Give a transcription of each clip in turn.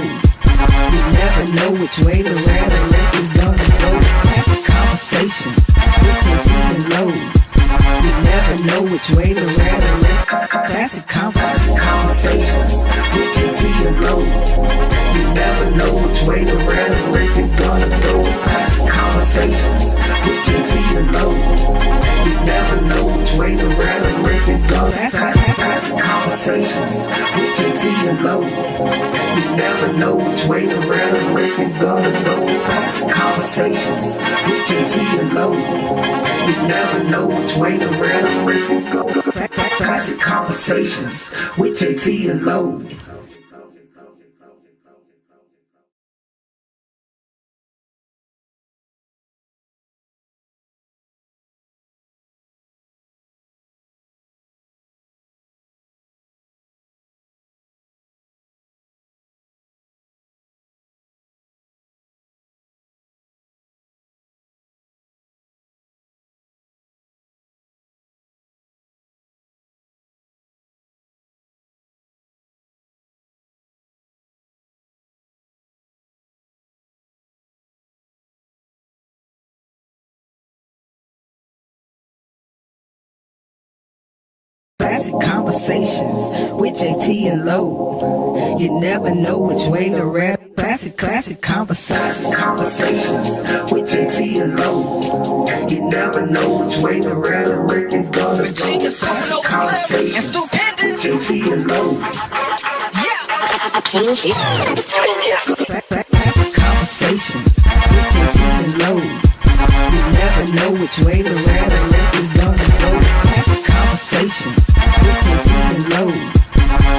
You never know which way the rhetoric is gonna go. Classic conversations with Jae Tea and Lo. You never know which way the rhetoric. Classic conversations with Jae Tea and Lo. You never know which way the rhetoric is gonna go. Classic conversations with Jae Tea and Lo. You never know which way the rhetoric is gonna go. Classic conversations with Jae Tea and Lo. You never know which way the rhetoric is gonna go. Classic conversations with Jae Tea and Lo. You never know which way the rhetoric is gonna go. Classic conversations with Jae Tea and Lo. Classic conversations with Jae Tea and Lo. You never know which way to rap. Classic conversations with Jae Tea and Lo. You never know which way the rhetoric is gonna go. Classic conversations with Jae Tea and Lo. Classic conversations with Jae Tea and Lo. You never know which way the rhetoric is gonna go. Classic conversations with Jae Tea and Lo.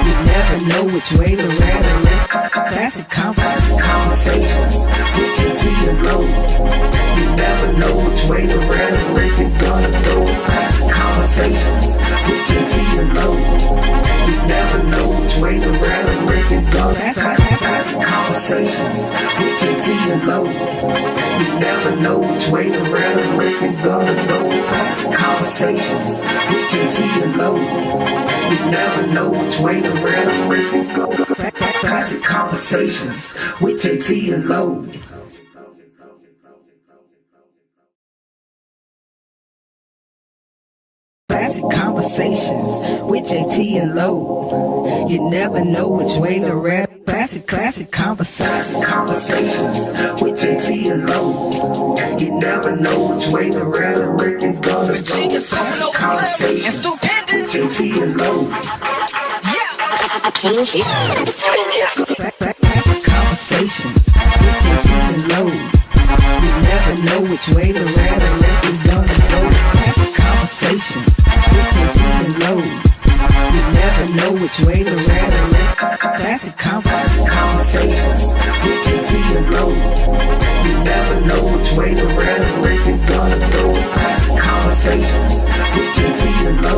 You never know which way the rhetoric. Classic conversations with Jae Tea and Lo. You never know which way the rhetoric is gonna go. Classic conversations with Jae Tea and Lo. You never know which way the rhetoric is gonna go. Classic conversations with Jae Tea and Lo. You never know which way the rhetoric is gonna go. Classic conversations with Jae Tea and Lo. You never know which way the rhetoric is gonna go. Classic conversations with Jae Tea and Lo. Classic conversations with Jae Tea and Lo. You never know which way to rap. Classic conversations with Jae Tea and Lo. You never know which way the rhetoric is gonna go. Classic conversations with Jae Tea and Lo. Classic conversations with Jae Tea and Lo. You never know which way the rhetoric is gonna go. Classic conversations with Jae Tea and Lo. You never know which way the rhetoric. Classic conversations with Jae Tea and Lo. You never know which way the rhetoric is gonna go. Classic conversations with Jae Tea and Lo.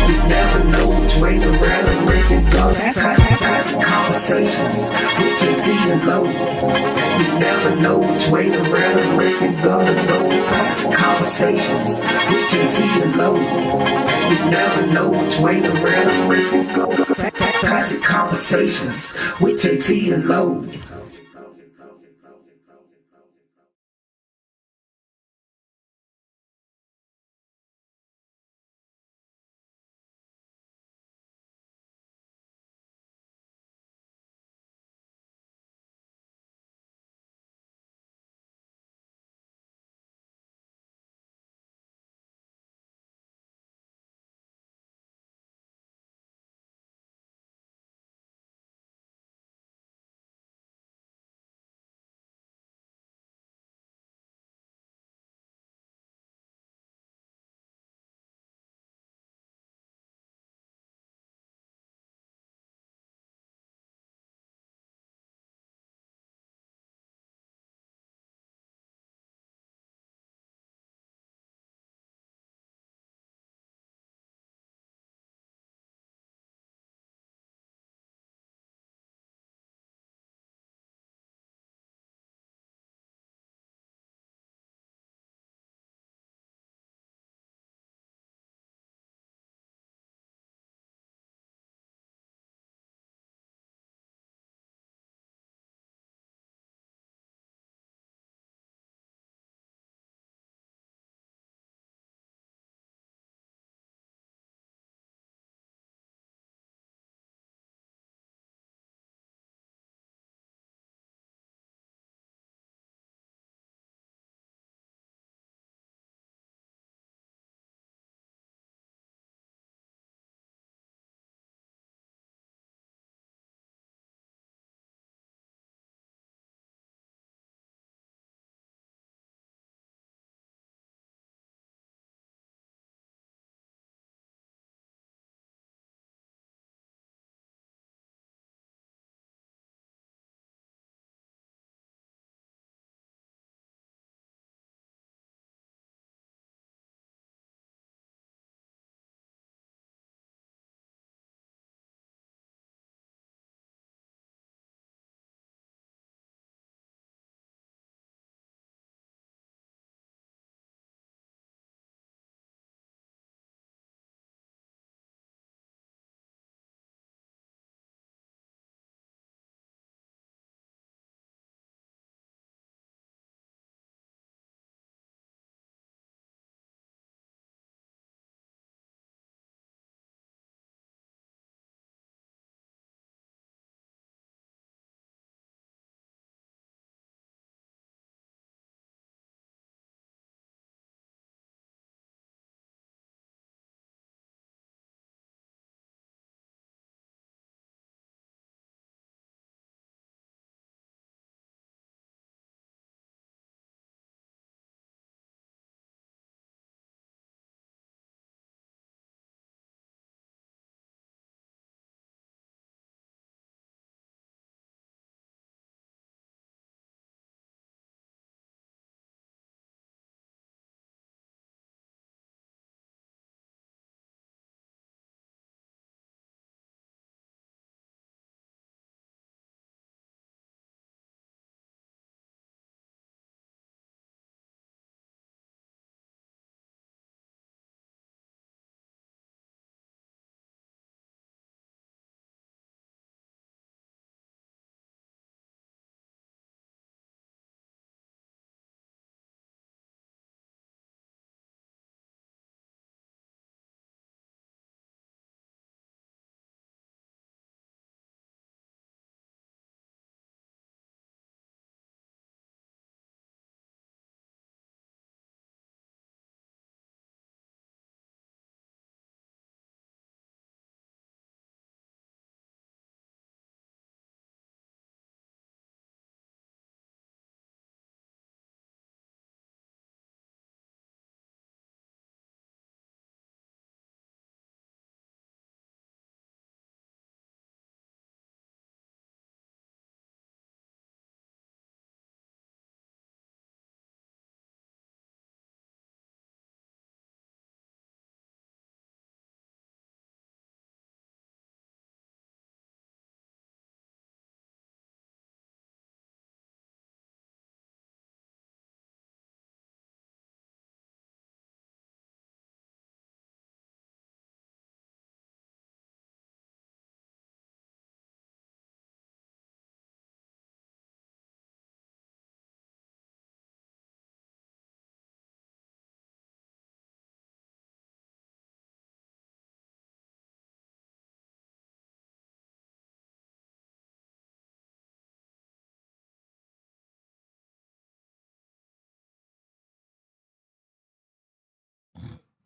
You never know which way the rhetoric is gonna go. Classic conversations with Jae Tea and Lo. You never know which way the rhetoric is gonna go. Classic conversations with Jae Tea and Lo. You never know which way the rhetoric is gonna go. Classic conversations with Jae Tea and Lo.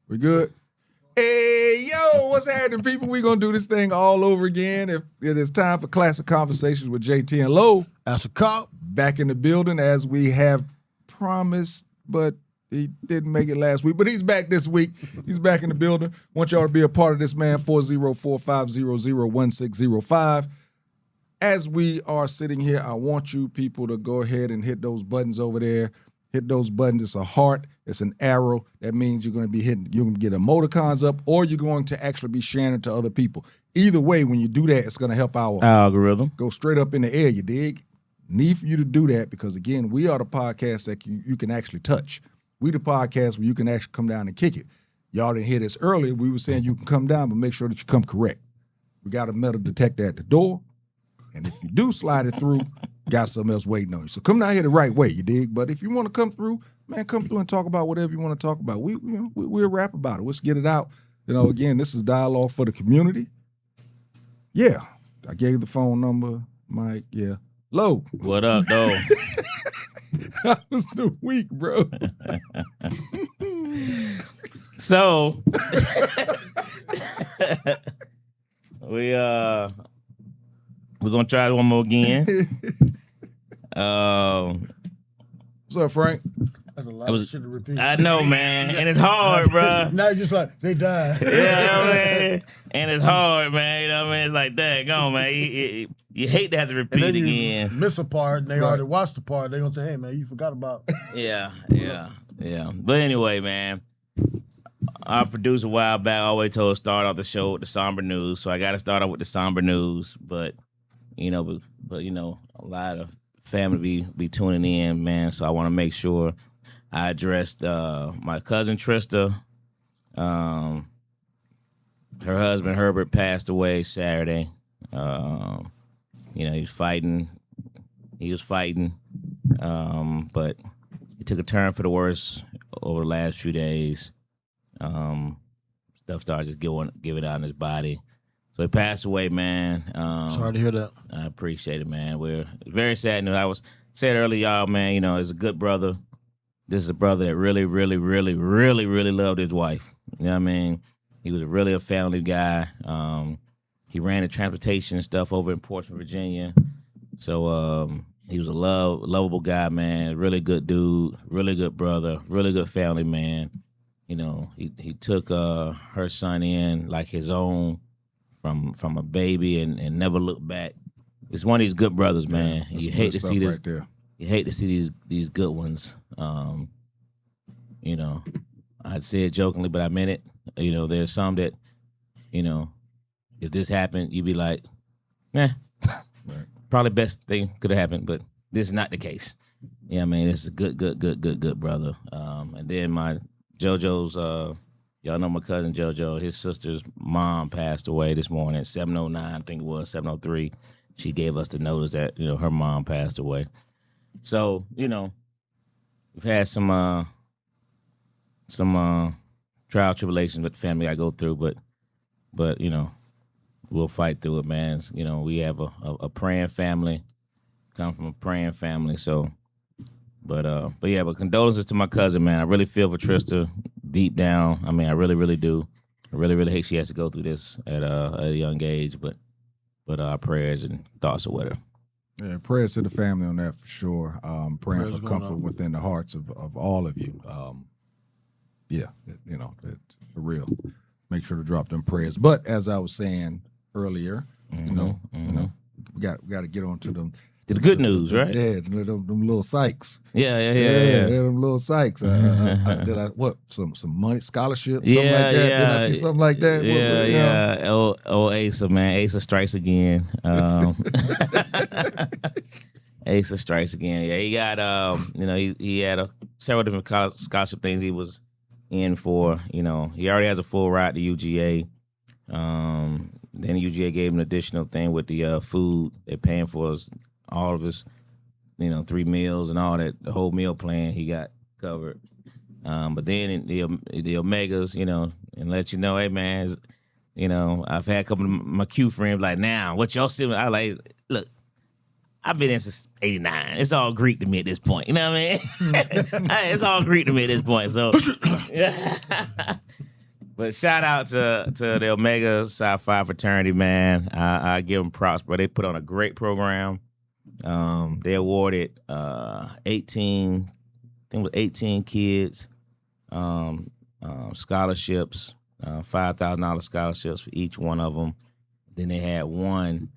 We good? Hey, yo, what's happening, people? We're going to do this thing all over again. If it is time for Classic Conversations with Jae Tea and Lo. As a cop. Back in the building as we have promised, but he didn't make it last week. But he's back this week. He's back in the building. Want y'all to be a part of this, man. 404-500-1605. As we are sitting here, I want you people to go ahead and hit those buttons over there. Hit those buttons. It's a heart. It's an arrow. That means you're going to be hitting. You're going to get emoticons up, or you're going to actually be sharing it to other people. Either way, when you do that, it's going to help our algorithm go straight up in the air. You dig? Need for you to do that because, again, we are the podcast that you can actually touch. We the podcast where you can actually come down and kick it. Y'all didn't hear this earlier. We were saying you can come down, but make sure that you come correct. We got a metal detector at the door, and if you do slide it through, got something else waiting on you. So come down here the right way, you dig? But if you want to come through, man, come through and talk about whatever you want to talk about. We'll rap about it. Let's get it out. Again, this is dialogue for the community. Yeah, I gave the phone number, Mike. Yeah, Lo. What up, though? How was the week, bro? So we're gonna try it one more again. What's up, Frank? That's a lot of shit to repeat. I know, man, and it's hard, bro. Now you're just like, they died. Yeah, man. And it's hard, man. You know what I mean? It's like that. Go on, man. You hate to have to repeat and then again. You miss a part, and they already watched the part. They gonna say, "Hey, man, you forgot about." Yeah. But anyway, man, our producer a while back always told us to start off the show with the somber news. So I got to start off with the somber news. But a lot of family be tuning in, man. So I want to make sure I addressed my cousin Trista. Her husband Herbert passed away Saturday. He was fighting. But it took a turn for the worse over the last few days. Stuff started just giving out in his body. So he passed away, man. Sorry to hear that. I appreciate it, man. We're very sad news. I said earlier, y'all, man, he's a good brother. This is a brother that really, really, really, really, really loved his wife. You know what I mean? He was really a family guy. He ran the transportation and stuff over in Portsmouth, Virginia. So he was a lovable guy, man. Really good dude. Really good brother. Really good family man. He took her son in like his own from a baby and never looked back. It's one of these good brothers, man. Yeah, you hate to see this. Right there. You hate to see these good ones. I'd say it jokingly, but I meant it. There's some that, if this happened, you'd be like, right. Probably best thing could have happened, but this is not the case. Yeah, I mean, this is a good brother. And then my JoJo's, y'all know my cousin JoJo, his sister's mom passed away this morning at 7:09, I think it was, 7:03. She gave us the notice that, her mom passed away. So, we've had some trial tribulations with the family I go through, but we'll fight through it, man. We have a praying family, come from a praying family. So, but condolences to my cousin, man. I really feel for Trista deep down. I mean, I really, really do. I really, really hate she has to go through this at a young age, but our prayers and thoughts are with her. Yeah, prayers to the family on that for sure. Praying Prayers for comfort within the hearts of all of you. It's for real. Make sure to drop them prayers. But as I was saying earlier, we got to get on to them. To the good news, right? Yeah, them little sykes. Yeah. Them little sykes. Did I some money scholarship? Something like that? Did I see something like that? Yeah. Oh, Asa, man. Asa strikes again. Asa strikes again. Yeah, he got he had several different scholarship things he was in for. He already has a full ride to UGA. Then UGA gave him an additional thing with the food. They're paying for all of his, 3 meals and all that. The whole meal plan he got covered. But then the Omegas, and let you know, hey man, I've had a couple of my Q friends like, now what y'all see? I like, look, I've been in since '89. It's all Greek to me at this point. You know what I mean? It's all Greek to me at this point. So, But shout out to the Omega Psi Phi fraternity, man. I give them props, bro. They put on a great program. They awarded 18 kids scholarships, $5,000 scholarships for each one of them. Then they had one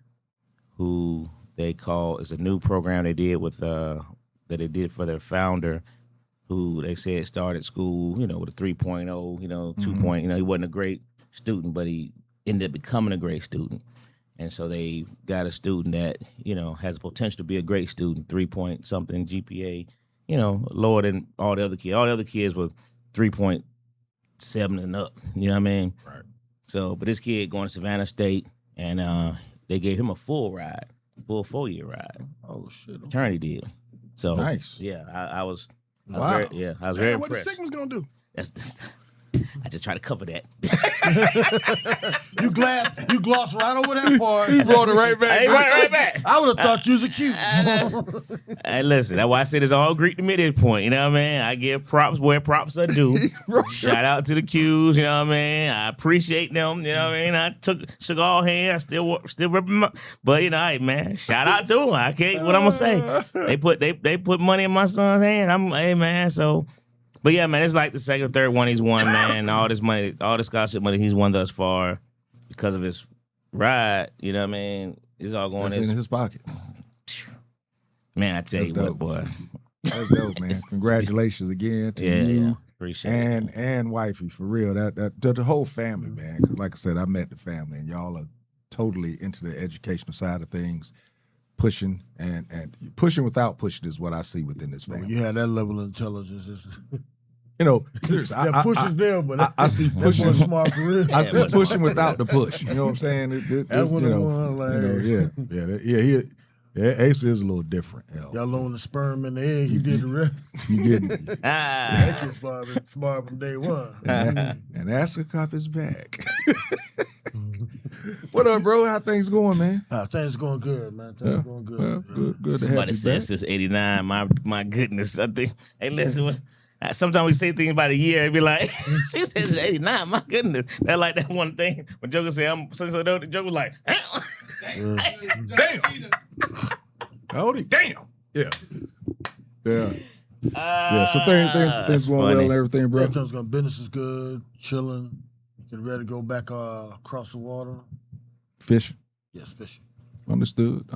who they call, it's a new program they did with that they did for their founder, who they said started school, with a 3.0, 2. He wasn't a great student, but he ended up becoming a great student. And so they got a student that, has the potential to be a great student, 3-point-something GPA, lower than all the other kids. All the other kids were 3.7 and up, you know what I mean? Right. So, but this kid going to Savannah State, and they gave him a full 4-year ride. Oh shit! Fraternity deal. So Nice. Yeah, I was. Wow. I was very What the impressed. Sigma's gonna do? That's I just try to cover that. You glossed right over that part. He brought it right back. Hey, right back. I would have thought you was a cute. Hey, listen, that's why I said it's all Greek to me at this point. You know what I mean? I give props where props are due. Shout out to the Qs, you know what I mean? I appreciate them, you know what I mean? I shook all hands, I still ripping them. But, hey, man, shout out to them. I can't, what I'm going to say. They put money in my son's hand. Hey, man, so. But yeah, man, it's like the second or third one he's won, man. All this money, all the scholarship money he's won thus far because of his ride, you know what I mean? It's all going That's in his pocket. Man, I tell That's you dope. what, boy. That's dope, man. Congratulations again to you. Yeah. Appreciate it. And wifey, for real. That to the whole family, man. Because like I said, I met the family, and y'all are totally into the educational side of things, pushing and pushing without pushing is what I see within this When family. you had that level of intelligence, Seriously, that push is there, but I see that's pushing. one smart for real. I see pushing without the push. You know what I'm saying? That's one of the ones, like, Ace is a little different. y'all loan the sperm and the egg, he did the rest. You getting it. That kid smart from day one. And Ask Cop is back. What up, bro? How things going, man? Things going good, man. Things going good. Good to have Somebody you said back. since '89. My goodness, I think. Hey, listen. Sometimes we say things about a year and be like, she says '89. My goodness, that like that one thing when Joker said I'm so. The Joker was like, Damn. Hold it. Damn. Yeah. So things going well and everything, bro. Everything's going. Business is good. Chilling. Getting ready to go back across the water. Fishing. Yes, fishing. Understood.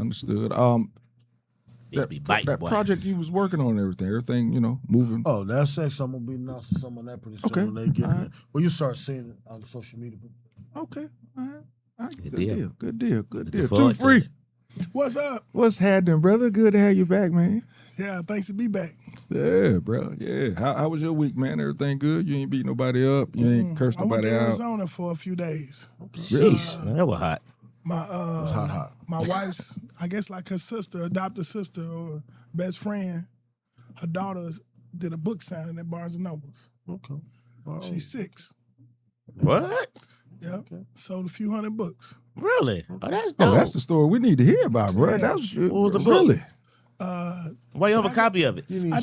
That boy. project you was working on and everything, moving. Oh, that's sex. I'm gonna be announcing some on that pretty soon Okay. when they get All it. right. Well, you start seeing it on social media. Okay. All right. Good Good deal. deal. Looking Two forward to free. it. What's up? What's happening, brother? Good to have you back, man. Yeah, thanks to be back. Yeah, bro. Yeah. How was your week, man? Everything good? You ain't beat nobody up? You ain't cursed I went nobody to out? Arizona for a few days. Sheesh, man, that was hot. My It's hot. my wife's, I guess like her sister, adopted sister or best friend, her daughter did a book signing at Barnes and Nobles. Okay. She's 6. What? Yep. Sold a few hundred books. Really? Oh, that's Oh, dope. that's the story we need to hear about, bro. Yeah. That was What was the book? really. Why you have a copy of it? I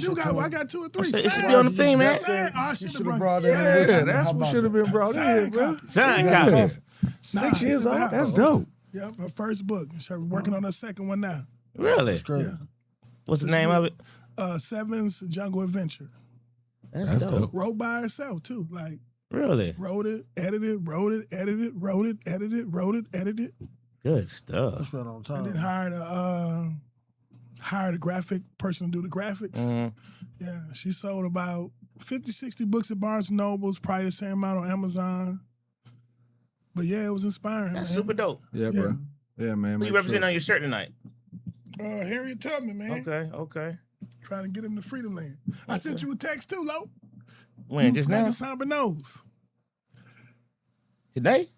got 2 or 3. saying, it should be on the thing, man. I should have brought brought it. that in. Yeah, that's what should have been brought in, bro. Sign Yeah. copies. 6 it's years in the old. house. That's dope. Yep, her first book. She's working on her second one now. Really? Crazy. Yeah. What's the name of it? Seven's Jungle Adventure. That's dope. Wrote by herself too. Like Really? wrote it, edited, wrote it, edited, wrote it, edited, wrote it, edited, Good stuff. That's right on and time. then hired a graphic person to do the graphics. Mhm. Yeah, she sold about 50, 60 books at Barnes and Nobles, probably the same amount on Amazon. But yeah, it was inspiring. That's man. super dope. Yeah, bro. Yeah, man. Who make you represent sure. on your shirt tonight? Harriet Tubman, man. Okay. Trying to get him to Freedom Land. I sent you a text too, Lo. When? Just now? The somber nose. Today?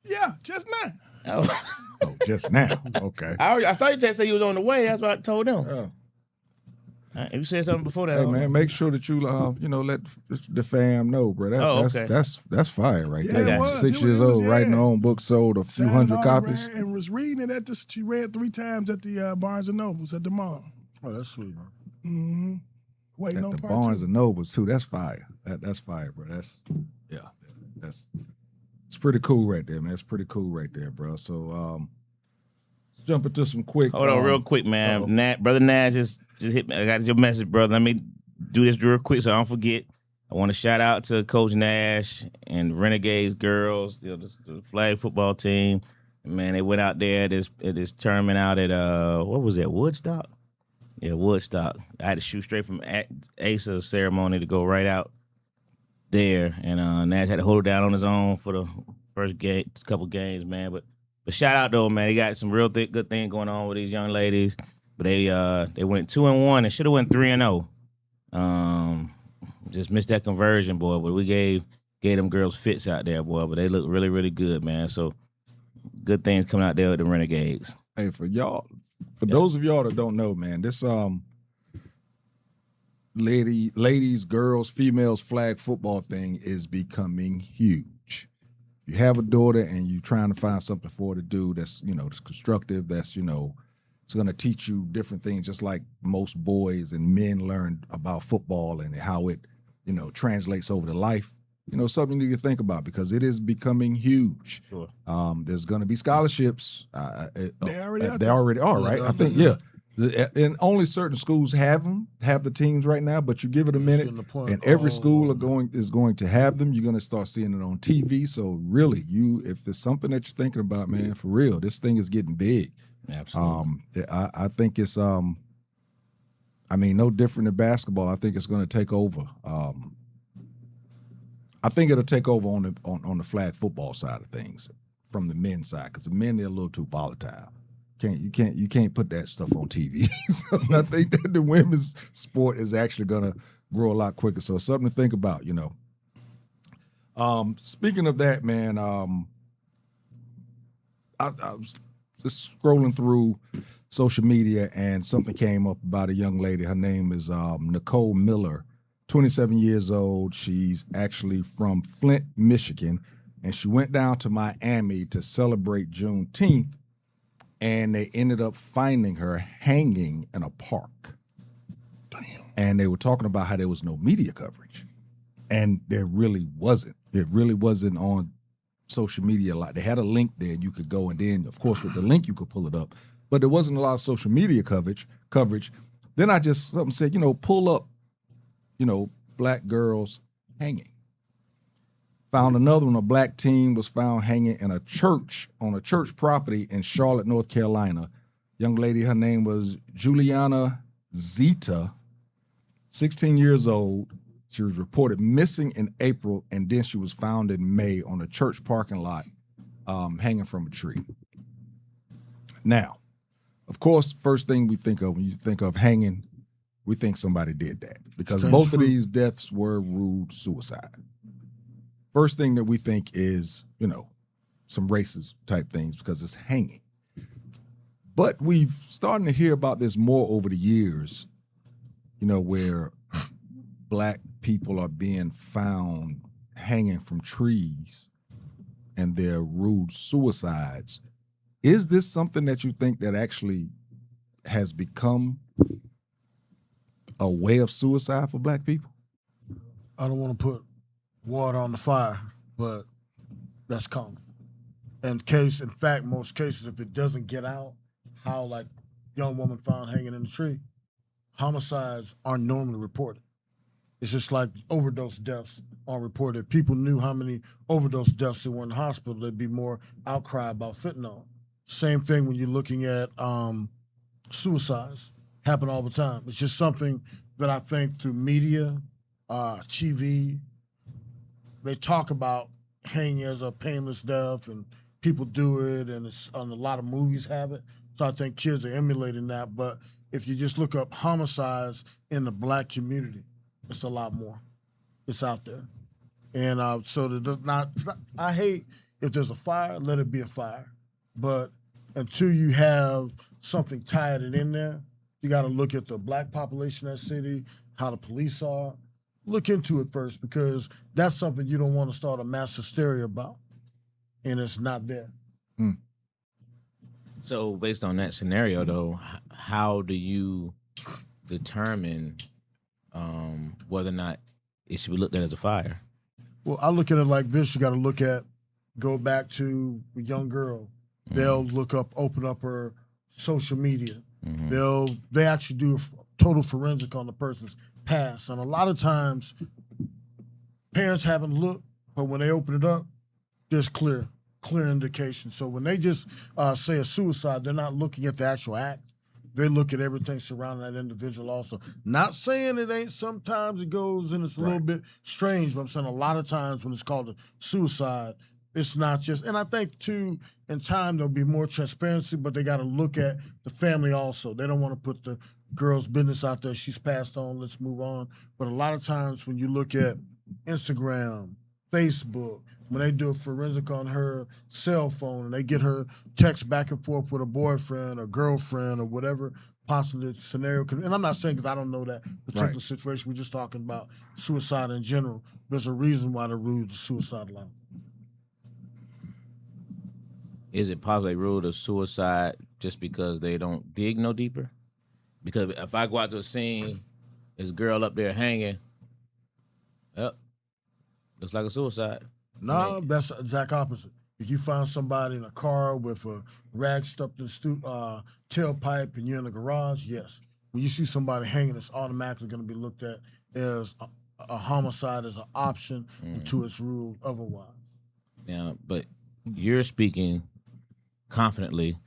Yeah, just now. Oh. Oh, just now. Okay. I saw you text say you was on the way. That's what I told them. Oh. You said something before that. Hey man, make sure that you let the fam know, bro. Okay. That's fire right Yeah, there. it was. 6 It years was, old, yeah. writing her own book, sold a few Signed hundred autograph copies. and was reading it she read 3 times at the Barnes and Nobles at the mall. Oh, that's sweet, man. Mm-hmm. Waiting At on the part Barnes 2. and Nobles too. That's fire. That's fire, bro. That's It's pretty cool right there, man. It's pretty cool right there, bro. So let's jump into some quick. Hold on, real quick, man. uh-oh. Brother Nash just hit me. I got your message, brother. Let me do this real quick so I don't forget. I want to shout out to Coach Nash and Renegades girls, the flag football team. Man, they went out there at this tournament out at what was that, Woodstock? Yeah, Woodstock. I had to shoot straight from Asa's ceremony to go right out there, and Nash had to hold it down on his own for the first couple games, man. But shout out though, man. They got some real good thing going on with these young ladies. But they went 2-1 and should have went 3-0. Just missed that conversion, boy. But we gave them girls fits out there, boy. But they look really, really good, man. So good things coming out there with the Renegades. Hey, for those of y'all that don't know, man, this ladies, girls, females flag football thing is becoming huge. If you have a daughter and you're trying to find something for her to do that's, that's constructive, that's, it's going to teach you different things, just like most boys and men learn about football and how it, translates over to life. Something you need to think about because it is becoming huge. Sure. There's going to be scholarships. They already They already are, right? I think, yeah. And only certain schools have the teams right now, but you give it a minute, and every school is going to have them. You're going to start seeing it on TV. So really, if it's something that you're thinking about, man, for real, this thing is getting big. Absolutely. I think it's no different than basketball. I think it's going to take over. I think it'll take over on the flag football side of things from the men's side because the men, they're a little too volatile. You can't put that stuff on TV. So I think that the women's sport is actually gonna grow a lot quicker. So it's something to think about, Speaking of that, man, I was just scrolling through social media and something came up about a young lady. Her name is Nicole Miller, 27 years old. She's actually from Flint, Michigan, and she went down to Miami to celebrate Juneteenth. And they ended up finding her hanging in a park. Damn. And they were talking about how there was no media coverage. And there really wasn't. It really wasn't on social media a lot. They had a link there and you could go, and then, of course, with the link, you could pull it up. But there wasn't a lot of social media coverage. Then I just said, pull up, black girls hanging. Found another one. A black teen was found hanging in on a church property in Charlotte, North Carolina. Young lady, her name was Juliana Zeta, 16 years old. She was reported missing in April, and then she was found in May on a church parking lot, hanging from a tree. Now, of course, first thing we think of when you think of hanging, we think somebody did that because both of these deaths were ruled suicide. First thing that we think is, some racist type things because it's hanging. But we've starting to hear about this more over the years, where black people are being found hanging from trees and they're ruled suicides. Is this something that you think that actually has become a way of suicide for black people? I don't want to put water on the fire, but that's common. In fact, most cases, if it doesn't get out, how like young woman found hanging in the tree, homicides aren't normally reported. It's just like overdose deaths aren't reported. People knew how many overdose deaths there were in the hospital. There'd be more outcry about fentanyl. Same thing when you're looking at suicides. Happen all the time. It's just something that I think through media, TV, they talk about hanging as a painless death, and people do it, and a lot of movies have it. So I think kids are emulating that. But if you just look up homicides in the black community, it's a lot more. It's out there. And so I hate if there's a fire, let it be a fire. But until you have something tied it in there, you got to look at the black population in that city, how the police are. Look into it first because that's something you don't want to start a mass hysteria about, and it's not there. So based on that scenario, though, how do you determine whether or not it should be looked at as a fire? Well, I look at it like this. You got to look at go back to a young girl. They'll open up her social media. They actually do a total forensic on the person's past. And a lot of times, parents haven't looked, but when they open it up, there's clear indication. So when they just say a suicide, they're not looking at the actual act. They look at everything surrounding that individual also. Not saying it ain't, sometimes it goes and it's a little bit strange, but I'm saying a lot of times when it's called a suicide, it's not just, and I think too, in time there'll be more transparency, but they got to look at the family also. They don't want to put the girl's business out there. She's passed on, let's move on. But a lot of times when you look at Instagram, Facebook, when they do a forensic on her cell phone and they get her text back and forth with a boyfriend or girlfriend or whatever possible scenario. And I'm not saying because I don't know that particular situation. We're just talking about suicide in general. There's a reason why they ruled the suicide line. Is it possible they ruled a suicide just because they don't dig no deeper? Because if I go out to a scene, this girl up there hanging, looks like a suicide. No, that's the exact opposite. If you find somebody in a car with a rag stuck to the tailpipe and you're in the garage, yes. When you see somebody hanging, it's automatically going to be looked at as a homicide as an option until it's ruled otherwise. Now, but you're speaking confidently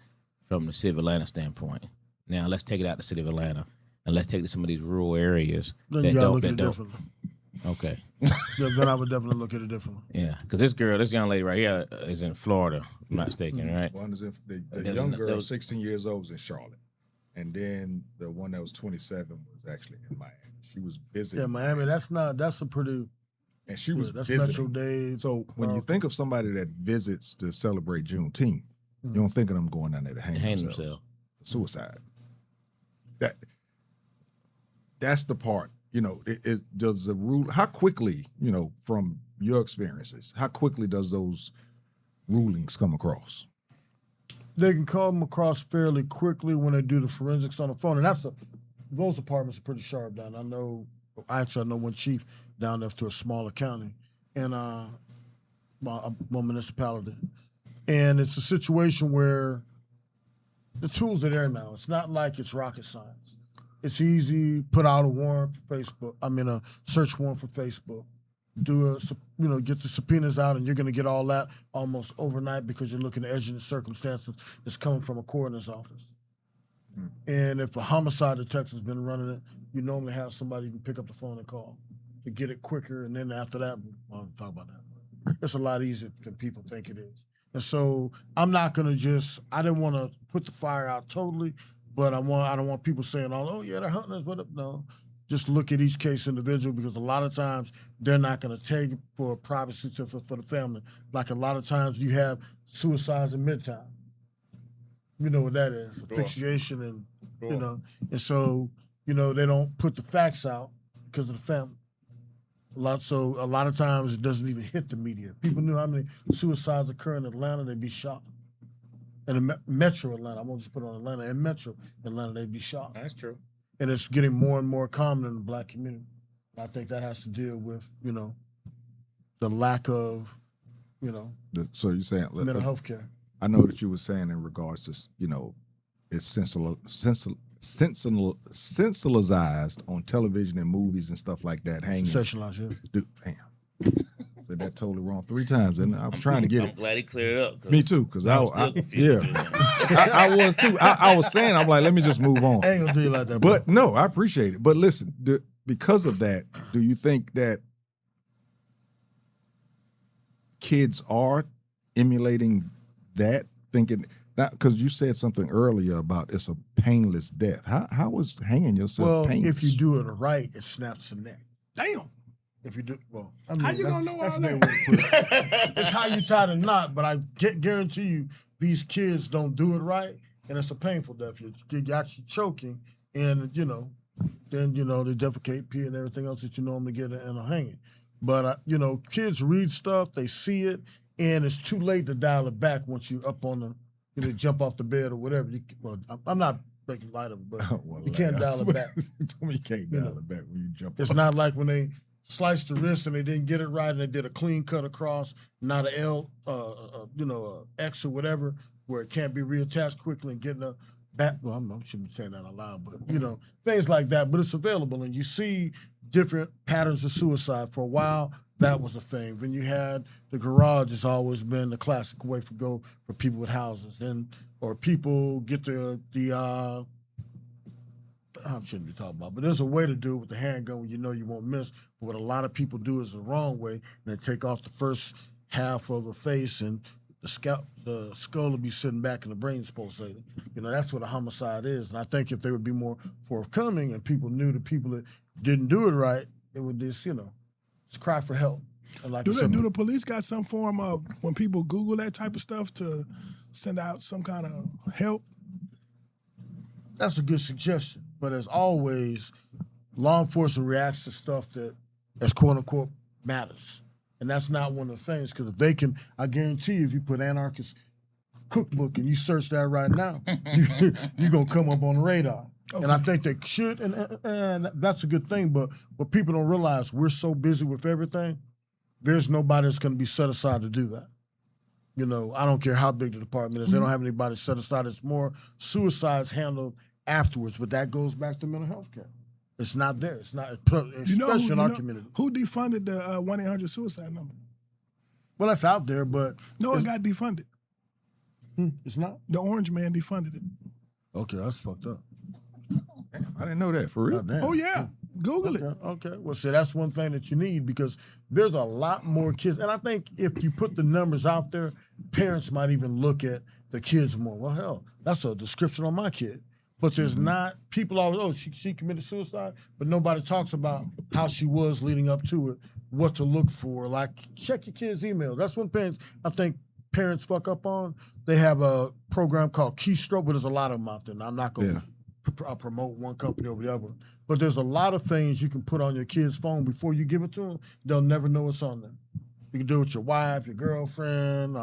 from the city of Atlanta standpoint. Now, let's take it out the city of Atlanta and let's take it to some of these rural areas. Then you got to look at it differently. Okay. Then I would definitely look at it differently. Yeah, because this young lady right here is in Florida, if I'm not mistaken, right? One is the young girl, 16 years old, was in Charlotte. And then the one that was 27 was actually in Miami. She was visiting. Yeah, Miami, that's a pretty... And she was that's visiting. Metro Dade. So when you think of somebody that visits to celebrate Juneteenth, you don't think of them going down there to hang themselves. Suicide. That's the part. You know, does the rule, how quickly, you know, from your experiences, how quickly does those rulings come across? They can come across fairly quickly when they do the forensics on the phone. And those departments are pretty sharp down. I know one chief down there to a smaller county and one municipality. And it's a situation where the tools are there now. It's not like it's rocket science. It's easy. Put out a warrant for Facebook. A search warrant for Facebook. Get the subpoenas out, and you're going to get all that almost overnight because you're looking at exigent circumstances that's coming from a coroner's office. And if a homicide detective's been running it, you normally have somebody you can pick up the phone and call to get it quicker. And then after that, we'll talk about that. It's a lot easier than people think it is. And so I'm not going to I didn't want to put the fire out totally. But I don't want people saying, "Oh yeah, they're hunting us." No, just look at each case individual because a lot of times they're not going to take for privacy for the family. Like a lot of times you have suicides in Midtown. You know what that is? Asphyxiation and and so they don't put the facts out because of the family. So a lot of times it doesn't even hit the media. People knew how many suicides occur in Atlanta, they'd be shocked. In Metro Atlanta, I won't just put it on Atlanta, in Metro Atlanta, they'd be shocked. That's true. And it's getting more and more common in the Black community. I think that has to deal with, the lack of, So you're saying mental health care. I know that you were saying in regards to, it's sensationalized on television and movies and stuff like that. Hanging. Sensationalized, yeah. Dude, damn. Said that totally wrong 3 times, and I was trying to get I'm glad he cleared it up. Me too, because I was too. I I was saying, I'm like, let me just move on. ain't gonna do you like that. But no, I appreciate it. But listen, because of that, do you think that kids are emulating that, thinking not because you said something earlier about it's a painless death? How is hanging yourself painless? If you do it right, it snaps the neck. Damn. If you do, how you gonna know all that? It's how you tie the knot, but I guarantee you, these kids don't do it right, and it's a painful death. You're actually choking, and then they defecate, pee, and everything else that you normally get in a hanging. But kids read stuff, they see it, and it's too late to dial it back once you're up on jump off the bed or whatever. I'm not making light of it, but you can't dial it back. You can't dial it back when you jump. It's off. not like when they sliced the wrist and they didn't get it right and they did a clean cut across, not a L, X or whatever, where it can't be reattached quickly and getting a back. Well, I shouldn't be saying that out loud, but things like that. But it's available, and you see different patterns of suicide. For a while, that was a thing. Then you had the garage has always been the classic way to go for people with houses, or people get the I shouldn't be talking about, but there's a way to do it with the handgun when you know you won't miss. But what a lot of people do is the wrong way, and they take off the first half of the face, and the skull will be sitting back, and the brain's pulsating. That's what a homicide is. And I think if they would be more forthcoming, and people knew the people that didn't do it right, it would just cry for help. And like Do the police got some form of when people Google that type of stuff to send out some kind of help? That's a good suggestion. But as always, law enforcement reacts to stuff that, as quote unquote, matters. And that's not one of the things, because if they can, I guarantee you, if you put anarchist cookbook and you search that right now, you're going to come up on the radar. Okay. And I think they should, and that's a good thing. But what people don't realize, we're so busy with everything, there's nobody that's going to be set aside to do that. I don't care how big the department is. They don't have anybody set aside. It's more suicides handled afterwards, but that goes back to mental health care. It's not there. It's not, especially in our community. Who defunded the 1-800-suicide number? Well, that's out there, but... No, it got defunded. It's not? The orange man defunded it. Okay, that's fucked up. I didn't know that, for real. Oh, yeah. Google it. Okay. Well, see, that's one thing that you need, because there's a lot more kids. And I think if you put the numbers out there, parents might even look at the kids more. Well, hell, that's a description on my kid. But there's not, people always, she committed suicide, but nobody talks about how she was leading up to it, what to look for. Like, check your kid's email. That's when I think parents fuck up on. They have a program called Keystroke, but there's a lot of them out there. Now, I'm not going to promote one company over the other. But there's a lot of things you can put on your kid's phone before you give it to them. They'll never know what's on there. You can do it with your wife, your girlfriend,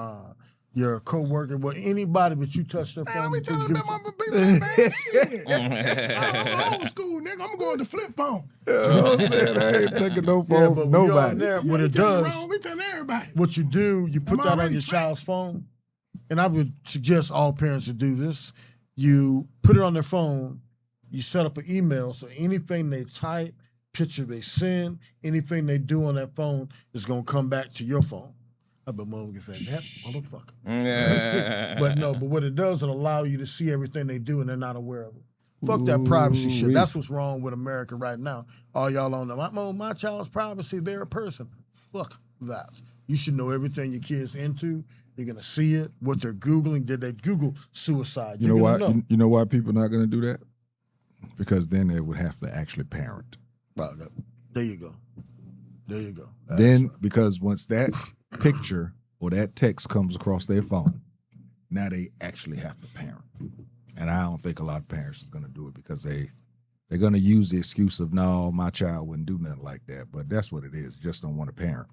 your co-worker, anybody, but you touch their phone. Man, let me tell you about my baby, man. Shit. I'm old school, nigga. I'm going to flip phone. Oh, man, I ain't taking no phone from nobody. What it does, we telling everybody. What you do, you put that on your child's phone, and I would suggest all parents to do this. You put it on their phone, you set up an email, so anything they type, picture they send, anything they do on that phone is going to come back to your phone. I've been motherfucking saying that motherfucker. But what it does, it allow you to see everything they do and they're not aware of it. Fuck that privacy shit. That's what's wrong with America right now. All y'all on my child's privacy, they're a person. Fuck that. You should know everything your kid's into. You're gonna see it. What they're Googling. Did they Google suicide? You know why? You know why people are not gonna do that? Because then they would have to actually parent. Well, there you go. Then, because once that picture or that text comes across their phone, now they actually have to parent. And I don't think a lot of parents are going to do it because they're going to use the excuse of, no, my child wouldn't do nothing like that. But that's what it is. Just don't want to parent.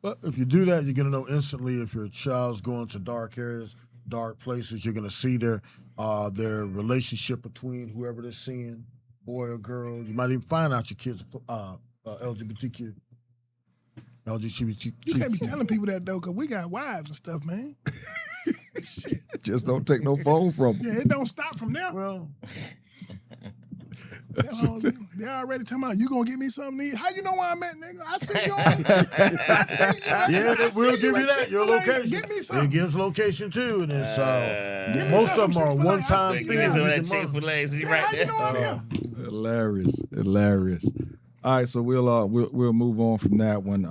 But if you do that, you're going to know instantly if your child's going to dark areas, dark places. You're going to see their relationship between whoever they're seeing, boy or girl. You might even find out your kids are LGBTQ. You can't be telling people that, though, because we got wives and stuff, man. Shit. Just don't take no phone from them. Yeah, it don't stop from there. Well, they're already talking about, you going to give me something to eat? How you know where I'm at, nigga? I see you on yeah, they will give you that, your location. Give me something. It gives location, too. And it's, most of them are one-time things. Chick-fil-A, right there. Hilarious. All right, so we'll move on from that one.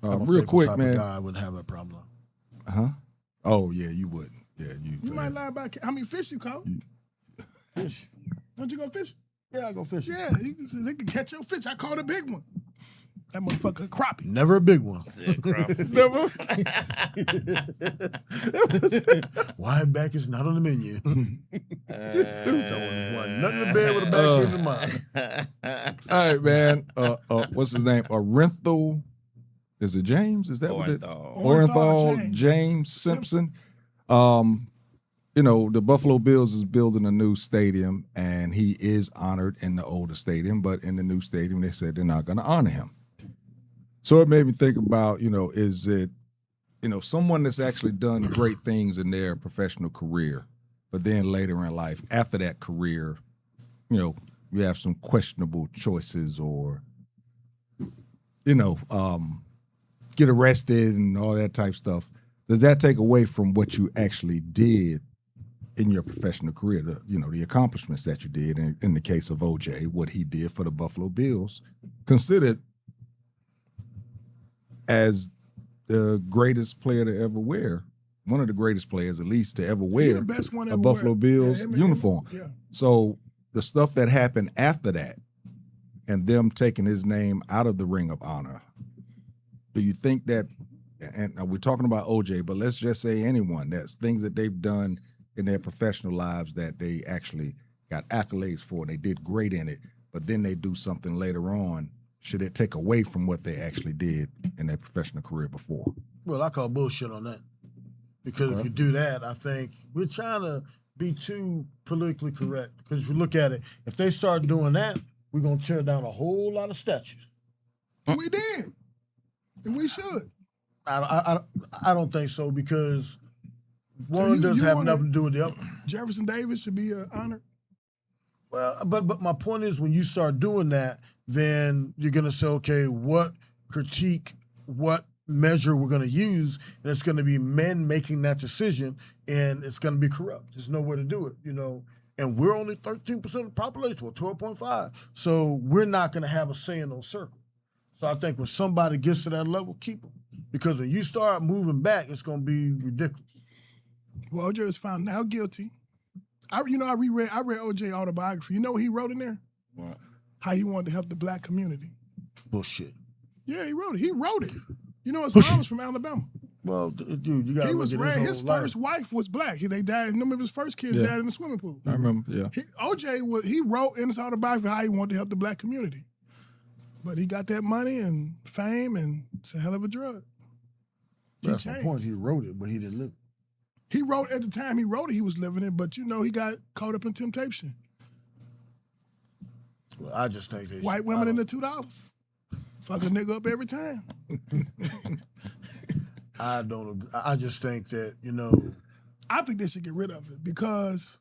Real quick, type man. Of guy would have a problem. Huh? Oh yeah, you wouldn't. Yeah, you might lie about how many fish you caught. Fish. Don't you go fishing? Yeah, I go fishing. Yeah, they can catch your fish. I caught a big one. That motherfucker crappie. Never a big one. Never. Wineback is not on the menu. It's stupid. Don't want nothing to bear with a back in the mind. All right, man. What's his name? Orenthal. Is it James? Is that what it is? Orenthal James Simpson. the Buffalo Bills is building a new stadium, and he is honored in the older stadium, but in the new stadium, they said they're not going to honor him. So it made me think about, is it, someone that's actually done great things in their professional career, but then later in life, after that career, you have some questionable choices or, get arrested and all that type of stuff. Does that take away from what you actually did in your professional career, the accomplishments that you did in the case of OJ, what he did for the Buffalo Bills, considered as the greatest player to ever wear, one of the greatest players at least to ever wear the best one a ever Buffalo wear. Bills him uniform. Yeah. So the stuff that happened after that and them taking his name out of the Ring of Honor, do you think that, and we're talking about OJ, but let's just say anyone, that's things that they've done in their professional lives that they actually got accolades for, they did great in it, but then they do something later on, should it take away from what they actually did in their professional career before? Well, I call bullshit on that. Because if you do that, I think we're trying to be too politically correct. Because if you look at it, if they start doing that, we're going to tear down a whole lot of statues. We did. And we should. I don't think so, because one you doesn't have wanna- nothing to do with the other. Jefferson Davis should be honored. Well, but my point is, when you start doing that, then you're going to say, okay, what measure we're going to use, and it's going to be men making that decision, and it's going to be corrupt. There's no way to do it, And we're only 13% of the population, 12.5. So we're not going to have a say in those circles. So I think when somebody gets to that level, keep them. Because when you start moving back, it's going to be ridiculous. Well, OJ was found now guilty. I read OJ autobiography. You know what he wrote in there? What? How he wanted to help the black community. Bullshit. Yeah, he wrote it. He wrote it. His mom was from Alabama. Well, dude, you got to look at His first wife was black. They died. Remember his first kids died in the swimming pool. I remember, yeah. He wrote in his autobiography how he wanted to help the black community. But he got that money and fame, and it's a hell of a drug. That's my point. He wrote it, but he didn't live it. He wrote at the time he wrote it, he was living it, but he got caught up in temptation. Well, I just think that White women in the $2. Fuck a nigga up every time. I don't agree. I just think that, I think they should get rid of it because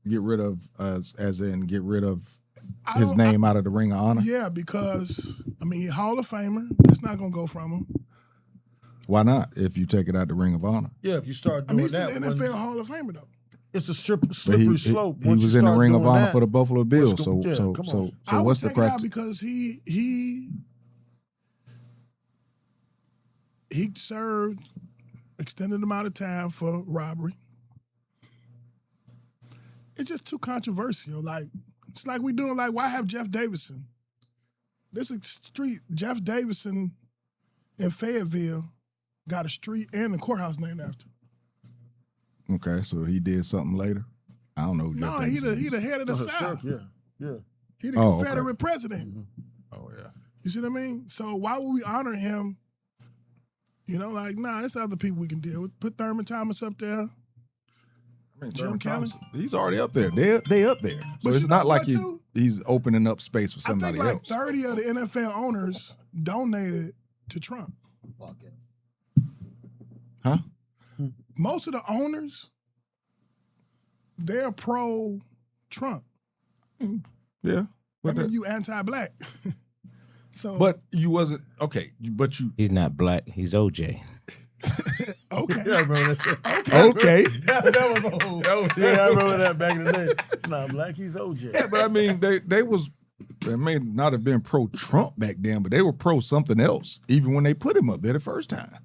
Get rid of, as in get rid of his name out of the Ring of Honor? Yeah, because, Hall of Famer, that's not going to go from him. Why not, if you take it out the Ring of Honor? Yeah, if you start doing he's that. the NFL Hall of Famer, though. It's a slippery slope. He was in the Ring of Honor for the Buffalo Bills. I So what's the take it out practice? because he served extended amount of time for robbery. It's just too controversial. It's like we doing why have Jeff Davison? This is street. Jeff Davison in Fayetteville got a street and a courthouse named after him. Okay, so he did something later? I don't know. No, he the head of the South. Yeah. He the Confederate president. Mm-hmm. Oh, yeah. You see what I mean? So why would we honor him? It's other people we can deal with. Put Thurman Thomas up there. Jim Kelly. He's already up there. They up there. So But it's you know not like what, he's opening up space for somebody I think else. 30 of the NFL owners donated to Trump. Huh? Most of the owners, they're pro-Trump. Yeah. You anti-black. So, But you wasn't, okay, but you. He's not black. He's OJ. okay. Yeah, I remember that. Okay. that was old. I remember that back in the day. Nah, black, he's OJ. Yeah, but they may not have been pro-Trump back then, but they were pro something else, even when they put him up there the first time.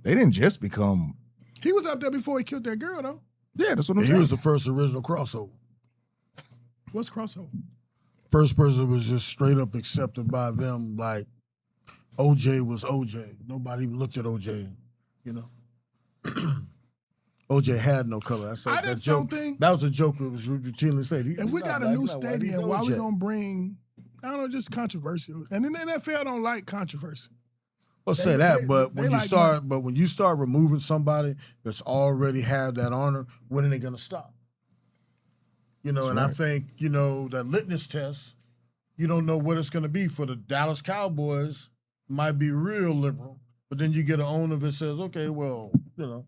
They didn't just become. He was up there before he killed that girl, though. Yeah, that's what I'm He saying. was the first original crossover. What's crossover? First person was just straight up accepted by them, like OJ was OJ. Nobody even looked at OJ, OJ had no color. That's I that just joke. don't think. That was a joke that was routinely said. If we got a new stadium, why we gonna bring? I don't know, just controversial. And then the NFL don't like controversy. I'll say that, but when you start removing somebody that's already had that honor, when are they gonna stop? You know, I think, you know, that litmus test, you don't know what it's gonna be. For the Dallas Cowboys, might be real liberal, but then you get an owner that says, okay, well, you know,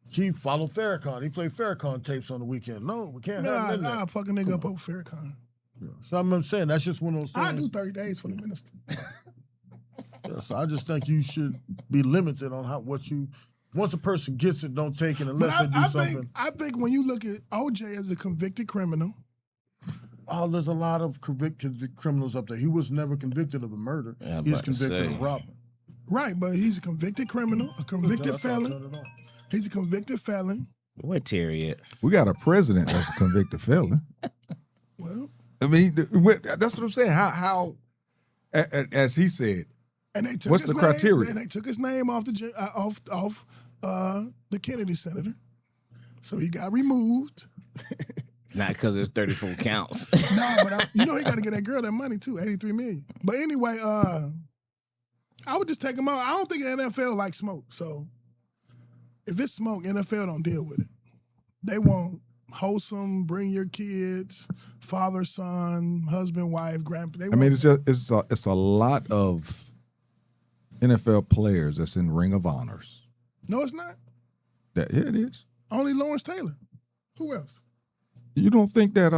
he followed Farrakhan. He played Farrakhan tapes on the weekend. No, we can't have him. Nah, fucking nigga up over Farrakhan. Yeah. So I'm saying that's just one of those things. I do 30 days for the minister. Yeah, so I just think you should be limited on once a person gets it, don't take it unless they do something. I think when you look at OJ as a convicted criminal. Oh, there's a lot of convicted criminals up there. He was never convicted of a murder. Yeah, He's convicted of robbery. Right, but he's a convicted criminal, a convicted felon. He's a convicted felon. Where Terry at? We got a president that's a convicted felon. Well, I mean, that's what I'm saying. How as he said, and they took what's the criteria? And they took his name off the Kennedy senator, so he got removed. Not because there's 34 counts. No, but he got to get that girl that money too, $83 million. But anyway, I would just take him out. I don't think the NFL likes smoke, so if it's smoke, NFL don't deal with it. They want wholesome, bring your kids, father, son, husband, wife, grandpa. I mean, it's a lot of NFL players that's in Ring of Honors. No, it's not. Yeah, it is. Only Lawrence Taylor. Who else? You don't think that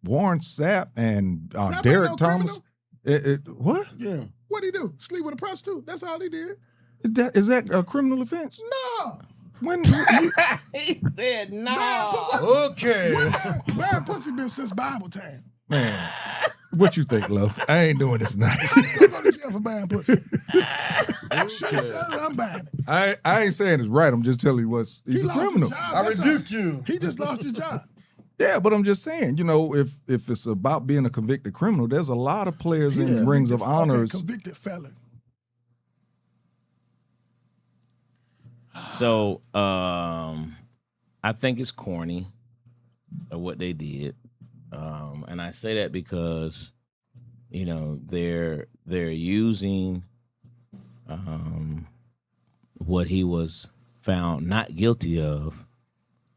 Warren Sapp and Sapp Derek ain't no Thomas? What? Yeah. What'd he do? Sleep with a prostitute. That's all he did. Is that a criminal offense? No. When He said no. Okay. Bad pussy been since Bible time. Man, what you think, Lo? I ain't doing this now. You go to jail for buying pussy. I'm buying it. I ain't saying it's right. I'm just telling you he's a lost criminal. his job. I That's rebuke all. you. He just lost his job. Yeah, but I'm just saying, you know, if it's about being a convicted criminal, there's a lot of players in Rings of Honors. Convicted felon. So I think it's corny of what they did. And I say that because, you know, they're using what he was found not guilty of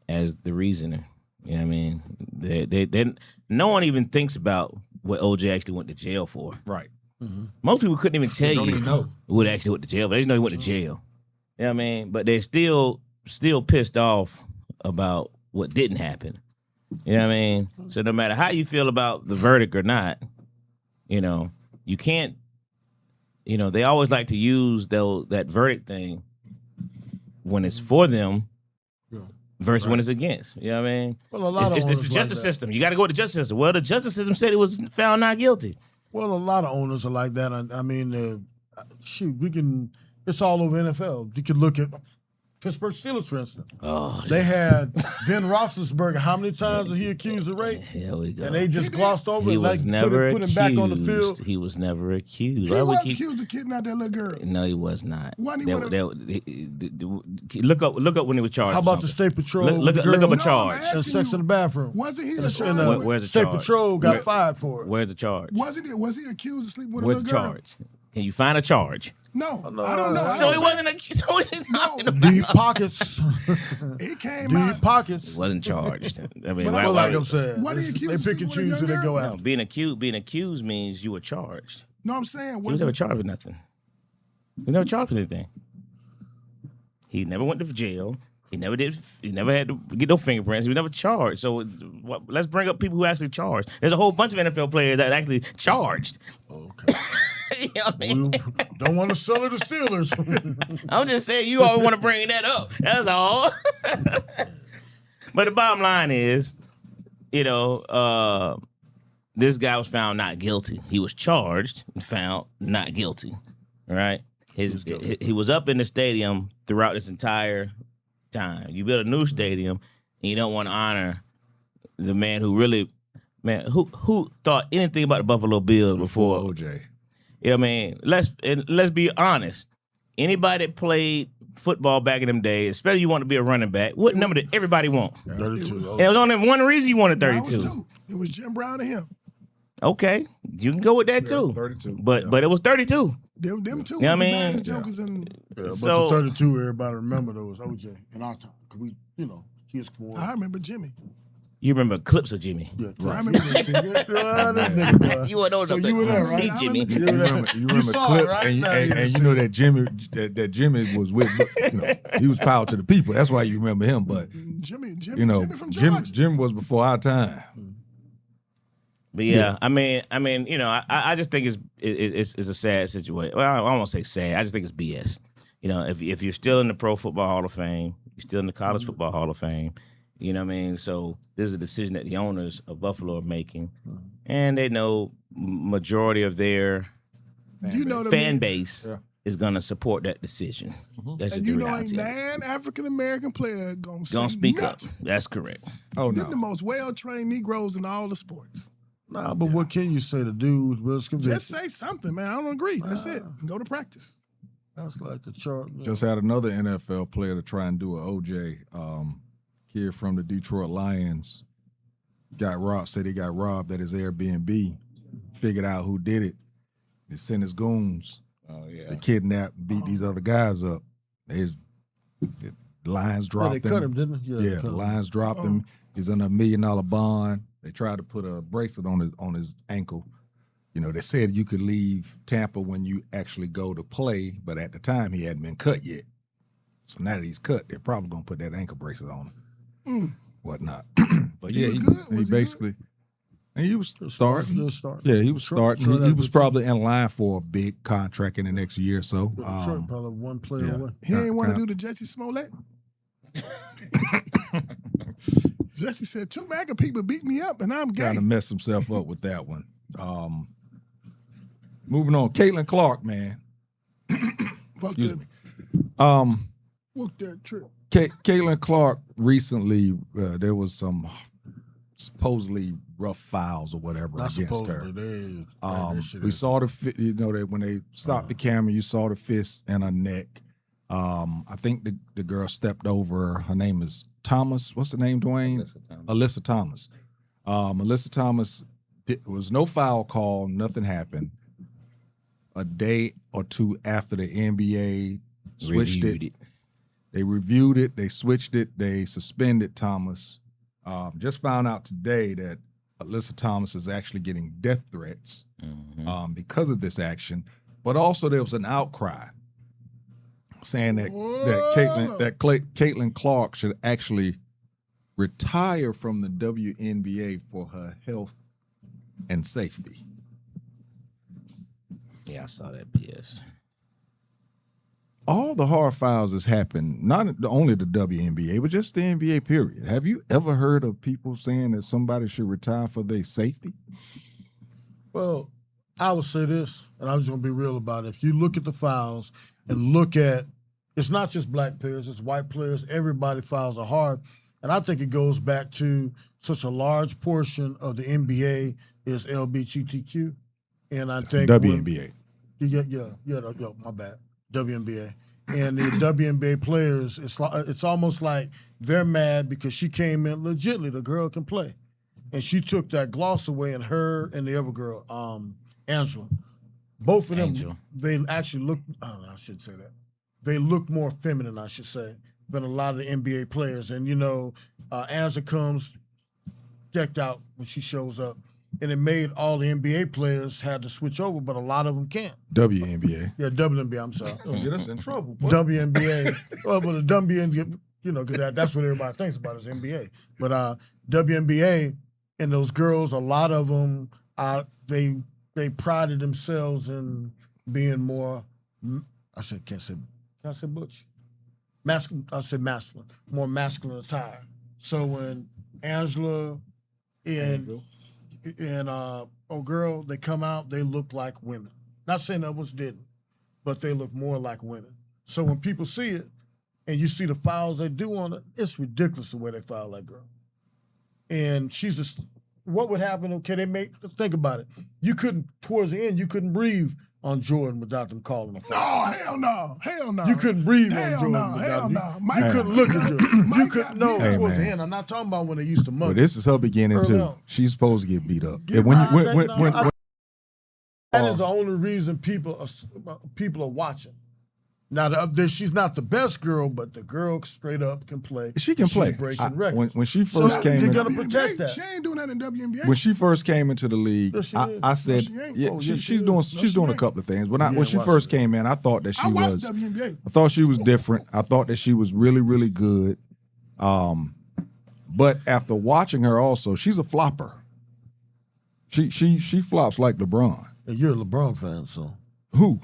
as the reasoning. You know what I mean? They no one even thinks about what OJ actually went to jail for. Right. Mm-hmm. Most people couldn't even tell don't you even know what actually went to jail. But they just know he went to jail. You know what I mean? But they're still pissed off about what didn't happen. You know what I mean? So no matter how you feel about the verdict or not, you know, you can't, you know, they always like to use that verdict thing when it's for them versus when it's against. You know what I mean? Well, a lot it's of the justice system. You got to go with the justice system. Well, the justice system said it was found not guilty. Well, a lot of owners are like that. I mean, it's all over NFL. You can look at Pittsburgh Steelers, for instance. Oh, they had Ben Roethlisberger. How many times did he accused of rape? Here we go. And they just glossed over He it, was like never put him back on the field. He was never accused. He was accused of kidnapping that little girl. No, he was not. Look up when he was charged. How about the State Patrol? Look up a charge. And sex in the bathroom. Wasn't he Where's the State charge? Patrol got fired for it. Where's the charge? Was he accused of sleeping with Where's a the little girl? charge? Can you find a charge? No, I don't know. So he wasn't accused. Deep pockets. He came out. Deep pockets. He wasn't charged. I mean, Well, like I'm saying, What he they accused pick and with a choose who they young go girl? after. being accused means you were charged. No, I'm saying He was never charged with nothing. He never charged with anything. He never went to jail. He never did. He never had to get no fingerprints. He was never charged. So let's bring up people who actually charged. There's a whole bunch of NFL players that actually charged. Okay. You know what I mean? We don't want to sell it to Steelers. I'm just saying you always want to bring that up. That's all. But the bottom line is, you know, this guy was found not guilty. He was charged and found not guilty. Right? He was up in the stadium throughout this entire time. You build a new stadium and you don't want to honor the man who really, who thought anything about the Buffalo Bills before OJ. You know what I mean? Let's be honest. Anybody that played football back in them days, especially you want to be a running back, what number did everybody want? 32. And it was only one reason you wanted 32. It was Jim Brown and him. Okay, you can go with that too. 32. But it was 32. Them two You know was what I the mean? baddest jokers in. Yeah, but So- the 32, everybody remember though was OJ in our time. 'Cause we, he was more. I remember Jimmy. You remember clips of Jimmy? Yeah, I remember this nigga, boy. You weren't old So enough you were there, to right? see I Jimmy. remember You remember saw clips, it, right? and, Now and you know that Jimmy was with, he was power to the people. That's why you remember him. But Jimmy Jimmy from Georgia. Jim was before our time. But yeah, I mean, I just think it's a sad situation. Well, I won't say sad. I just think it's BS. If you're still in the Pro Football Hall of Fame, you're still in the College Football Hall of Fame. You know what I mean? So this is a decision that the owners of Buffalo are making, and they know majority of their fan base is going to support that decision. That's And just you the know, reality ain't of it. nan African American player gonna Speak up. nothing. That's correct. Oh They're the no, most well-trained Negroes in all the sports. Nah, but what can you say? The dude was convicted. Just say something, man. I don't agree. That's it. Go to practice. That's like the chart. just had another NFL player to try and do an OJ. Kid from the Detroit Lions got robbed. Said he got robbed at his Airbnb. Figured out who did it. They sent his goons. Oh yeah. They kidnapped, beat these other guys up. The Lions dropped they cut him, didn't they? Yeah, the Lions dropped him. He's under $1 million bond. They tried to put a bracelet on his ankle. They said you could leave Tampa when you actually go to play, but at the time he hadn't been cut yet. So now that he's cut, they're probably gonna put that ankle bracelet on him. Whatnot. But He yeah, was he good? Was he basically and he was starting. Just start. Yeah, he was starting. Sure, He was probably in line for a big contract in the next year or so. Sure, probably one player yeah. away. He ain't want to Kinda- do the Jesse Smollett. Jesse said, 2 MAGA people beat me up and I'm gay. Kind of messed himself up with that one. Moving on, Caitlin Clark, man. Fuck Excuse that. me. Book that trip. Caitlin Clark recently, there was some supposedly rough files or whatever Not against her. supposedly. We saw that when they stopped the camera, you saw the fist in her neck. I think the girl stepped over. Her name is Thomas. What's the name, Dwayne? Alyssa Thomas. Alyssa Thomas. There was no foul call. Nothing happened. A day or two after the NBA switched it. They reviewed it. They switched it. They suspended Thomas. Just found out today that Alyssa Thomas is actually getting death threats because of this action. But also there was an outcry saying that Caitlin Clark should actually retire from the WNBA for her health and safety. Yeah, I saw that BS. All the hard fouls has happened, not only the WNBA, but just the NBA period. Have you ever heard of people saying that somebody should retire for their safety? Well, I would say this, and I'm just going to be real about it. If you look at the fouls and look at, it's not just black players, it's white players. Everybody fouls are hard. And I think it goes back to such a large portion of the NBA is LGBTQ. And I think WNBA. My bad. WNBA. And the WNBA players, it's almost like they're mad because she came in legitly. The girl can play. And she took that gloss away, and her and the other girl, Angela, both of them, they actually look, I shouldn't say that. They look more feminine, I should say, than a lot of the NBA players. And, Angela comes decked out when she shows up. And it made all the NBA players had to switch over, but a lot of them can't. WNBA. Yeah, WNBA, I'm sorry. Don't get us in trouble, boy. WNBA. Well, but the WNBA, because that's what everybody thinks about is NBA. But WNBA and those girls, a lot of them, they prided themselves in being more, can I say butch? Masculine, I said masculine, more masculine attire. So when Angela and girl, they come out, they look like women. Not saying others didn't, but they look more like women. So when people see it, and you see the fouls they do on it, it's ridiculous the way they foul that girl. And she's just, what would happen? Okay, think about it. Towards the end, you couldn't breathe on Jordan without them calling a foul. No, hell no. You couldn't breathe on Hell Jordan no, without hell him. no. You couldn't look at Jordan. You couldn't know Hey, towards the man. end. I'm not talking about when they used to Well, mug. this is her beginning Early too. on. She's supposed to get beat up. Get And when behind that, no, when That is the only reason people are watching. Now, she's not the best girl, but the girl straight up can play. She can play. Breaking records. When she first came you in, gotta protect that. She ain't doing that in WNBA. when she first came into the league, Yes, she I is. said, No, she ain't. yeah, Oh, yes, she's she doing is. she's doing a couple of things. When she watch first it. came in, I thought that she I watched was. WNBA. I thought she was different. I thought that she was really, really good. But after watching her, also, she's a flopper. She flops like LeBron. And you're a LeBron fan, so. Who?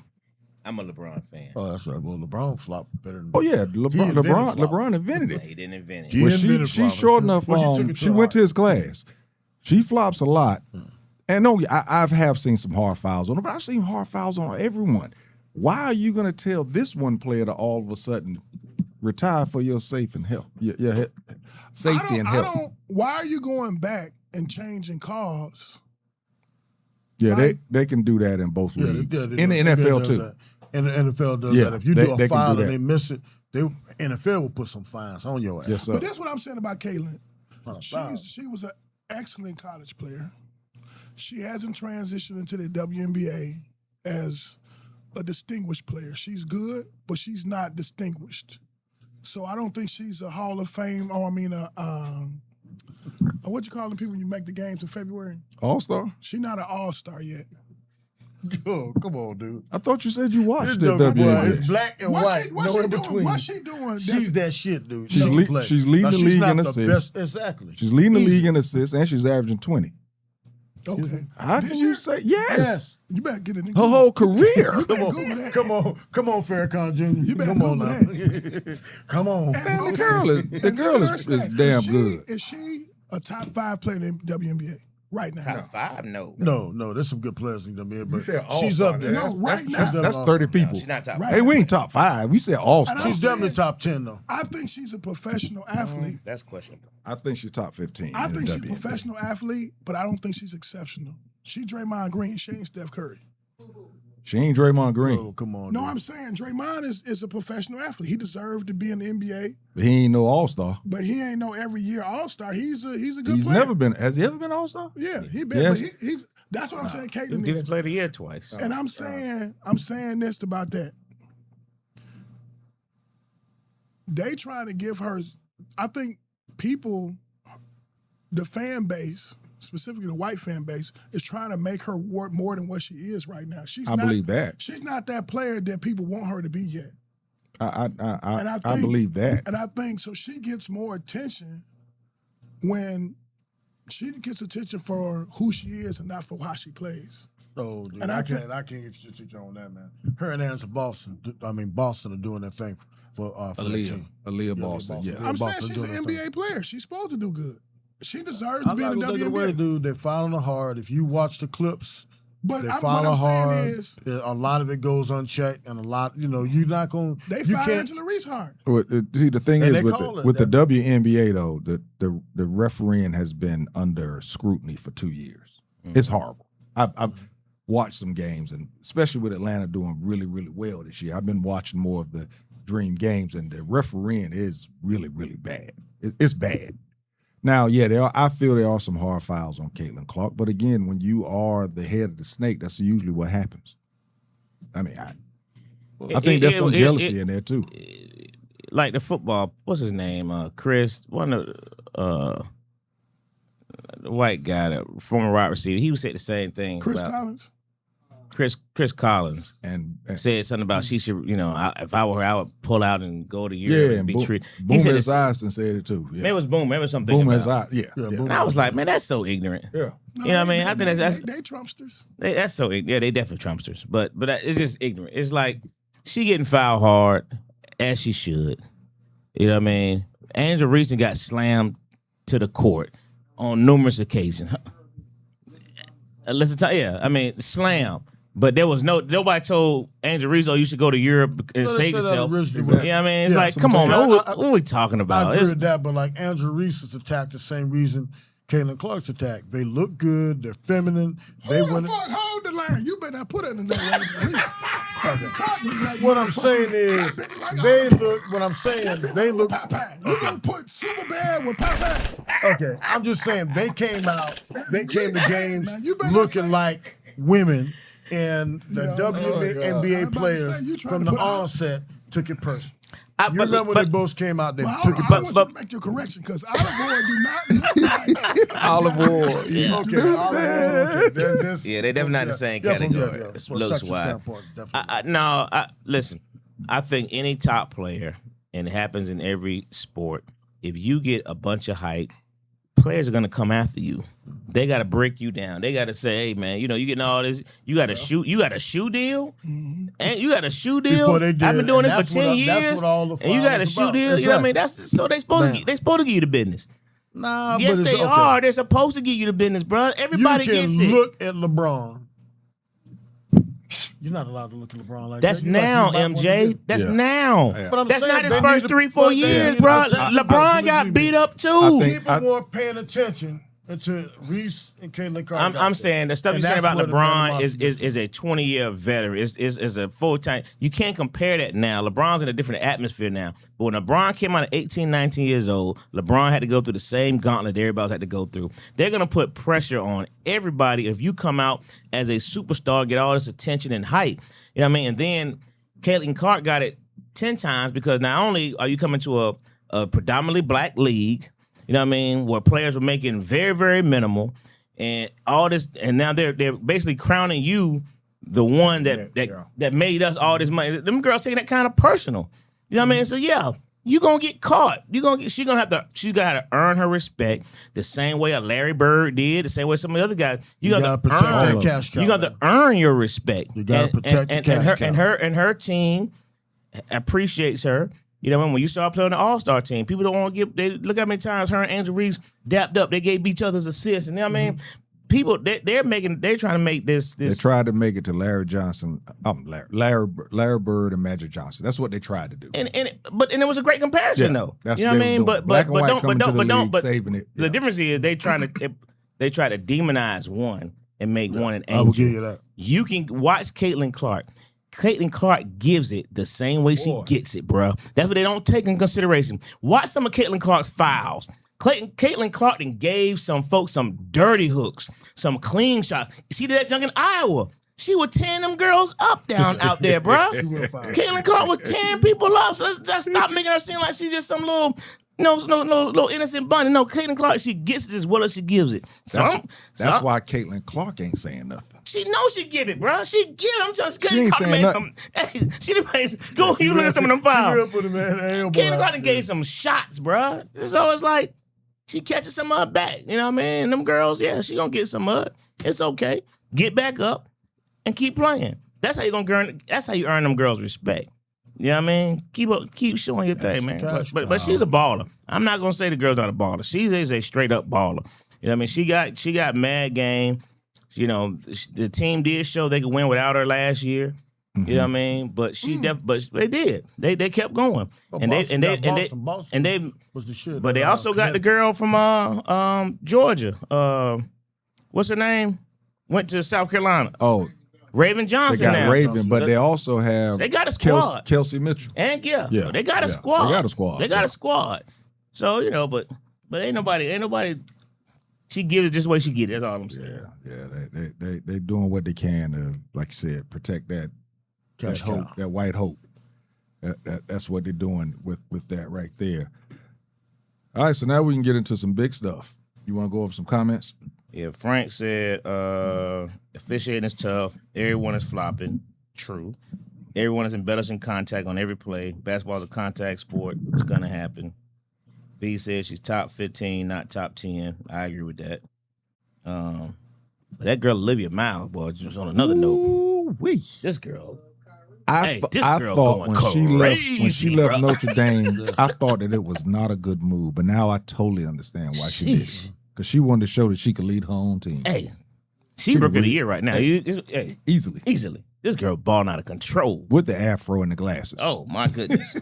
I'm a LeBron fan. Oh, that's right. Well, LeBron flopped better than. Oh yeah, He invented flop. LeBron invented it. He didn't invent it. He But invented she's flopping. short enough. Well, he took it She to went to heart. his class. She flops a lot, and no, I have seen some hard fouls on her, but I've seen hard fouls on everyone. Why are you going to tell this one player to all of a sudden retire for your safe and health, your safety and health? Why are you going back and changing calls? Yeah, Right. they can do that in both leagues. they In the do. NFL does too. that. And the NFL does Yeah, that. If you they do a can foul do and that. they miss it, NFL will put some fines on your ass. Yes, sir. But that's what I'm saying about Caitlin. Foul. She was an excellent college player. She hasn't transitioned into the WNBA as a distinguished player. She's good, but she's not distinguished. So I don't think she's a Hall of Fame, or what you call them people when you make the games in February? All-Star? She's not an all-star yet. Oh, come on, dude. I thought you said you watched This the joke, boy, it's WNBA. black and What's white, she- no what's she in doing? between. What's she doing? She's that shit, dude. She's She don't le- play. she's leading Now, the she's league not in the assists. best- Exactly. She's leading the Easy. league in assists, and she's averaging 20. Okay. How This did you year? say yes? You better get in the Her whole career. Come on, Farrakhan Jr. You better Come on Google now. Come on. Man, the girl is damn good. Is she a top 5 player in the WNBA right now? Top 5? No. No, there's some good players in the NBA, but said she's all-star, up there. man. No, right now. That's 30 No, people. she's not top Right. 5. Hey, we ain't top 5. We said all-star. And I'm She's definitely top 10, though. I think she's a professional athlete. That's questionable. I think she's top 15. I in think the she's a WNBA. professional athlete, but I don't think she's exceptional. She Draymond Green. She ain't Steph Curry. She ain't Draymond Green. Oh, come on. No, dude. I'm saying Draymond is a professional athlete. He deserved to be in the NBA, But he ain't no all-star. but he ain't no every year All-Star. He's a good He's player. never been. Has he ever been all-star? Yeah, he been. Yes. But he's. That's what I'm saying. He Caitlin didn't is. play the year twice. And I'm saying this about that. They trying to give her. I think people, the fan base, specifically the white fan base, is trying to make her more than what she is right now. I believe that. She's not that player that people want her to be yet. I think- believe that. And I think so. She gets more attention when she gets attention for who she is and not for how she plays. Oh, dude, And I I can't get you on that, man. Her and Angela Boston are doing their thing for the team. Aaliyah Boston, yeah. I'm saying Boston she's doing an that NBA player. She's supposed to do good. She deserves to I'm be not in the gonna take it away, WNBA. dude. They're following her hard. If you watch the clips, But they what follow I'm hard. saying is, A lot of it goes unchecked, and a lot, you're not going. they You fired can't. Angela Reese hard. See, the thing And is they call it with the that. WNBA though, the refereeing has been under scrutiny for 2 years. It's horrible. I've watched some games, and especially with Atlanta doing really, really well this year. I've been watching more of the Dream games, and the refereeing is really, really bad. It's bad. Now, yeah, I feel there are some hard fouls on Caitlin Clark, but again, when you are the head of the snake, that's usually what happens. I mean, I think there's some jealousy in there too. Like the football, what's his name? Chris, one of the white guy, the former wide receiver. He was saying the same thing. Chris about Collins. Chris Collins And said something about she should, if I were her, I would pull out and go to yeah, Europe and and be Boom, treated. He Boom said has it's- eyes and said it too. Yeah. Maybe it was Boom. Maybe it was something. Boom has about. eyes. Yeah, Yeah, yeah. Boom. And I was like, man, that's so ignorant. Yeah. No, You know what I mean? I think that's- they Trumpsters. That's so ignorant. Yeah, they definitely Trumpsters. But it's just ignorant. It's like she getting fouled hard as she should. You know what I mean? Angela Reese got slammed to the court on numerous occasions. Slam. But there was nobody told Angela Reese, you should go to Europe and Well, they save said that yourself. originally, You but- know what I mean? It's Yeah, like, so come on, I'm man. saying, What are we talking I about? agree with that, but like Angela Reese is attacked the same reason Caitlin Clark's attacked. They look good. They're feminine. They Who the win. fuck hold the line? You better not put it in that Angela Reese. Clark look like What I'm saying is, That bitch like they a- look. What I'm saying, they look. Popeye. You gonna put super bad with Popeye? Okay, I'm just saying they came out. They came to games Man, you better not looking say- like women, and the Yeah, I was WNBA about to players say, you trying from to the put out- onset took it personal. I- You but- remember when but- they both came out, they Well, took it I want personal. you to make your correction because olive oil do not look like Olive oil. Okay, olive oil, okay. This, Yeah, they definitely not the same category. It's From a looks sexual wise. standpoint, definitely. Listen, I think any top player, and it happens in every sport, if you get a bunch of hype, players are going to come after you. They got to break you down. They got to say, hey, man, you getting all this. You got a shoe deal? And you got a shoe deal? Before they did, I've been doing and this for that's 10 what years. that's what all the and you got a files shoe about. deal? You know what I mean? Exactly. So they supposed to give you the business. Nah, Yes, but it's they okay. are. They're supposed to give you the business, bro. Everybody you can gets it. look at LeBron. You're not allowed to look at LeBron like That's that. now, You might wanna MJ. get- That's Yeah. now. Yeah. But I'm That's saying not his they first need to 3-4 put- they years, need to bro. protect- LeBron got beat up too. I think- People weren't paying attention until Reese and Caitlin Clark. I'm got there. saying the stuff And you're saying that's about where the LeBron animosity is a 20-year veteran. Is a full-time. You can't compare that now. LeBron's in a different atmosphere now. But when LeBron came out at 18, 19 years old, LeBron had to go through the same gauntlet everybody else had to go through. They're going to put pressure on everybody if you come out as a superstar, get all this attention and hype. You know what I mean? And then Caitlin Clark got it 10 times because not only are you coming to a predominantly black league, you know what I mean, where players were making very, very minimal, and all this, and now they're basically crowning you the one that made us all this money. Them girls taking that kind of personal. You know what I mean? So yeah, you gonna get caught. She's gonna have to earn her respect the same way a Larry Bird did, the same way some of the other guys. You gotta got to protect earn that cash cow, You got to earn your respect. You gotta protect the cash cow. And her team appreciates her. You know, when you start playing the All-Star team, people don't want to give. They look how many times her and Angel Reese dapped up. They gave each other's assists, and you know what I mean. People, they're trying to make this. They tried to make it to Larry Johnson, Larry Bird and Magic Johnson. That's what they tried to do. And it was a great comparison though. That's You know what I mean? But saving it. The difference is they try to demonize one and make one an I angel. will give you that. You can watch Caitlin Clark. Caitlin Clark gives it the same way she gets it, bro. That's what they don't take in consideration. Watch some of Caitlin Clark's fouls. Caitlin Clark then gave some folks some dirty hooks, some clean shots. See that junk in Iowa? She was tearing them girls up down out there, bro. Caitlin Clark was tearing people up. So let's stop making her seem like she's just some little little innocent bunny. No, Caitlin Clark, she gets it as well as she gives it. That's why Caitlin Clark ain't saying nothing. She knows she give it, bro. She give it. I'm just She ain't Caitlin Clark saying made some. Hey, she done made. Go you look at some of them She fouls. real put him in the elbow Caitlin out Clark there. gave some shots, bro. So it's like she catches some of it back. You know what I mean? And them girls, yeah, she gonna get some of it. It's okay. Get back up and keep playing. That's how you earn them girls' respect. You know what I mean? Keep showing your thing, man. But she's a baller. I'm not gonna say the girl's not a baller. She is a straight up baller. You know what I mean? She got mad game. You know, the team did show they could win without her last year. You know what I mean? But but they did. They kept going. Boston was the shit. But they also got the girl from Georgia. What's her name? Went to South Carolina. Oh, Raven they Johnson got now. Raven, but they also have They got a squad. Kelsey Mitchell. And Yeah, they got a squad. They got a squad. They got a squad. So, you know, but ain't nobody she gives it just the way she get it. That's all I'm saying. Yeah. They doing what they can to, like you said, protect that hope, that white hope. That's what they're doing with that right there. All right, so now we can get into some big stuff. You want to go over some comments? Yeah, Frank said, officiating is tough. Everyone is flopping. True. Everyone is embellishing contact on every play. Basketball is a contact sport. It's going to happen. B says she's top 15, not top 10. I agree with that. But that girl Olivia Miles, boy, just on another note. This girl. I this girl thought going when she left bro. Notre Dame, I thought that it was not a good move, but now I totally understand why she did it. Because she wanted to show that she could lead her own team. Hey, she rookie of the year right now. Easily. Easily. This girl balling out of control. With the afro and the glasses. Oh, my goodness.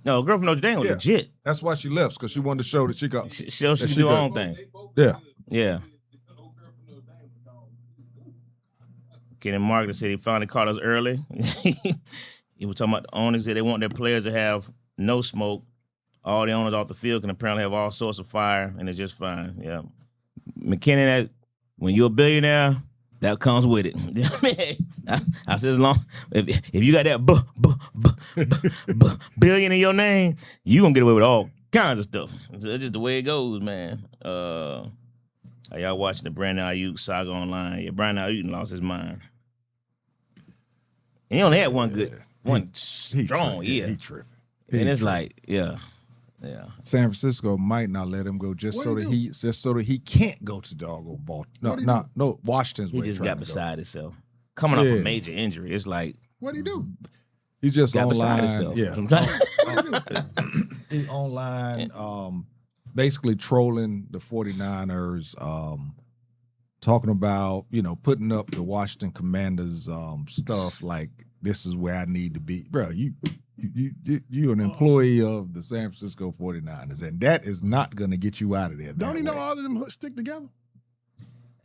No, girl from Notre Dame was legit. That's why she left, because she wanted to show that she got. She can do her own thing. Yeah. Yeah. Kenny Market said he finally caught us early. He was talking about the owners that they want their players to have no smoke, all the owners off the field can apparently have all sorts of fire, and it's just fine. Yeah, McKinnon, that when you're a billionaire, that comes with it. I said, as long if you got that billion in your name, you gonna get away with all kinds of stuff. It's just the way it goes, man. Are y'all watching the Brandon Ayuk saga online? Yeah, Brandon Ayuk lost his mind. He only had one good, one strong year. He tripping. And it's like, yeah. San Francisco might not let him go just so that he can't go to doggone Baltimore. No, Washington's. He just got beside himself, coming off a major injury. It's like, What'd he do? He's just got online. beside himself. Yeah, he online, basically trolling the 49ers, talking about putting up the Washington Commanders stuff like this is where I need to be, bro. You're an employee of the San Francisco 49ers, and that is not going to get you out of there. Don't he know all of them stick together?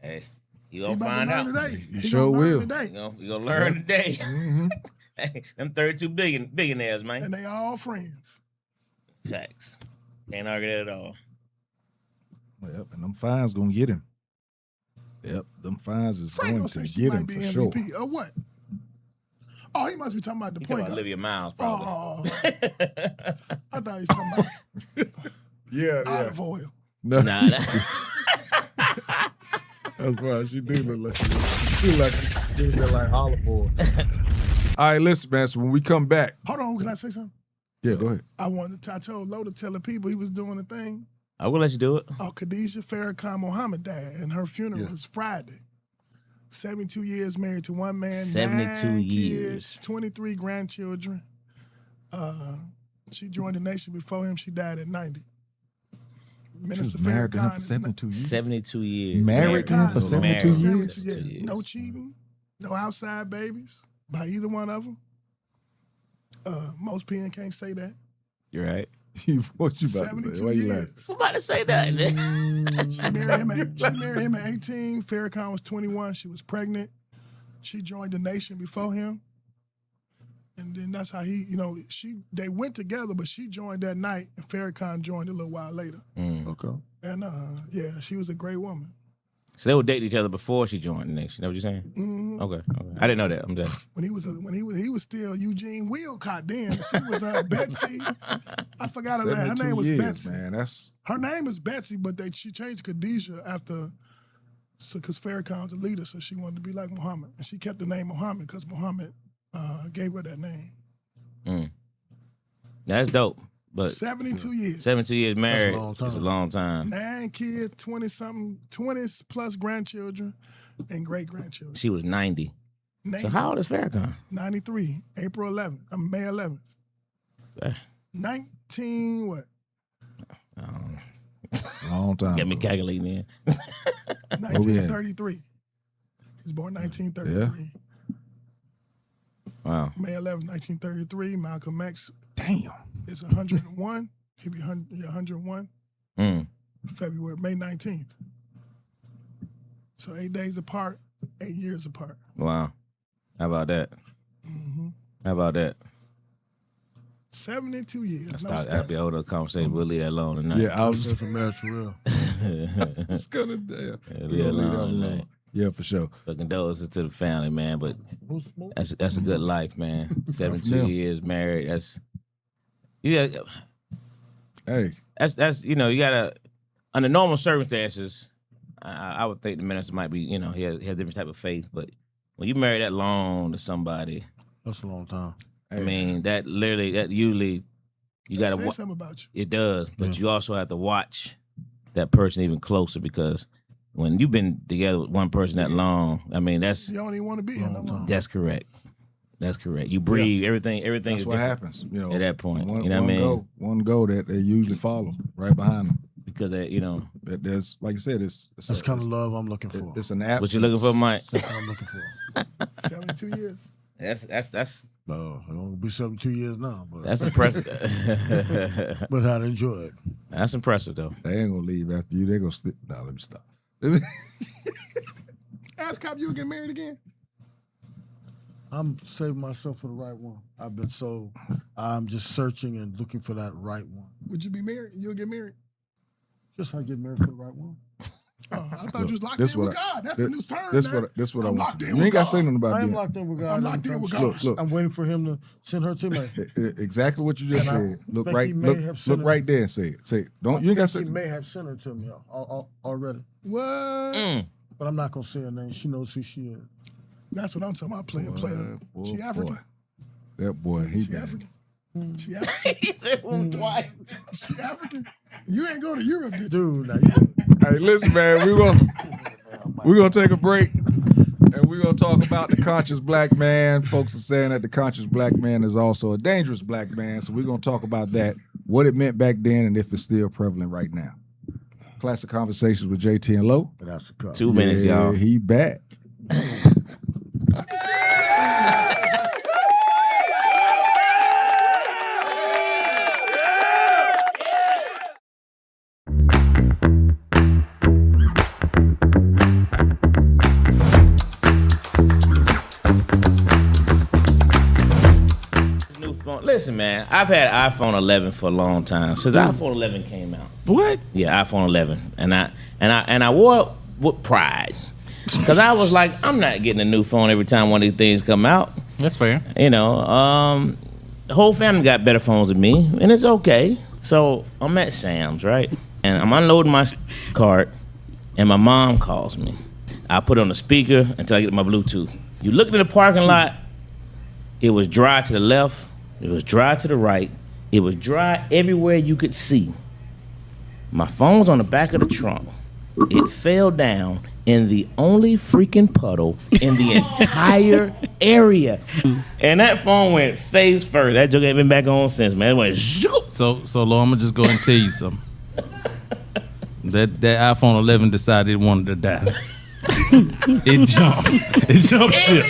Hey, you gonna find out today. You sure will. You gonna learn today. Mm-hmm. Hey, them 32 billionaires, man. And they all friends. Facts. Can't argue that at all. Yep, and them fines gonna get him. Yep, them fines is Franco going said to she get might him be for MVP. sure. Or what? Oh, he must be talking about the You point talking about guard. Olivia Miles, probably. Oh, I thought he was talking about Yeah, olive oil. No, Nah, that's why she do look like olive oil. All right, listen, man. So when we come back, Hold on, can I say something? yeah, go ahead. I told Lo to tell the people he was doing a thing. I will let you do it. Oh, Khadijah Farrakhan Muhammad died, and her funeral was Friday. 72 years married to one man, 72 9 years. kids, 23 grandchildren. She joined the nation before him. She died at 90. She Minister was married to him Farrakhan for is 72 years. 72 years. Married to him for Farrakhan. 72 Married. years? Yeah. No cheating, no outside babies by either one of them. Most people can't say that. You're right. What you about to say? 72 Why you years. laughing? I'm about to say that. She married him at 18. Farrakhan was 21. She was pregnant. She joined the nation before him. And then that's how they went together, but she joined that night, and Farrakhan joined a little while later. Okay. And she was a great woman. So they were dating each other before she joined the nation. That what you're saying? Mm-hmm. Okay. I didn't know that. I'm done. When he was still Eugene Wilcott then. She was Betsy. I forgot her name. Her name was 72 years, Betsy. man. That's Her name is Betsy, but she changed Khadijah because Farrakhan was a leader, so she wanted to be like Muhammad. And she kept the name Muhammad because Muhammad gave her that name. That's dope. But 72 years. 72 years married long time. is a long time. 9 kids, 20 plus grandchildren and great grandchildren. She was 90. So how old is Farrakhan? 93, April 11th. May 11th. Eh. 19 what? a long time. Get me ago. calculating in. 1933. He was born 1933. Wow. May 11th, 1933. Malcolm X Damn. is 101. He'll be 101. February, May 19th. So 8 days apart, 8 years apart. Wow. How about that? Mm-hmm. How about that? 72 years. I'll be able to conversation. We'll leave that alone tonight. Yeah, I was That's a mess for real. it's gonna damn. Yeah, leave that alone tonight. Yeah, for sure. But condolences to the family, man. But that's a good life, man. 72 years married. That's Hey, that's you gotta under normal circumstances. I would think the minister might be he has different type of faith, but when you marry that long to somebody, That's a long time. I mean that usually you gotta say something about you. It does, but you also have to watch that person even closer because when you've been together with one person that long, I mean You don't even want to be here no more. that's correct. That's correct. You breathe everything. Everything that's is what different happens. at that point. One, you know what I mean? One go that they usually follow right behind them. Because that That there's, like you said, it's That's kind of love I'm looking for. It's an absence. what you looking for, Mike? That's what I'm looking for. 72 years. That's No, I don't be 72 years now, but that's impressive. but I'd enjoy it. That's impressive though. They ain't gonna leave after you. They gonna stick. No, let me stop. Ask Cop, you get married again? I'm saving myself for the right one. I'm just searching and looking for that right one. Would you be married? You'll get married? Just I get married for the right one. Oh, I thought you was locked This in with what I- God. That's the new term. This what I I'm want locked you. in You ain't with got to say God. nothing about I am that. locked in with God. I'm locked in with God. Look. I'm waiting for him to send her to me. Exactly what you just And I said. Look think right, he may have sent look it. right there and say it. Say it. Don't I you ain't got to think say he may have sent her to me already. What? But I'm not gonna say her name. She knows who she is. That's what I'm talking about. Player. Boy, She African. boy. That boy, he She bad. African. She African. He said twice. She African. You ain't go to Europe, did you? Dude, now you Hey, listen, man, we're gonna take a break and we're gonna talk about the conscious black man. Folks are saying that the conscious black man is also a dangerous black man, so we're gonna talk about that, what it meant back then, and if it's still prevalent right now. Classic Conversations with Jae Tea and Lo. that's a cut. 2 minutes, y'all. He back. New phone. Listen, man, I've had iPhone 11 for a long time since iPhone 11 came out. What? Yeah, iPhone 11, and I wore it with pride because I was like, I'm not getting a new phone every time one of these things come out. That's fair. You know, the whole family got better phones than me, and it's okay. So I'm at Sam's, right, and I'm unloading my cart, and my mom calls me. I put it on the speaker until I get my Bluetooth. You look in the parking lot, it was dry to the left, it was dry to the right, it was dry everywhere you could see. My phone's on the back of the trunk. It fell down in the only freaking puddle in the entire area. And that phone went face first. That joke ain't been back on since, man. It went zoop. So Lo, I'm gonna just go and tell you something. That iPhone 11 decided it wanted to die. It jumped. It jumped ship.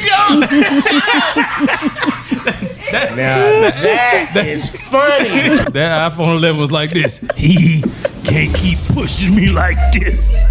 That is funny. That iPhone 11 was like this. He can't keep pushing me like this.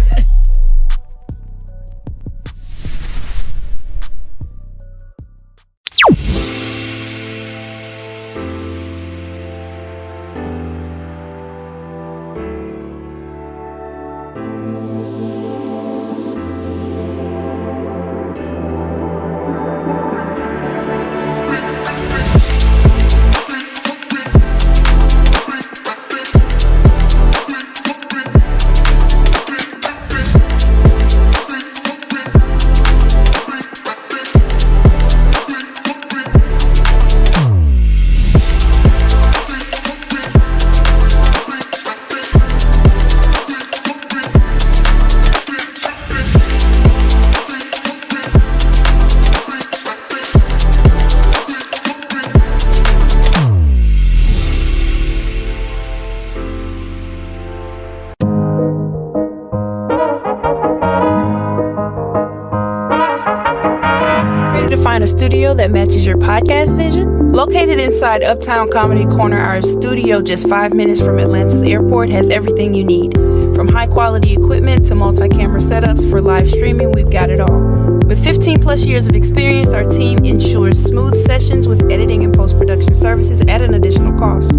Ready to find a studio that matches your podcast vision? Located inside Uptown Comedy Corner, our studio just 5 minutes from Atlanta's airport has everything you need. From high quality equipment to multi-camera setups for live streaming, we've got it all. With 15 plus years of experience, our team ensures smooth sessions with editing and post-production services at an additional cost.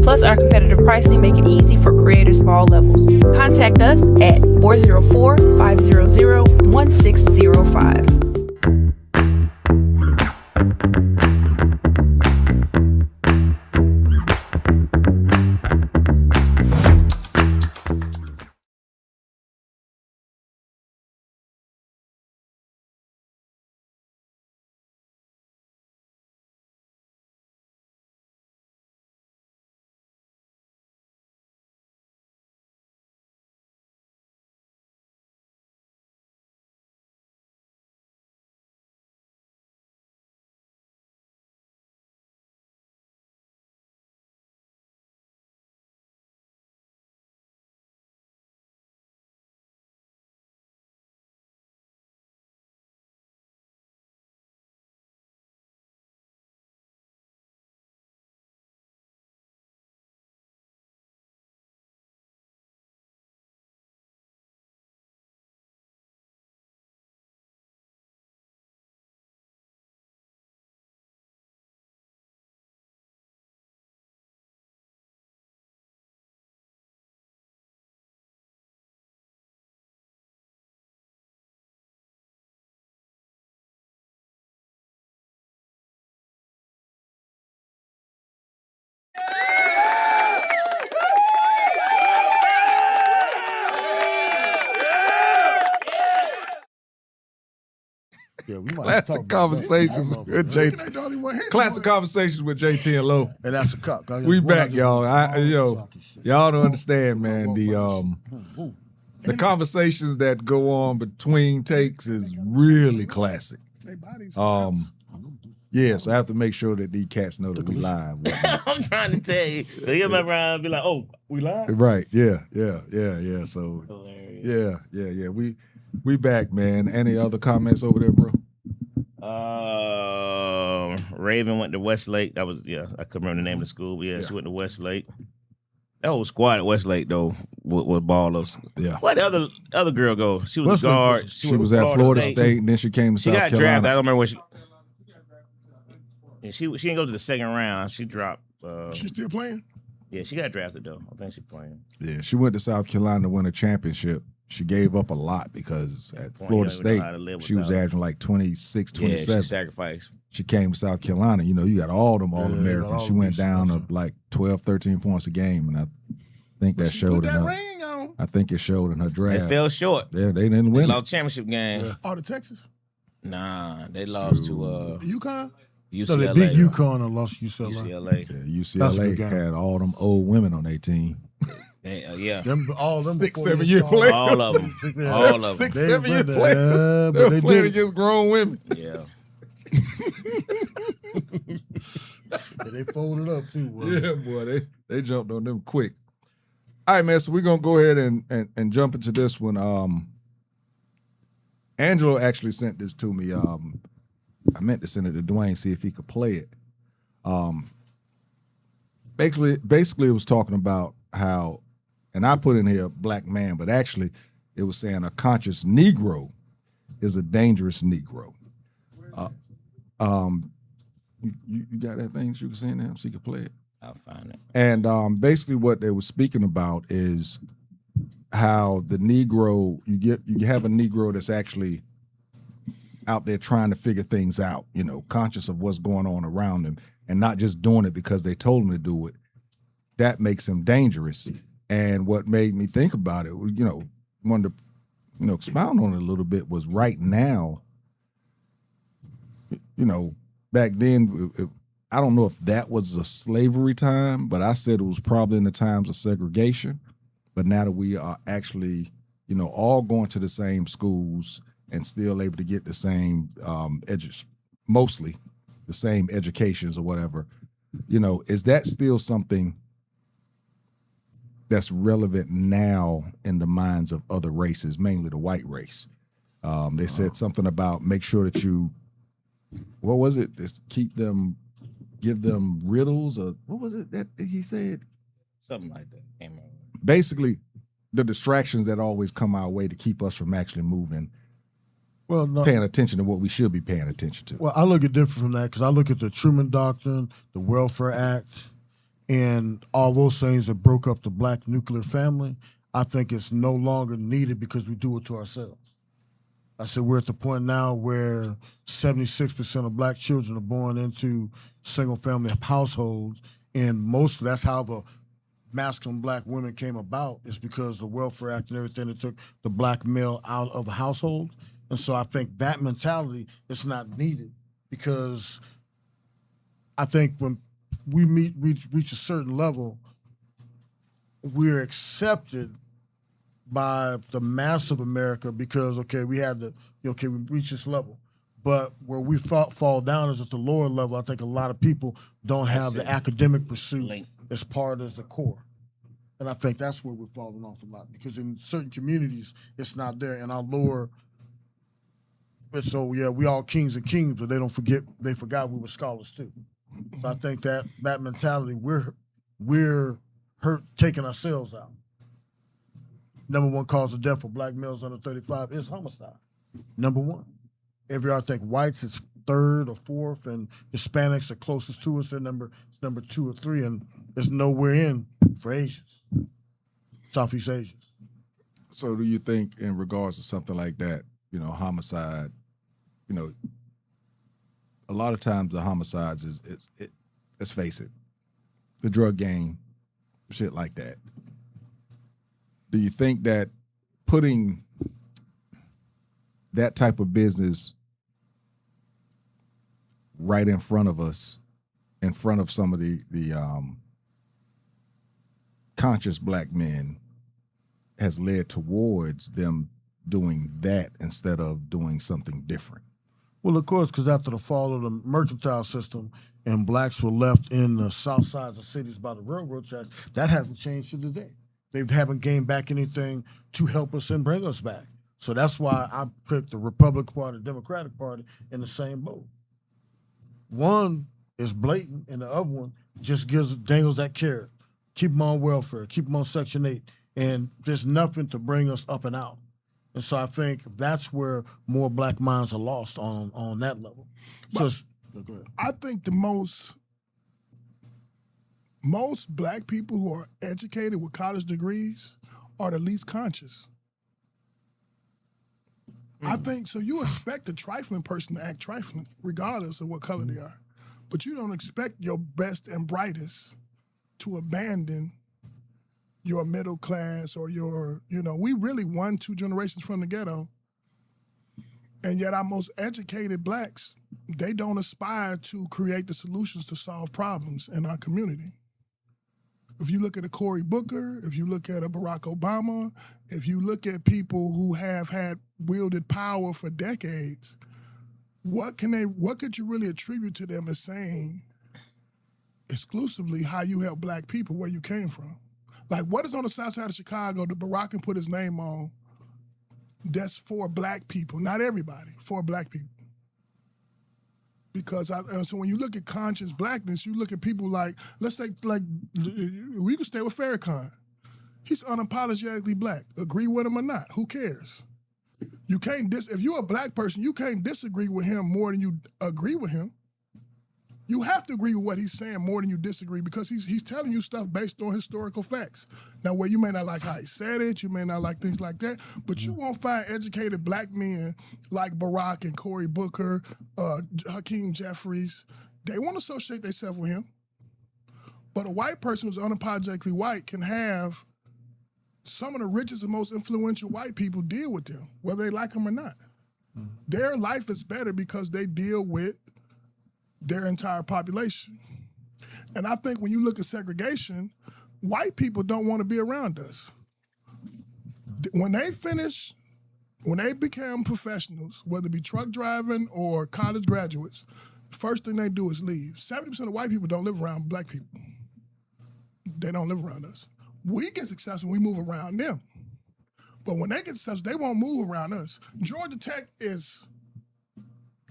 Plus, our competitive pricing make it easy for creators of all levels. Contact us at 404-500-1605. Yeah, we might have to talk Classic about that. Conversations That with motherfucker. Jae. Looking at the only one here. Classic Conversations with Jae Tea and Lo. And that's a cup. We back, y'all. Y'all don't understand, man. The conversations that go on between takes is really classic. They bodies. Yeah, so I have to make sure that these cats know that we live. I'm trying to tell you. He'll come around and be like, "Oh, we live." Right? Yeah. So yeah. We back, man. Any other comments over there, bro? Raven went to Westlake. That was I couldn't remember the name of the school, but she went to Westlake. That whole squad at Westlake though was ballers. Yeah. Where the other girl go? She was Westlake a guard. She was at Florida State, and then she came to She South got Carolina. drafted. I don't remember where she. And she didn't go to the second round. She dropped. She's still playing? Yeah, she got drafted though. I think she's playing. Yeah, she went to South Carolina to win a championship. She gave up a lot because at Florida State, she was averaging like 26, 27. Yeah, she sacrificed. She came to South Carolina. You know, you got all them All-Americans. She went down to like 12, 13 points a game, and I think that She showed put in that her. ring on. I think it showed in her They draft. fell short. They didn't They win. lost championship game. Oh, the Texas? Nah, they lost to The UConn? UCLA. So they beat UConn and lost UCLA. UCLA. Yeah, That's a UCLA good game. had all them old women on their team. All them 6, before 7 they year started. players. All of them. All of them. 6, They 7 year went players. there, They but were they playing did it. against grown women. Yeah. Yeah, they folded up too. Bro. Yeah, boy, they jumped on them quick. All right, man. So we're gonna go ahead and jump into this one. Angelo actually sent this to me. I meant to send it to Dwayne, see if he could play it. Basically, it was talking about how, and I put in here black man, but actually, it was saying a conscious Negro is a dangerous Negro. You got that thing that you can send him so you can play it. I'll find it. And basically, what they were speaking about is how the Negro you have a Negro that's actually out there trying to figure things out, you know, conscious of what's going on around him, and not just doing it because they told him to do it. That makes him dangerous. And what made me think about it was, you know, wanted to, you know, expound on it a little bit was right now. You know, back then, I don't know if that was a slavery time, but I said it was probably in the times of segregation. But now that we are actually, you know, all going to the same schools and still able to get the same, mostly the same educations or whatever, you know, is that still something that's relevant now in the minds of other races, mainly the white race? They said something about make sure that you, what was it? Just give them riddles, or what was it that he said? Something like that. Can't remember. Basically, the distractions that always come our way to keep us from actually moving, Well, no. paying attention to what we should be paying attention to. Well, I look at different from that because I look at the Truman Doctrine, the Welfare Act, and all those things that broke up the black nuclear family. I think it's no longer needed because we do it to ourselves. I said we're at the point now where 76% of black children are born into single-family households, and mostly that's how the masculine black women came about, is because the Welfare Act and everything that took the black male out of the household. And so I think that mentality is not needed, because I think when we reach a certain level, we're accepted by the mass of America because, okay, we reach this level. But where we fall down is at the lower level. I think a lot of people don't have the academic pursuit as part of the core. And I think that's where we're falling off a lot, because in certain communities, it's not there. And our lower, so yeah, we all kings and kings, but they forgot we were scholars too. So I think that mentality, we're hurt taking ourselves out. Number one cause of death for black males under 35 is homicide. Number one. I think whites is third or fourth, and Hispanics are closest to us. They're number 2 or 3, and there's nowhere in for Asians, Southeast Asians. So do you think in regards to something like that, you know, homicide, you know, a lot of times the homicides is, let's face it, the drug game, shit like that. Do you think that putting that type of business right in front of us, in front of some of the conscious black men, has led towards them doing that instead of doing something different? Well, of course, because after the fall of the mercantile system and blacks were left in the south sides of cities by the railroad tracks, that hasn't changed to today. They haven't gained back anything to help us and bring us back. So that's why I picked the Republican Party, Democratic Party in the same boat. One is blatant, and the other one just dangles that carrot. Keep them on welfare, keep them on Section 8, and there's nothing to bring us up and out. And so I think that's where more black minds are lost on that level. So go ahead. I think the most black people who are educated with college degrees are the least conscious. I think so. You expect a trifling person to act trifling, regardless of what color they are, but you don't expect your best and brightest to abandon your middle class or your, we really 1-2 generations from the ghetto. And yet our most educated blacks, they don't aspire to create the solutions to solve problems in our community. If you look at a Cory Booker, if you look at a Barack Obama, if you look at people who have had wielded power for decades, what could you really attribute to them as saying exclusively how you help black people where you came from? Like, what is on the south side of Chicago that Barack can put his name on that's for black people? Not everybody, for black people. Because so when you look at conscious blackness, you look at people like, let's say, we can stay with Farrakhan. He's unapologetically black. Agree with him or not, who cares? You can't if you're a black person, you can't disagree with him more than you agree with him. You have to agree with what he's saying more than you disagree, because he's telling you stuff based on historical facts. Now, where you may not like how he said it, you may not like things like that, but you won't find educated black men like Barack and Cory Booker, Hakeem Jeffries. They won't associate themselves with him. But a white person who's unapologetically white can have some of the richest and most influential white people deal with them, whether they like them or not. Their life is better because they deal with their entire population. And I think when you look at segregation, white people don't want to be around us. When they become professionals, whether it be truck driving or college graduates, the first thing they do is leave. 70% of white people don't live around black people. They don't live around us. We get successful when we move around them. But when they get successful, they won't move around us. Georgia Tech is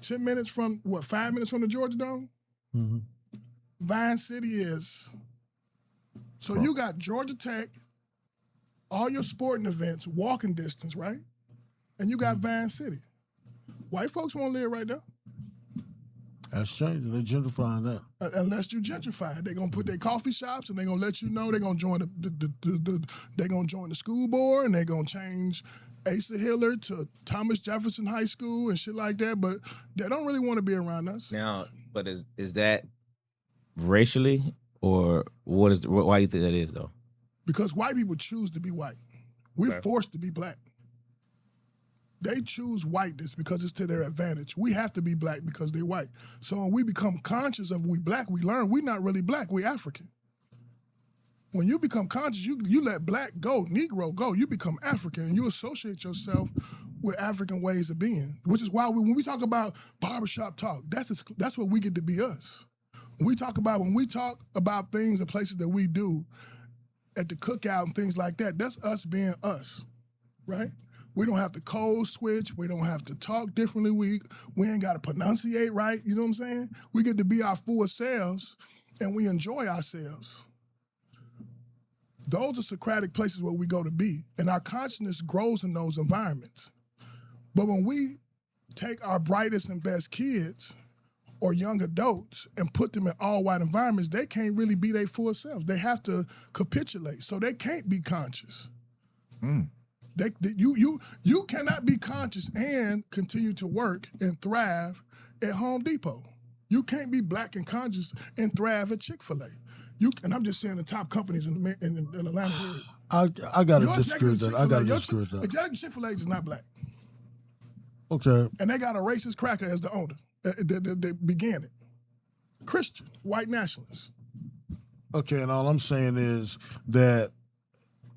10 minutes from, 5 minutes from the Georgia Dome? Mm-hmm. Vine City is, so you got Georgia Tech, all your sporting events, walking distance, right? And you got Vine City. White folks won't live right there. That's changing. They're gentrifying that. Unless you gentrify it. They're going to put their coffee shops and they're going to let you know they're going to join they're going to join the school board, and they're going to change Asa Hillard to Thomas Jefferson High School and shit like that, but they don't really want to be around us. Now, but is that racially, or why do you think that is, though? Because white people choose to be white. We're forced to be black. They choose whiteness because it's to their advantage. We have to be black because they're white. So when we become conscious of we black, we learn we're not really black, we African. When you become conscious, you let black go, Negro go, you become African, and you associate yourself with African ways of being, which is why when we talk about barbershop talk, that's what we get to be us. When we talk about things and places that we do at the cookout and things like that, that's us being us, right? We don't have to code switch. We don't have to talk differently. We ain't got to pronunciate right. You know what I'm saying? We get to be our full selves, and we enjoy ourselves. Those are Socratic places where we go to be, and our consciousness grows in those environments. But when we take our brightest and best kids or young adults and put them in all white environments, they can't really be their full selves. They have to capitulate, so they can't be conscious. You cannot be conscious and continue to work and thrive at Home Depot. You can't be black and conscious and thrive at Chick-fil-A. And I'm just saying the top companies in Atlanta area. I got to disagree with that. Executive Chick-fil-A is not black. Okay. And they got a racist cracker as the owner. They began it. Christian, white nationalists. Okay, and all I'm saying is that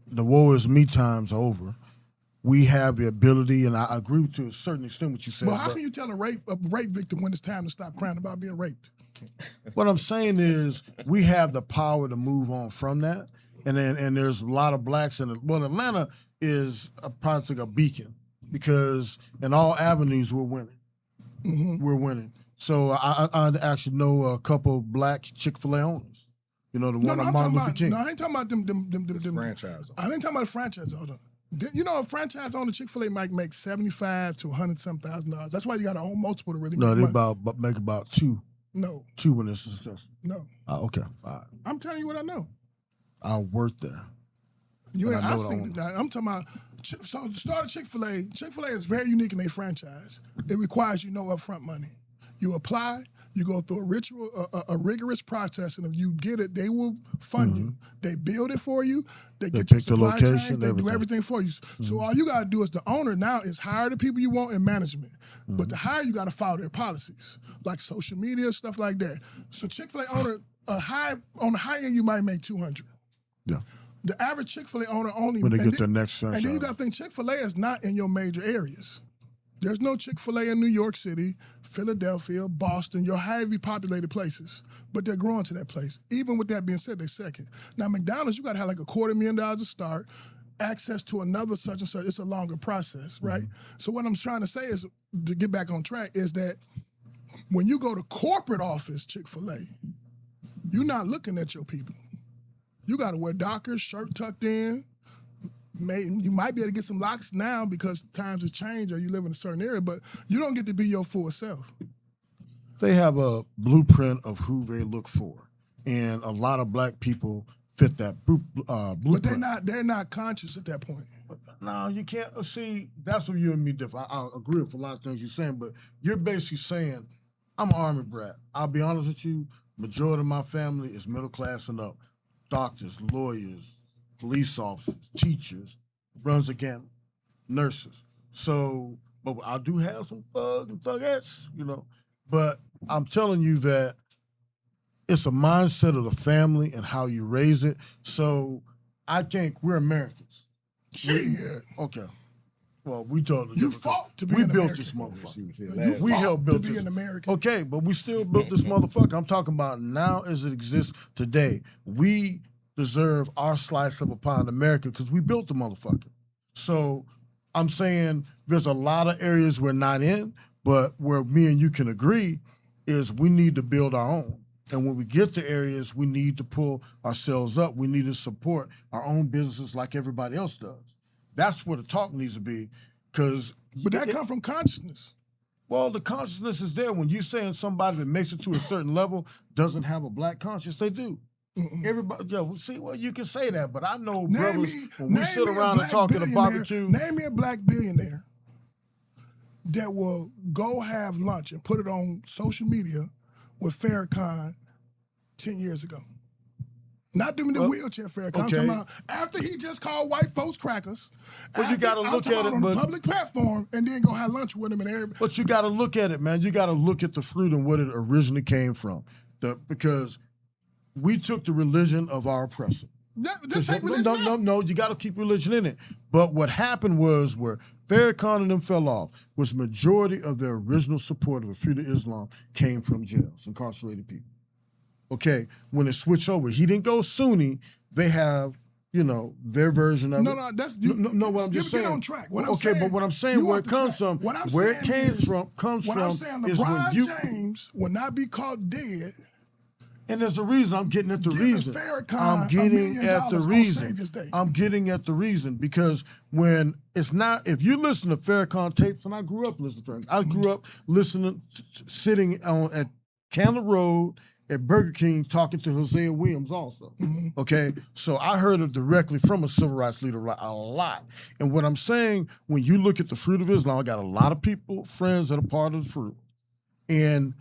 the woe is me times are over. We have the ability, and I agree to a certain extent what you said. But how can you tell a rape victim when it's time to stop crying about being raped? What I'm saying is we have the power to move on from that. And there's a lot of blacks in Atlanta is probably a beacon because in all avenues we're winning. Mm-hmm. We're winning. So I actually know a couple black Chick-fil-A owners. You know, the one on Martin Luther King. No, I ain't talking about them franchise. I ain't talking about a franchise owner. You know, a franchise owner Chick-fil-A might make $75,000 to $100,000. That's why you got to own multiple to really make money. They make about two. No. Two when it's successful. No. Okay. All right. I'm telling you what I know. I worked there. I've seen it. I'm talking about. So to start a Chick-fil-A is very unique in their franchise. It requires no upfront money. You apply, you go through a rigorous process, and if you get it, they will fund you. They build it for you. They get your supply chains. They do everything for you. So all you got to do as the owner now is hire the people you want in management. But to hire, you got to follow their policies, like social media, stuff like that. So Chick-fil-A owner, on the high end, you might make $200. Yeah. The average Chick-fil-A owner only when they get their next franchise. And then you got to think Chick-fil-A is not in your major areas. There's no Chick-fil-A in New York City, Philadelphia, Boston, your heavily populated places. But they're growing to that place. Even with that being said, they're second. Now, McDonald's, you got to have like $250,000 to start, access to another such and such. It's a longer process, right? So what I'm trying to say is, to get back on track, is that when you go to corporate office Chick-fil-A, you're not looking at your people. You got to wear Dockers, shirt tucked in. You might be able to get some locks now because times have changed or you live in a certain area, but you don't get to be your full self. They have a blueprint of who they look for, and a lot of black people fit that blueprint. But they're not conscious at that point. No, you can't. See, that's where you and me differ. I agree with a lot of things you're saying, but you're basically saying, I'm an Army brat. I'll be honest with you, majority of my family is middle class and up. Doctors, lawyers, police officers, teachers, runs again, nurses. So, but I do have some thugs and thugettes, But I'm telling you that it's a mindset of the family and how you raise it. So I think we're Americans. Okay. Well, we told the you fought to be we an built American. this motherfucker. You We fought helped build to be this. an American. Okay, but we still built this motherfucker. I'm talking about now as it exists today. We deserve our slice of a pie in America because we built the motherfucker. So I'm saying there's a lot of areas we're not in, but where me and you can agree is we need to build our own. And when we get to areas, we need to pull ourselves up. We need to support our own businesses like everybody else does. That's where the talk needs to be, because. But that comes from consciousness. Well, the consciousness is there. When you're saying somebody that makes it to a certain level doesn't have a black conscience, they do. Everybody, you can say that, but I know brothers, when we sit around and talk at a barbecue. Name me a black billionaire that will go have lunch and put it on social media with Farrakhan 10 years ago. Not doing the wheelchair Farrakhan. I'm talking about after he just called white folks crackers. But you got to look at it on a public platform and then go have lunch with him and everybody. But you got to look at it, man. You got to look at the fruit and what it originally came from. Because we took the religion of our oppressor. No, you got to keep religion in it. But what happened was where Farrakhan and them fell off was majority of their original support of the freedom of Islam came from jails, incarcerated people. Okay, when it switched over, he didn't go Sunni. They have, their version of it. No, that's what I'm just saying. Get on track. But what I'm saying, where it comes from, where it comes from, I'm saying is when LeBron James will not be caught dead. And there's a reason. I'm getting at the reason. I'm getting at the reason. I'm getting at the reason because when it's not, if you listen to Farrakhan tapes, and I grew up listening to Farrakhan. I grew up listening, sitting at Candler Road at Burger King talking to Hosea Williams also. Okay? So I heard it directly from a civil rights leader a lot. And what I'm saying, when you look at the fruit of Islam, I got a lot of people, friends that are part of the fruit. And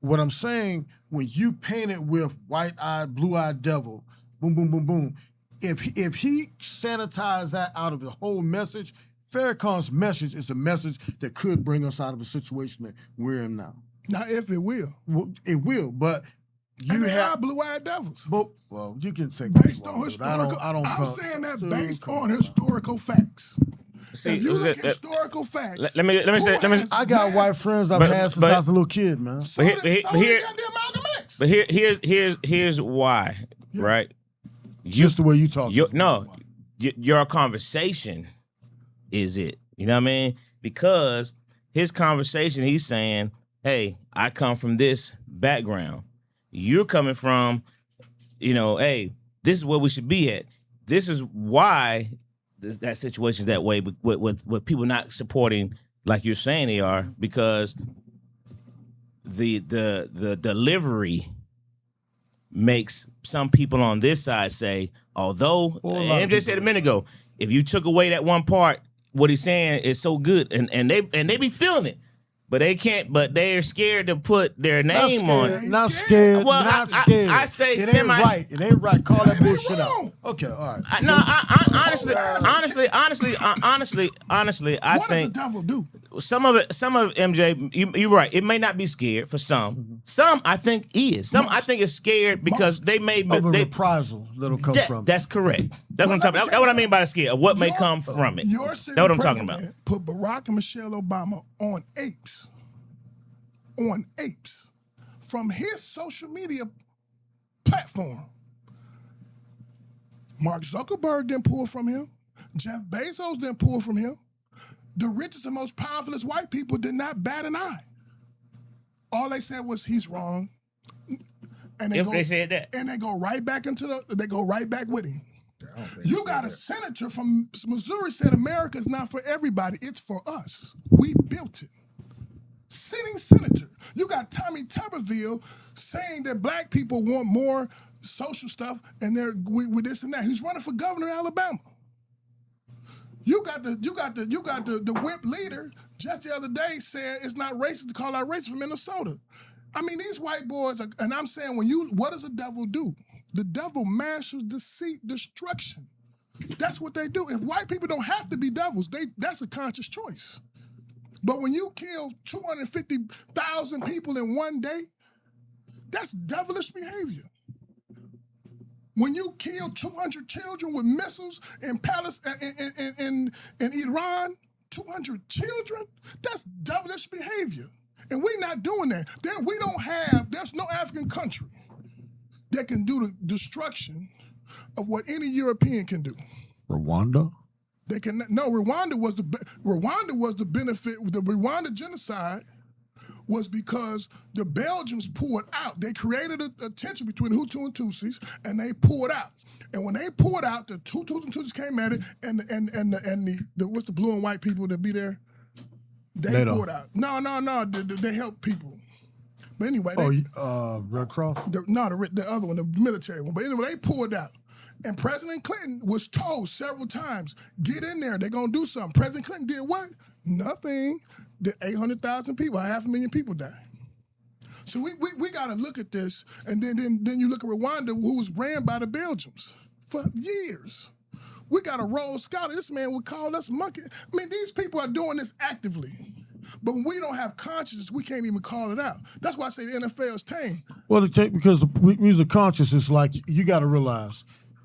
what I'm saying, when you paint it with white-eyed, blue-eyed devil, boom, boom, boom, boom, if he sanitized that out of the whole message, Farrakhan's message is a message that could bring us out of a situation that we're in now. Now, if it will. Well, it will, but and they are blue-eyed devils. But well, you can say Based on I historical, don't. I'm saying that based on historical facts. See, If you look at historical facts, let me say. I got white friends I've had since I was a little kid, man. So did goddamn Malcolm X. But here's why, right? Just the way you talk. Your conversation is it. You know what I mean? Because his conversation, he's saying, hey, I come from this background. You're coming from, hey, this is where we should be at. This is why that situation is that way with people not supporting like you're saying they are, because the delivery makes some people on this side say, although MJ said a minute ago, if you took away that one part, what he's saying is so good, and they be feeling it, but they can't. But they're scared to put their name on it. Not scared. Well, not scared. I say it semi. Ain't right. It ain't right. Call that bullshit out. Okay, all right. Honestly, I what think does the devil do? some of it, MJ, you're right. It may not be scared for some. Some I think is. Some I think is scared because they may Over reprisal that'll come from it. That's correct. That's what I'm talking about. That's what I mean by the scare. Of what may come from it. Your That's what I'm talking about. Put Barack and Michelle Obama on apes. On apes. From his social media platform. Mark Zuckerberg didn't pull from him. Jeff Bezos didn't pull from him. The richest and most powerfulest white people did not bat an eye. All they said was he's wrong. And They said that. And they go right back they go right back with him. You got a senator from Missouri said America is not for everybody, it's for us. We built it. Sitting senator. You got Tommy Tuberville saying that black people want more social stuff and they're with this and that. He's running for governor of Alabama. You got the whip leader just the other day said it's not racist to call out racist from Minnesota. I mean, these white boys are, and I'm saying what does the devil do? The devil masters deceit, destruction. That's what they do. If white people don't have to be devils, that's a conscious choice. But when you kill 250,000 people in one day, that's devilish behavior. When you kill 200 children with missiles in in Iran, 200 children, that's devilish behavior. And we're not doing that. There's no African country that can do the destruction of what any European can do. Rwanda? Rwanda was the benefit. The Rwanda genocide was because the Belgians pulled out. They created a tension between the Hutu and Tutsis, and they pulled out. And when they pulled out, the Hutus and Tutsis came at it, and the what's the blue and white people that be there? They pulled out. No. They helped people. But anyway, Red Cross. The other one, the military one. But anyway, they pulled out. And President Clinton was told several times, get in there, they're going to do something. President Clinton did what? Nothing. Did 800,000 people, 500,000 people die. So we got to look at this, and then you look at Rwanda, who was ran by the Belgians for years. We got a Rhodes Scholar. This man would call us monkey. I mean, these people are doing this actively. But when we don't have consciousness, we can't even call it out. That's why I say the NFL is tame. Well, because the music conscious is like, you got to realize,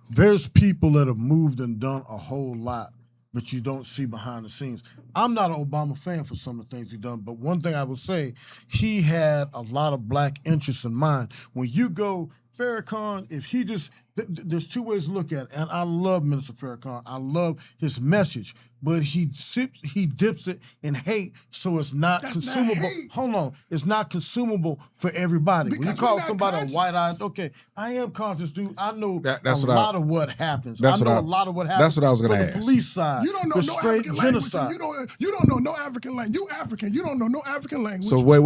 there's people that have moved and done a whole lot, but you don't see behind the scenes. I'm not an Obama fan for some of the things he's done, but one thing I will say, he had a lot of black interests in mind. When you go, Farrakhan, if he just, there's two ways to look at it, and I love Minister Farrakhan. I love his message, but he dips it in hate, so it's not consumable. Hold on, it's not consumable for everybody. Because when you call somebody a white-eyed, okay, I am conscious, dude. I know a lot of what happens. I know a lot of what happens. That's what I was going to ask. The police side, you don't know no African genocide. Language. You don't know no African language. You African. You don't know no African language. So wait.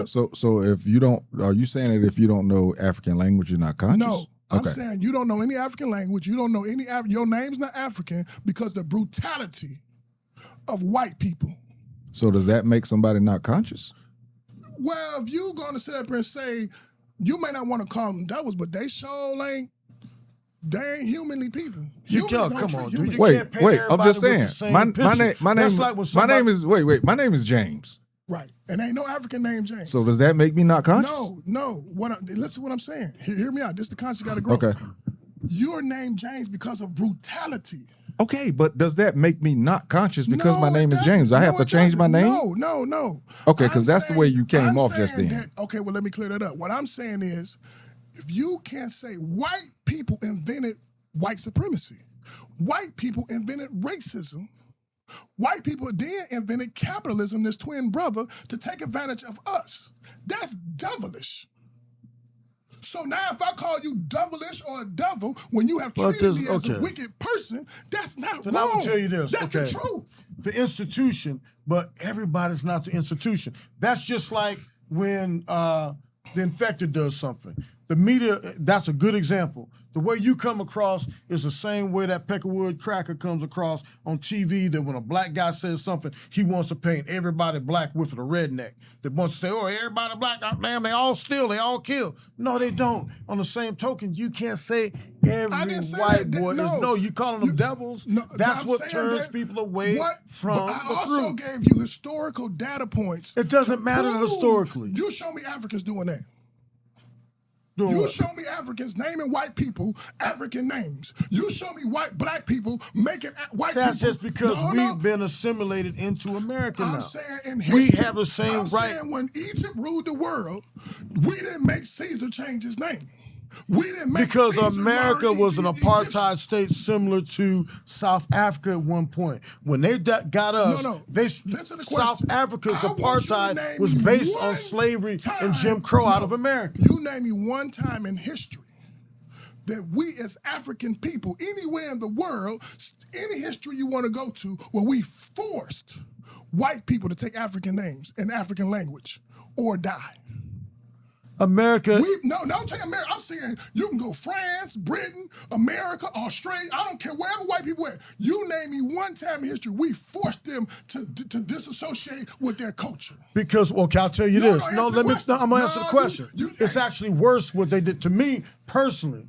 So if you don't, are you saying that if you don't know African language, you're not conscious? No. I'm saying you don't know any African language. You don't know any your name's not African because the brutality of white people. So does that make somebody not conscious? Well, if you're going to sit up here and say, you may not want to call them devils, but they they ain't humanly people. Come on, dude. Wait. I'm just saying. My name is James. Right. And ain't no African named James. So does that make me not conscious? No. Listen to what I'm saying. Hear me out. This is the conscious got to grow. Okay. You're named James because of brutality. Okay, but does that make me not conscious because No, my name it is James? I doesn't. have No, to it change my doesn't. name? No. Okay, because that's the way you came I'm off just saying then. Okay, well, let me clear that up. What I'm saying is, if you can't say white people invented white supremacy, white people invented racism, white people then invented capitalism, this twin brother, to take advantage of us. That's devilish. So now if I call you devilish or a devil when you have treated me as a wicked person, that's not wrong. And I will tell you this. That's the truth. The institution, but everybody's not the institution. That's just like when the infected does something. The media, that's a good example. The way you come across is the same way that Peckerwood cracker comes across on TV, that when a black guy says something, he wants to paint everybody black with a redneck. That wants to say, oh, everybody black, oh, damn, they all steal, they all kill. No, they don't. On the same token, you can't say every white boy is, no, you calling them devils. No, that's what turns people away from the truth. I also gave you historical data points. It doesn't matter historically. You show me Africans doing that. You show me Africans naming white people African names. You show me black people making white people. That's just because we've been assimilated into America now. I'm saying in history, we have the same right. I'm saying when Egypt ruled the world, we didn't make Caesar change his name. We didn't make because Caesar America was an apartheid Egyptian state similar to South Africa at one point. When they got us, South Africa's apartheid was based on slavery and Jim Crow out of America. You name me one time in history that we as African people, anywhere in the world, any history you want to go to, where we forced white people to take African names and African language or die. America. Don't take America. I'm saying you can go France, Britain, America, Australia. I don't care wherever white people went. You name me one time in history we forced them to disassociate with their culture. Because, okay, I'll tell you this. I'm gonna answer the question. It's actually worse what they did to me personally.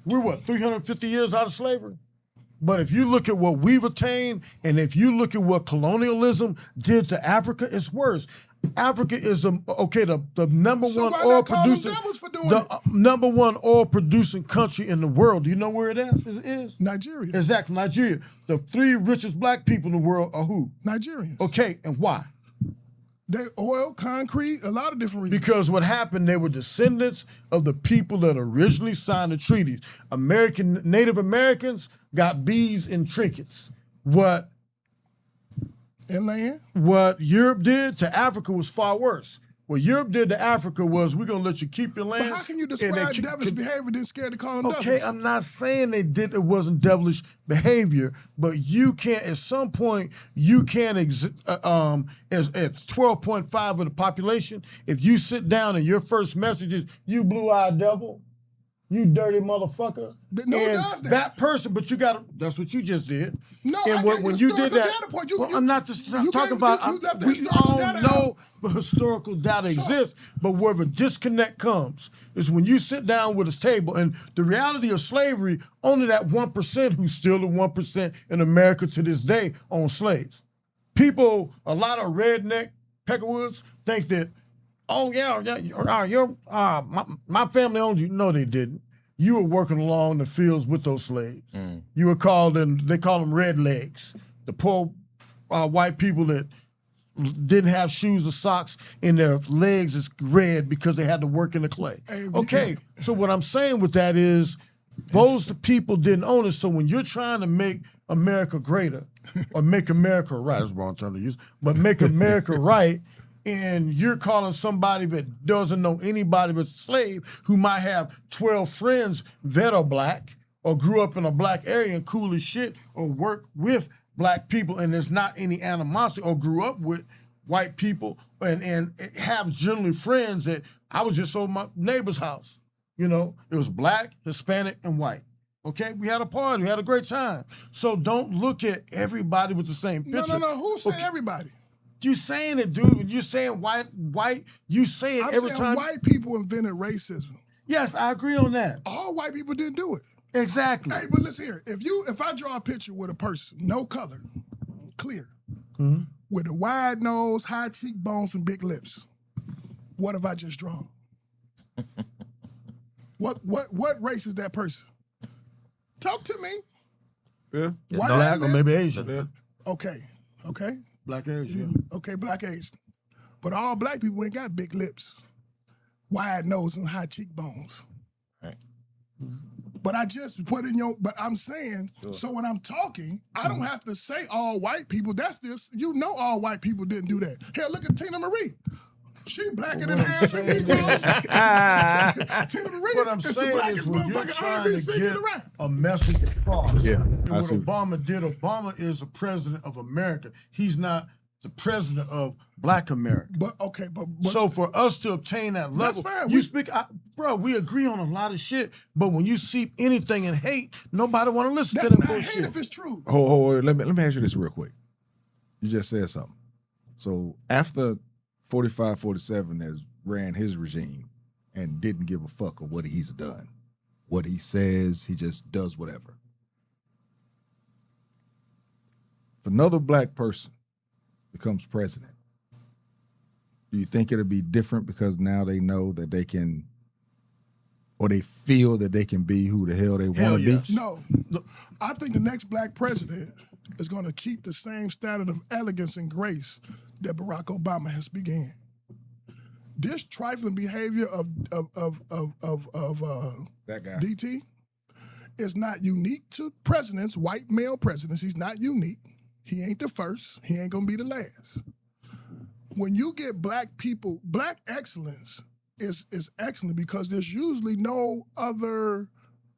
We're 350 years out of slavery? But if you look at what we've attained, and if you look at what colonialism did to Africa, it's worse. Africa is the number one oil producing number one oil producing country in the world. Do you know where it is? Nigeria. Exactly, Nigeria. The 3 richest black people in the world are who? Nigerians. Okay, and why? They oil, concrete, a lot of different reasons. Because what happened, they were descendants of the people that originally signed the treaties. Native Americans got beads and trinkets. What Europe did to Africa was far worse. What Europe did to Africa was, we're going to let you keep your land. But how can you describe devilish behavior then scared to call them devils? Okay, I'm not saying it wasn't devilish behavior, but you can't, at some point, you can't, as 12.5 of the population, if you sit down and your first message is, you blue-eyed devil, you dirty motherfucker. No, and does that person, but you got to, that's what you just did. No, and when you did that, I'm not just talking about, we all know the historical data exists, but where the disconnect comes is when you sit down with a table, and the reality of slavery, only that 1% who's still the 1% in America to this day own slaves. People, a lot of redneck Peckerwoods think that, oh yeah, my family owned you. No, they didn't. You were working along the fields with those slaves. You were they call them red legs. The poor white people that didn't have shoes or socks and their legs is red because they had to work in the clay. Okay, so what I'm saying with that is, those people didn't own it. So when you're trying to make America greater, or make America right, that's the wrong term to use, but make America right, and you're calling somebody that doesn't know anybody but a slave, who might have 12 friends that are black, or grew up in a black area and cool as shit, or work with black people and there's not any animosity, or grew up with white people and have generally friends that, I was just over my neighbor's house. You know, it was black, Hispanic, and white. Okay, we had a party, we had a great time. So don't look at everybody with the same picture. No. Who said everybody? You saying it, dude. When you're saying white, you say it every time. White people invented racism. Yes, I agree on that. All white people didn't do it. Exactly. Hey, but listen here. If I draw a picture with a person, no color, clear, with a wide nose, high cheekbones, and big lips. What have I just drawn? What race is that person? Talk to me. Yeah. White Black or lip? maybe Asian. Yeah. Okay. Black Asian. Okay, black Asian. But all black people ain't got big lips, wide nose, and high cheekbones. Right. But I just put in but I'm saying, so when I'm talking, I don't have to say all white people. That's just, all white people didn't do that. Hell, look at Tina Marie. She blacker than half the Negroes. Tina Marie What I'm is the saying blackest is when you're motherfucking trying R&B to singer get around. a message across. Yeah, And I what see. Obama did, Obama is the president of America. He's not the president of Black America. But okay, but So for us to obtain that level, fine. you speak, bro. We agree on a lot of shit, but when you seep anything in hate, nobody want to listen that's to them not bullshit. hate if it's true. Hold, let me ask you this real quick. You just said something. So after 45, 47 has ran his regime and didn't give a fuck of what he's done, what he says, he just does whatever. If another black person becomes president, do you think it'll be different because now they know that they can, or they feel that they can be who the hell they want to yes. be? No, I think the next black president is going to keep the same standard of elegance and grace that Barack Obama has began. This trifling behavior of That guy. DT is not unique to presidents, white male presidents. He's not unique. He ain't the first. He ain't gonna be the last. When you get black people, black excellence is excellent because there's usually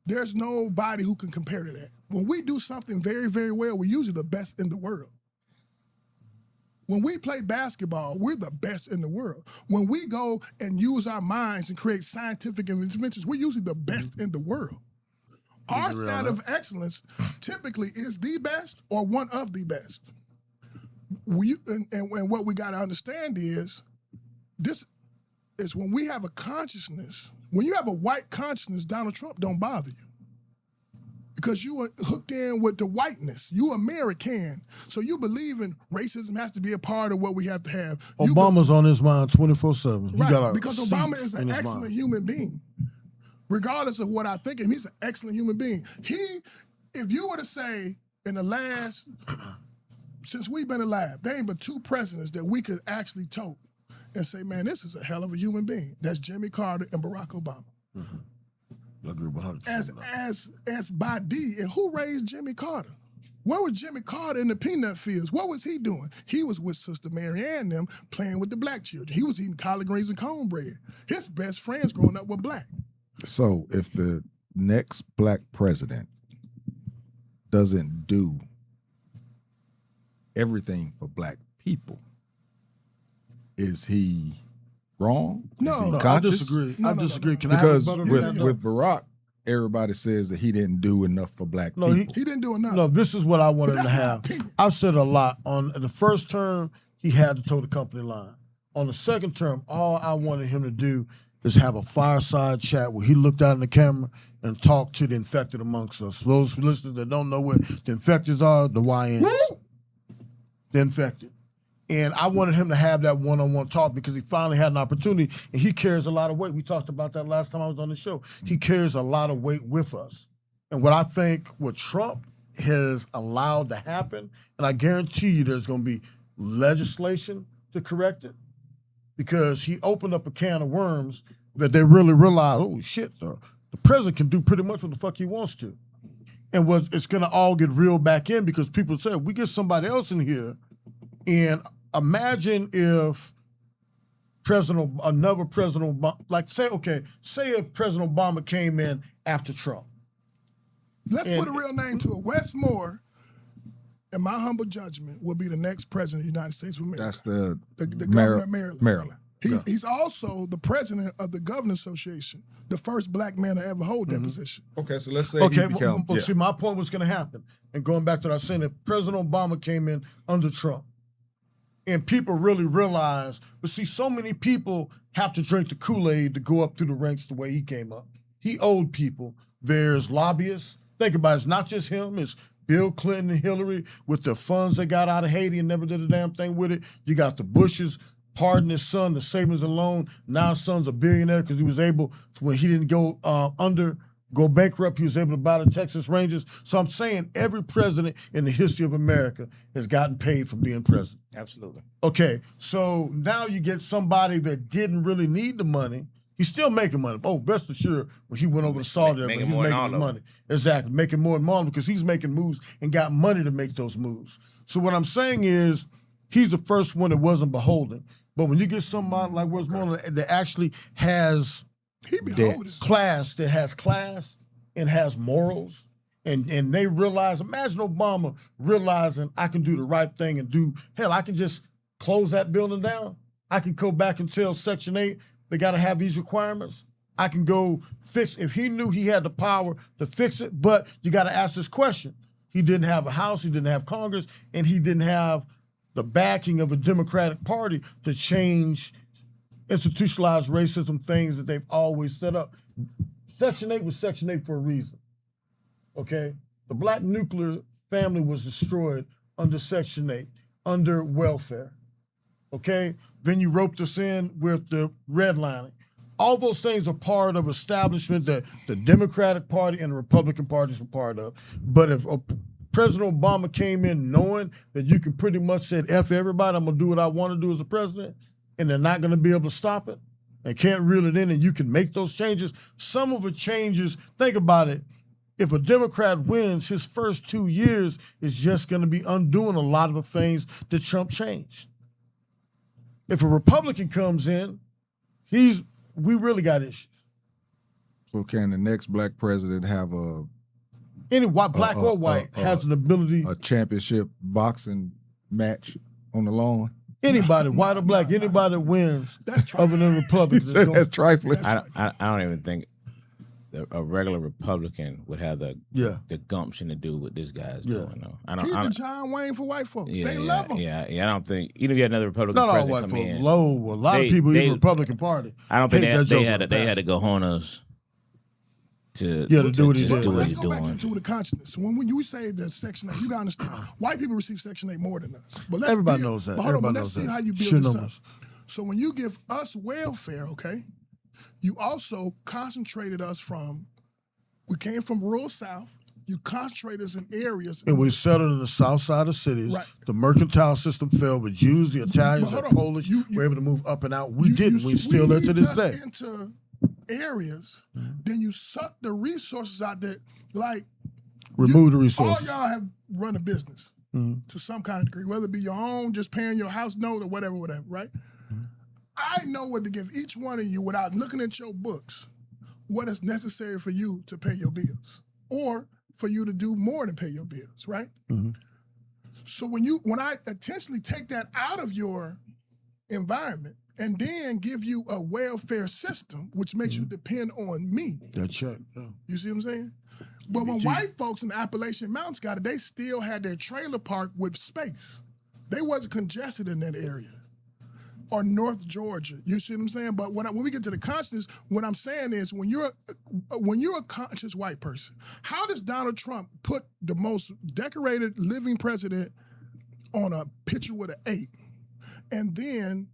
there's nobody who can compare to that. When we do something very, very well, we're usually the best in the world. When we play basketball, we're the best in the world. When we go and use our minds and create scientific inventions, we're usually the best in the world. Our standard of excellence typically is the best or one of the best. And what we got to understand is this is when we have a consciousness, when you have a white consciousness, Donald Trump don't bother you. Because you are hooked in with the whiteness. You American. So you believe in racism has to be a part of what we have to have. Obama's on his mind 24/7. Right, because Obama is an excellent human being. Regardless of what I think of him, he's an excellent human being. If you were to say in the last, since we've been alive, there ain't but two presidents that we could actually tote and say, man, this is a hell of a human being. That's Jimmy Carter and Barack Obama. Mm-hmm. I agree 100%. As by D, and who raised Jimmy Carter? Where was Jimmy Carter in the peanut fields? What was he doing? He was with Sister Mary Ann and them playing with the black children. He was eating collard greens and cornbread. His best friends growing up were black. So if the next black president doesn't do everything for black people, is he wrong? No, is he no, I conscious? disagree. No, I no, disagree. no, no. Can I have Because a better with Barack, everybody says that he didn't do enough for black No, people. He didn't do enough. No, this is what I wanted But to that's my have. opinion. I've said a lot. On the first term, he had to toe the company line. On the second term, all I wanted him to do is have a fireside chat where he looked out in the camera and talked to the infected amongst us. Those listeners that don't know what the infecteds are, the YNs. The infected. And I wanted him to have that one-on-one talk because he finally had an opportunity, and he carries a lot of weight. We talked about that last time I was on the show. He carries a lot of weight with us. And what I think what Trump has allowed to happen, and I guarantee you there's going to be legislation to correct it, because he opened up a can of worms that they really realized, oh, shit, the president can do pretty much what the fuck he wants to. And it's going to all get reeled back in because people say, we get somebody else in here, and imagine if another president, like say if President Obama came in after Trump. Let's put a real name to it. Wes Moore, in my humble judgment, will be the next president of the United States of America. That's the governor of Maryland. Maryland. He's also the president of the Governors Association, the first black man to ever hold that position. Okay, so let's say Okay, he become, but see, my point was going to happen. And going back to what I was saying, if President Obama came in under Trump, and people really realize, but see, so many people have to drink the Kool-Aid to go up through the ranks the way he came up. He owed people. There's lobbyists. Think about it. It's not just him. It's Bill Clinton and Hillary with the funds they got out of Haiti and never did a damn thing with it. You got the Bushes pardoned his son, the savings and loan. Now his son's a billionaire because he was able to, when he didn't go go bankrupt, he was able to buy the Texas Rangers. So I'm saying every president in the history of America has gotten paid for being president. Absolutely. Okay, so now you get somebody that didn't really need the money. He's still making money. Oh, best assured, when he went over to Saudi Arabia, he's making his money. Exactly, making more than Marlon because he's making moves and got money to make those moves. So what I'm saying is he's the first one that wasn't beholden. But when you get somebody like Wes Marlon that actually has class and has morals, and they realize, imagine Obama realizing I can do the right thing and I can just close that building down. I can go back and tell Section 8 they got to have these requirements. I can go fix, if he knew he had the power to fix it, but you got to ask this question. He didn't have a House, he didn't have Congress, and he didn't have the backing of a Democratic Party to change institutionalized racism things that they've always set up. Section 8 was Section 8 for a reason, okay? The black nuclear family was destroyed under Section 8, under welfare, okay? Then you roped us in with the redlining. All those things are part of establishment that the Democratic Party and the Republican parties were part of. But if President Obama came in knowing that you can pretty much say, F everybody, I'm gonna do what I wanna do as a president, and they're not gonna be able to stop it, and can't reel it in, and you can make those changes. Some of the changes, think about it, if a Democrat wins, his first 2 years is just gonna be undoing a lot of the things that Trump changed. If a Republican comes in, we really got issues. So can the next black president have any black or white has an ability, a championship boxing match on the lawn? Anybody, white or black, anybody that wins other than Republicans. That's trifling. I don't even think a regular Republican would have the gumption to do what this guy's doing. Though. He's the John Wayne for white folks. They love him. Yeah, I don't think, even if you had another Republican not all president white come folks. in, Low, a lot of people in the Republican Party. I don't think they had to go cojones to do what he did. Let's go back to the consciousness. When you say that Section 8, you gotta understand, white people receive Section 8 more than us. But everybody knows that. But hold on, let's see how you build this up. So when you give us welfare, okay, you also concentrated us we came from rural South, you concentrated us in areas. And we settled in the south side of cities. Right. The mercantile system fell, but Jews, the Italians, the Polish were able to move up and out. We didn't. We're still there to this day. Into areas, then you suck the resources out there. Like, remove the resources. All y'all have run a business to some kind of degree, whether it be your own, just paying your house note or whatever, right? I know what to give each one of you without looking at your books, what is necessary for you to pay your bills or for you to do more than pay your bills, right? So when I intentionally take that out of your environment and then give you a welfare system, which makes you depend on me. That's right. Yeah. You see what I'm saying? But when white folks in the Appalachian Mountains got it, they still had their trailer park with space. They wasn't congested in that area. Or North Georgia, you see what I'm saying? But when we get to the consciousness, what I'm saying is when you're a conscious white person, how does Donald Trump put the most decorated living president on a picture with an 8 and then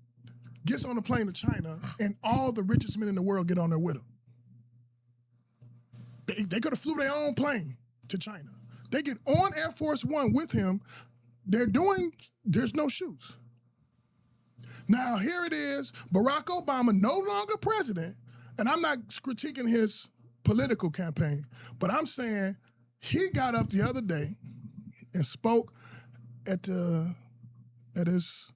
gets on a plane to China and all the richest men in the world get on there with him? They could have flew their own plane to China. They get on Air Force One with him. There's no shoes. Now, here it is, Barack Obama, no longer president, and I'm not critiquing his political campaign, but I'm saying he got up the other day and spoke at his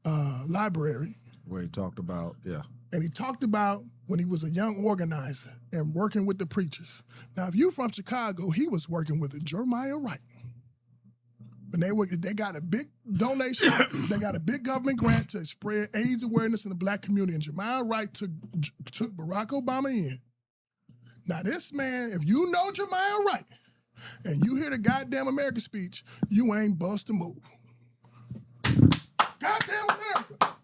library. Where he talked about, And he talked about when he was a young organizer and working with the preachers. Now, if you from Chicago, he was working with Jeremiah Wright. And they got a big donation. They got a big government grant to spread AIDS awareness in the black community. And Jeremiah Wright took Barack Obama in. Now this man, if you know Jeremiah Wright and you hear the goddamn America speech, you ain't bust a move. Goddamn America.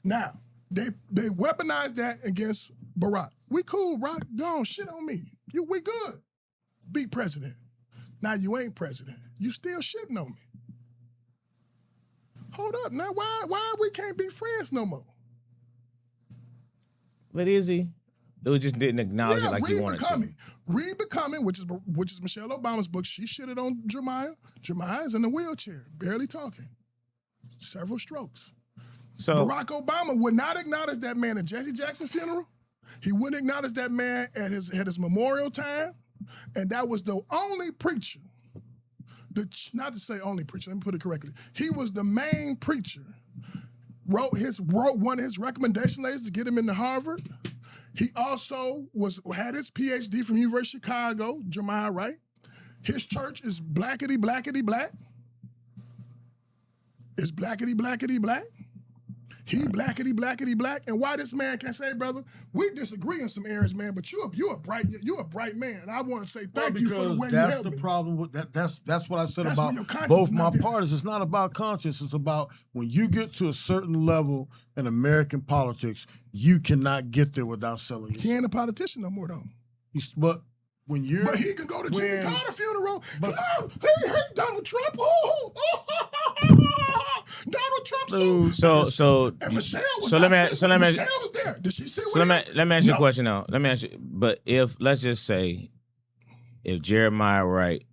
Now, they weaponized that against Barack. We cool, Barack. Don't shit on me. We good. Be president. Now you ain't president. You still shitting on me. Hold up, now why we can't be friends no more? But is he? It just didn't acknowledge it like he wanted to. Read Becoming, which is Michelle Obama's book. She shitted on Jeremiah. Jeremiah is in a wheelchair, barely talking. Several strokes. So Barack Obama would not acknowledge that man at Jesse Jackson's funeral. He wouldn't acknowledge that man at his memorial time. And that was the only preacher, not to say only preacher, let me put it correctly. He was the main preacher. Wrote one of his recommendation letters to get him into Harvard. He also had his PhD from University of Chicago, Jeremiah Wright. His church is blackety black. It's blackety black. He blackety black. And why this man can say, brother, we disagree in some areas, man, but you're a bright man. And I want to say thank you for the way you helped me. That's the problem with that. That's what I said That's about when your conscience both is my not there. parties. It's not about conscience. It's about when you get to a certain level in American politics, you cannot get there without selling yourself. He ain't a politician no more, though. But when you're, But he can go to Jimmy Carter funeral. but- Hey, Donald Trump. Donald Trump. So And Michelle was so let me Michelle was there. Did she sit with So him? let me ask you a No. question now. Let me ask you, but let's just say, if Jeremiah Wright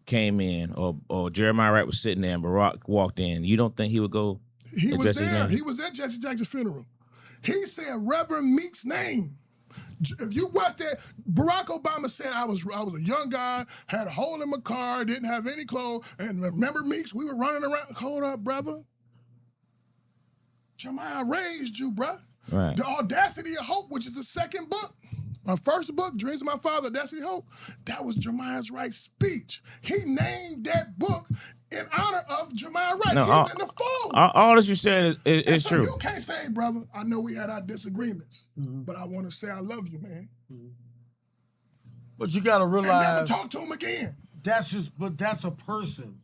came in, or Jeremiah Wright was sitting there and Barack walked in, you don't think he would go? He was address his there. name? He was at Jesse Jackson's funeral. He said Reverend Meek's name. If you watch that, Barack Obama said I was a young guy, had a hole in my car, didn't have any clothes, and remember Meeks, we were running around. Hold up, brother. Jeremiah raised you, bruh. Right. The Audacity of Hope, which is the second book. My first book, Dreams of My Father, Audacity of Hope, that was Jeremiah's Wright's speech. He named that book in honor of Jeremiah Wright. No, He's in the fold. all that you said is And so true. you can't say, brother, I know we had our disagreements, but I want to say I love you, man. but you got to And never realize talk to him again. that's a person.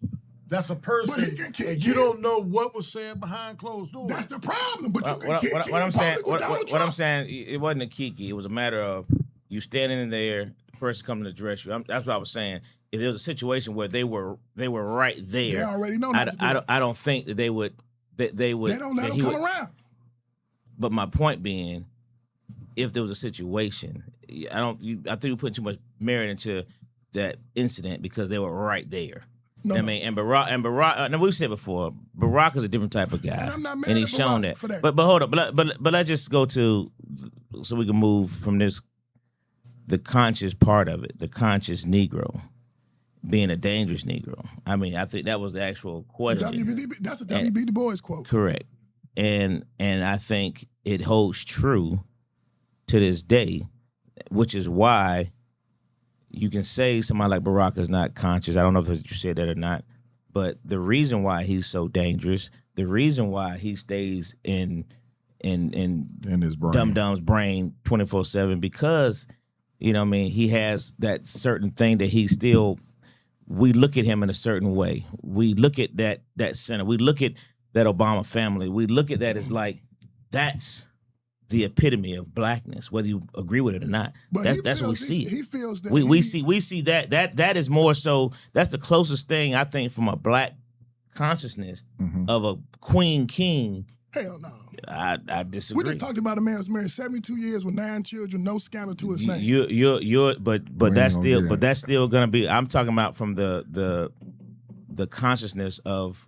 That's a person. But he can kick and you you. don't know what was said behind closed doors. That's the problem. But you can What kick I'm in saying, public with Donald what Trump. I'm saying, it wasn't a kiki. It was a matter of you standing in there, the person coming to address you. That's what I was saying. If there was a situation where they were right there, They already know not to do it. I don't think that they would. They would. They don't let that him he come would- around. But my point being, if there was a situation, I think we put too much merit into that incident because they were right there. No, I mean, and Barack. Now we've said before, Barack is a different type of guy, And I'm not mad and he's at shown Barack that. for that. But hold up, but let's just go to so we can move from this, the conscious part of it, the conscious Negro being a dangerous Negro. I mean, I think that was the actual question. That's a W.B. Du Bois quote. Correct. And I think it holds true to this day, which is why you can say somebody like Barack is not conscious. I don't know if you said that or not, but the reason why he's so dangerous, the reason why he stays in his brain. Dum Dum's brain 24/7, because you know what I mean, he has that certain thing that he still. We look at him in a certain way. We look at that center. We look at that Obama family. We look at that as like that's the epitome of blackness, whether you agree with it or not. But That's what we see. He feels that We see that is more so. That's the closest thing I think from a black consciousness of a queen king. Hell no. I disagree. We just talked about a man who's married 72 years with 9 children, no scandal to his name. But that's gonna still do that. that's still gonna be. I'm talking about from the consciousness of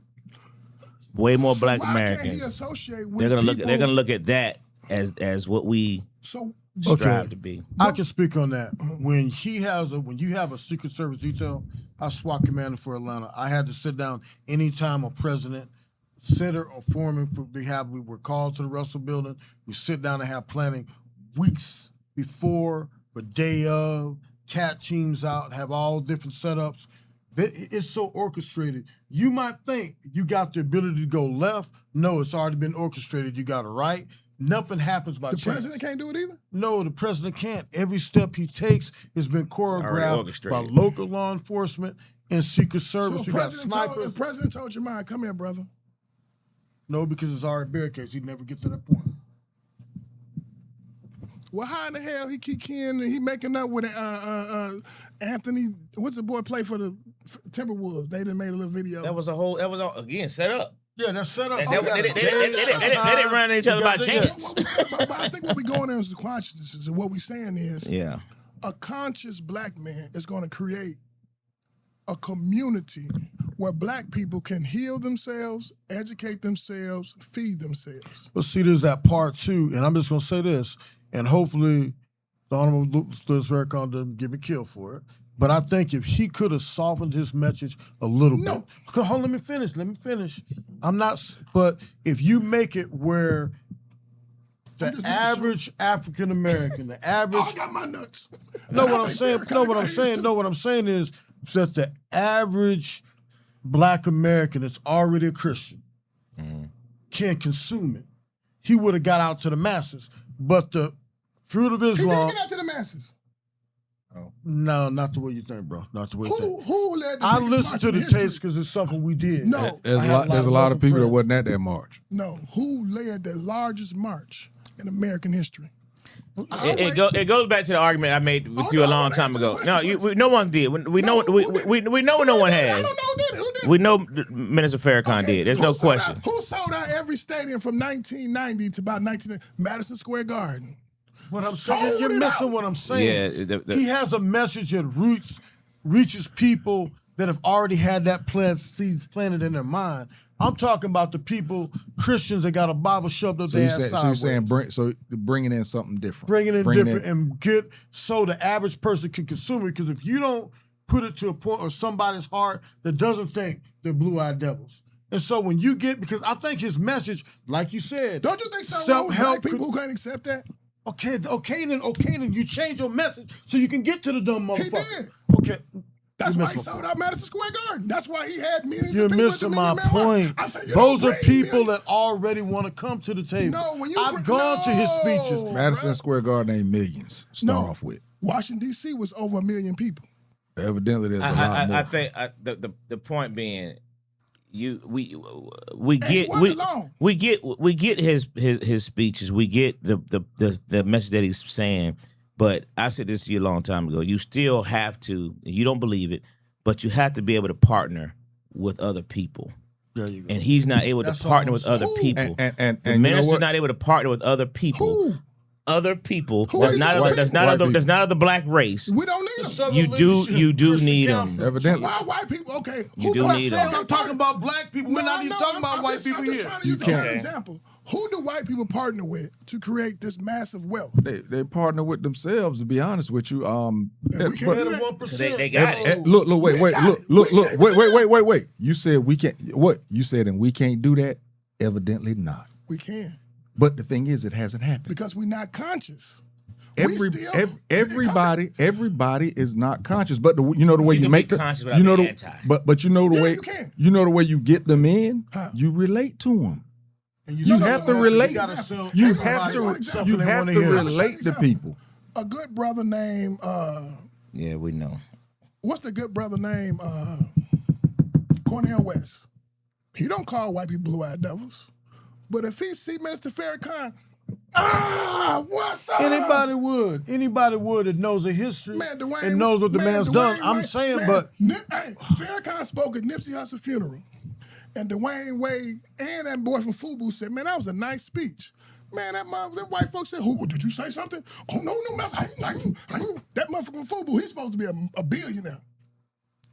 way more So Black why can't he Americans. associate with They're gonna people? look at that as what we So strive to be. I can speak on that. When you have a Secret Service detail, I was SWAT commander for Atlanta. I had to sit down anytime a president, senator, or foreman we were called to the Russell Building. We sit down and have planning weeks before, the day of, cat teams out, have all different setups. It's so orchestrated. You might think you got the ability to go left. No, it's already been orchestrated. You got it right. Nothing happens by the chance. president can't do it either? No, the president can't. Every step he takes has been choreographed by orchestrated. local law enforcement and Secret Service. So You got if snipers. president told your mind, come here, brother. No, because it's already barricades. He'd never get to that point. Well, how in the hell he keep Ken and he making up with Anthony? What's the boy play for the Timberwolves? They done made a little video. That was all again set up. Yeah, that's set up. They didn't run each other by chance. But I think what we going in is the consciousness. And what we saying is, Yeah. a conscious black man is going to create a community where black people can heal themselves, educate themselves, feed themselves. But see, there's that part too, and I'm just gonna say this, and hopefully the Honorable Louis Farrakhan doesn't get me killed for it. But I think if he could have softened his message a little bit. Hold on, let me finish. I'm not, but if you make it where the average African American, the average. I got my nuts. What I'm saying is that the average black American that's already a Christian can consume it. He would have got out to the masses. But the fruit of He Islam. didn't get out to the masses. No, not the way you think, bro. Not the way you think. Who led the I biggest listened march to in the history? tapes because it's something we did. No. There's a lot of people that wasn't at that march. No, who led the largest march in American history? It goes back to the argument I made with you a long time ago. No, no one did. We know no one has. We know Minister Farrakhan did. There's no question. Who sold out every stadium from 1990 to about 1990? Madison Square Garden. What I'm saying, you're missing what I'm saying. Yeah, he has a message that reaches people that have already had that seeds planted in their mind. I'm talking about the people, Christians that got a Bible shoved up their ass sideways. So you're saying bringing in something different. Bringing in different and get so the average person can consume it. Because if you don't put it to a point of somebody's heart that doesn't think they're blue-eyed devils. And so when you get, because I think his message, like you said, don't you think something wrong with black people who can't accept that? Okay, then you change your message so you can get to the dumb motherfucker. He did. Okay. That's why he sold out Madison Square Garden. That's why he had millions You're of people. missing my point. Those are people that already want to come to the table. I've gone to his speeches. Madison Square Garden ain't millions. Start off with. Washington, D.C. was over 1 million people. Evidently, there's a lot more. I think the point being, we get his speeches. We get the message that he's saying. But I said this to you a long time ago. You still have to. You don't believe it, but you have to be able to partner with other people. There you go. And he's not able to partner with other people. And the minister's not able to partner with other people. Who? Other people. Who That's is not other people? that's not of the black race. We don't need them. You do need them. Evidently. Why white people? Okay. You do need them. I'm talking about black people. We're not even talking about white people here. I'm just trying to use an example. Who do white people partner with to create this massive wealth? They partner with themselves. To be honest with you, we can't do that. 1%. They got it. Look, wait. You said we can't. What you said, and we can't do that. Evidently not. We can But the thing is, it hasn't happened. because we're not conscious. Everybody is not conscious. But you know the way you can make be the, conscious without you know being the, anti. but you know the Yeah, way you can. you know the way you get them in. How? You relate to them. And You have to relate. gotta sell You everybody have to. something You they have wanna to hear. relate to people. A good brother named Yeah, we know. what's the good brother named Cornel West? He don't call white people blue-eyed devils. But if he see Minister Farrakhan, what's up? Anybody would that knows the history Man, Dwayne, and knows what the man's done. Dwayne I'm Wade- saying, man, but Farrakhan spoke at Nipsey Hussle's funeral, and Dwayne Wade and that boy from FUBU said, "Man, that was a nice speech." Man, them white folks said, "Who did you say something?" Oh no, mess. That motherfucker from FUBU, he's supposed to be a billionaire.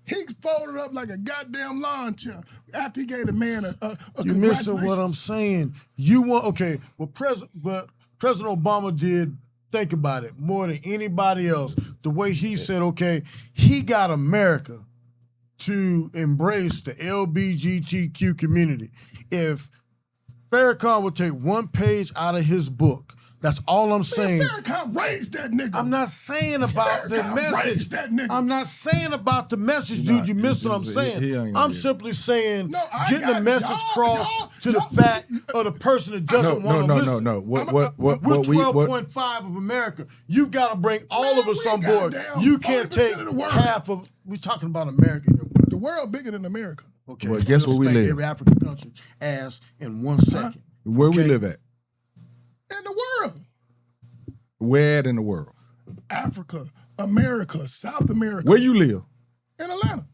He folded up like a goddamn lawn chair after he gave the man a you're missing what I'm saying. You want what President Obama did. Think about it more than anybody else. The way he said, he got America to embrace the LGBTQ community. If Farrakhan would take one page out of his book, that's all I'm saying. Farrakhan raised that nigga. I'm not saying about the Farrakhan message. raised that nigga. I'm not saying about the message, dude. You missed what I'm saying. I'm simply saying getting the message across to the fact of the person that doesn't want to listen. No. We're 12.5 of America. You've got to bring all of us on board. You can't take half of. We're talking about America here. The world bigger than America. Okay. Well, guess where we live? Every African country ass in 1 second. Where we live at? In the world. Where in the world? Africa, America, South America. Where you live? In Atlanta.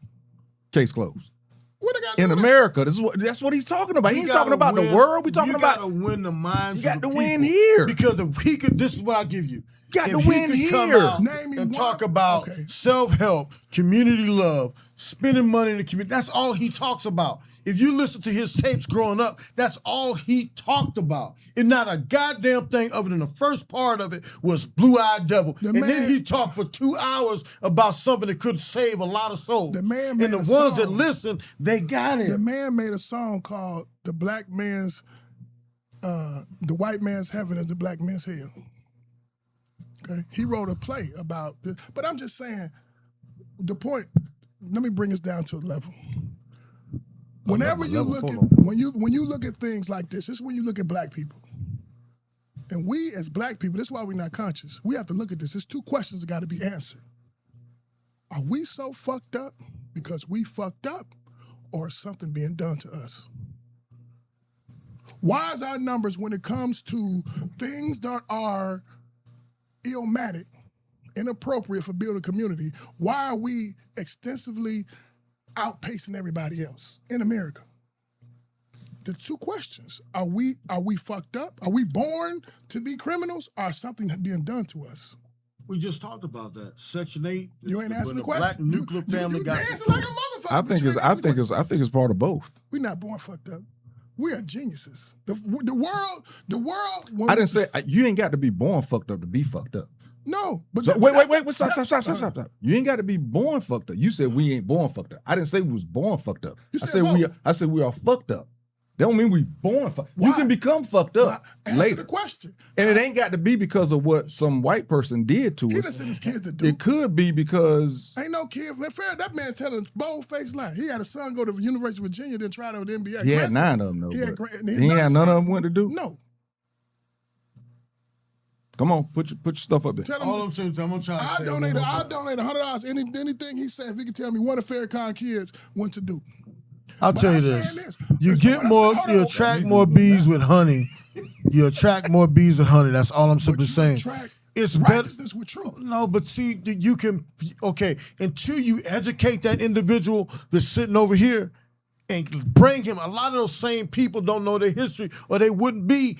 Case closed. What they got to do In with that? America, that's what he's talking about. He ain't talking about the world. We talking about. You got to win the minds. You got of the to win people. here. Because if he could, this is what I'll give you. Got if to he win could come here. out Name me and one. talk about Okay. self-help, community love, spending money in the community. That's all he talks about. If you listen to his tapes growing up, that's all he talked about. And not a goddamn thing other than the first part of it was Blue-Eyed Devil. And then he talked for 2 hours about something that could save a lot of souls. The man and made the a ones that song. listen, they got it. The man made a song called "The Black Man's," the white man's heaven is the black man's hell. Okay, he wrote a play about this, but I'm just saying the point. Let me bring us down to a level. Whenever you look at when you look at things like this is when you look at black people, and we as black people, this is why we're not conscious. We have to look at this. There's two questions that got to be answered. Are we so fucked up because we fucked up, or is something being done to us? Why is our numbers when it comes to things that are illmatic, inappropriate for building a community, why are we extensively outpacing everybody else in America? There's two questions. Are we fucked up? Are we born to be criminals, or is something being done to us? We just talked about that. Section 8. You ain't answering the Black question. nuclear family you got dancing like a motherfucker. I but think you it's. ain't I answering the think question. it's. I think it's part of both. We're not born fucked up. We are geniuses. The world. When I didn't say you ain't got to be born fucked up to be fucked up. No, but So, wait. Stop. You ain't got to be born fucked up. You said we ain't born fucked up. I didn't say we was born fucked up. You I said said both. I said we are fucked up. That don't mean we born fucked. You Why? can become fucked up Answer later. the question. And it ain't got to be because of what some white person did to He done us. sent his kids to do. It could be because Ain't no kid. Fair, that man's telling a bold-faced lie. He had a son go to the University of Virginia, then try to with the NBA. he had Grandson. 9 of them though. He had but grand- he ain't had none of them went to do. No. Come on, put your stuff up there. Tell him. All I'm saying is I'm going to try to I say donate it one more time. $100. Anything he said, if he could tell me what the Farrakhan kids went to do. I'll But tell you I'm this. saying this. You Listen, get what I'm more, saying- you hold on. attract more bees with honey. You attract more bees with honey. That's all I'm But simply you saying. attract It's better. righteousness with truth. No, but see, you can, okay, until you educate that individual that's sitting over here and bring him, a lot of those same people don't know their history or they wouldn't be,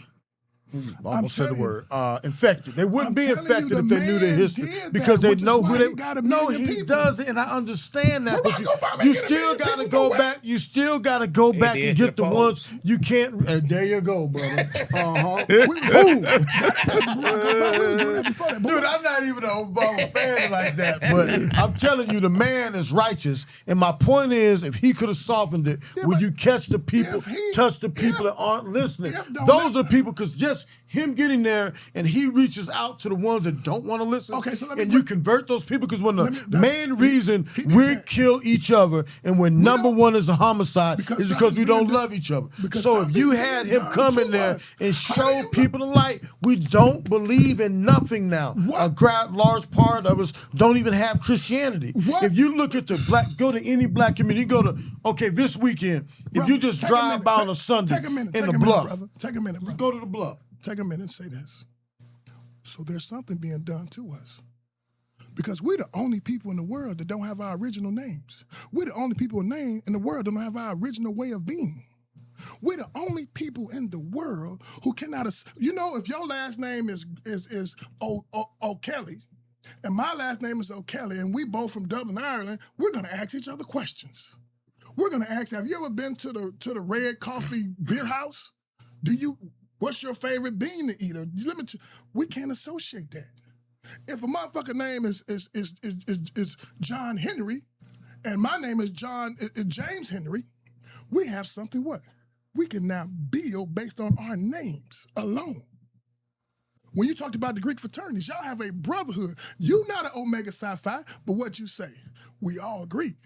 I almost said the telling word, infected. They wouldn't I'm be telling infected you, if the they knew their man history did because that, they which is know why who he they, got a no, million he people. doesn't, and I understand that, Barack but Obama you get a still million got to people go nowhere. back, you still got to go back did and to get the the polls. ones you can't, and there you go, brother. Uh-huh. We was doing that before that. But Dude, I'm not even an Obama fan like that, but I'm telling you, the man is righteous. And my point is, if he could have softened it, Yeah, would but you catch the people, if he- touch the people if- that aren't listening? if don't Those let- are people, because just him getting there and he reaches out to the ones that don't want to listen. Okay, so let me and you break- convert those people, because when the Let me- main reason he did we that. kill each other and when number don't- one is a homicide Because is because we something's don't being love done- each other. because So if you something's had being him done come in to there us. and How do show you people the light, we don't believe in nothing now. What? A large part of us don't even have Christianity. What? If you look at go to any black community, go to, okay, this weekend, if Brother, you just take a drive minute, by take- on a Sunday take a minute, in take the a minute, bluff, brother. Take a minute, brother. go to the bluff. Take a minute and say this. So there's something being done to us. Because we're the only people in the world that don't have our original names. We're the only people in the world that don't have our original way of being. We're the only people in the world who cannot, if your last name is O'Kelly, and my last name is O'Kelly, and we both from Dublin, Ireland, we're gonna ask each other questions. We're gonna ask, have you ever been to the Red Coffee Beer House? What's your favorite bean to eat? Or we can't associate that. If a motherfucker name is John Henry, and my name is James Henry, we have something what? We can now build based on our names alone. When you talked about the Greek fraternities, y'all have a brotherhood. You not an Omega Psi Phi, but what you say? We all Greek.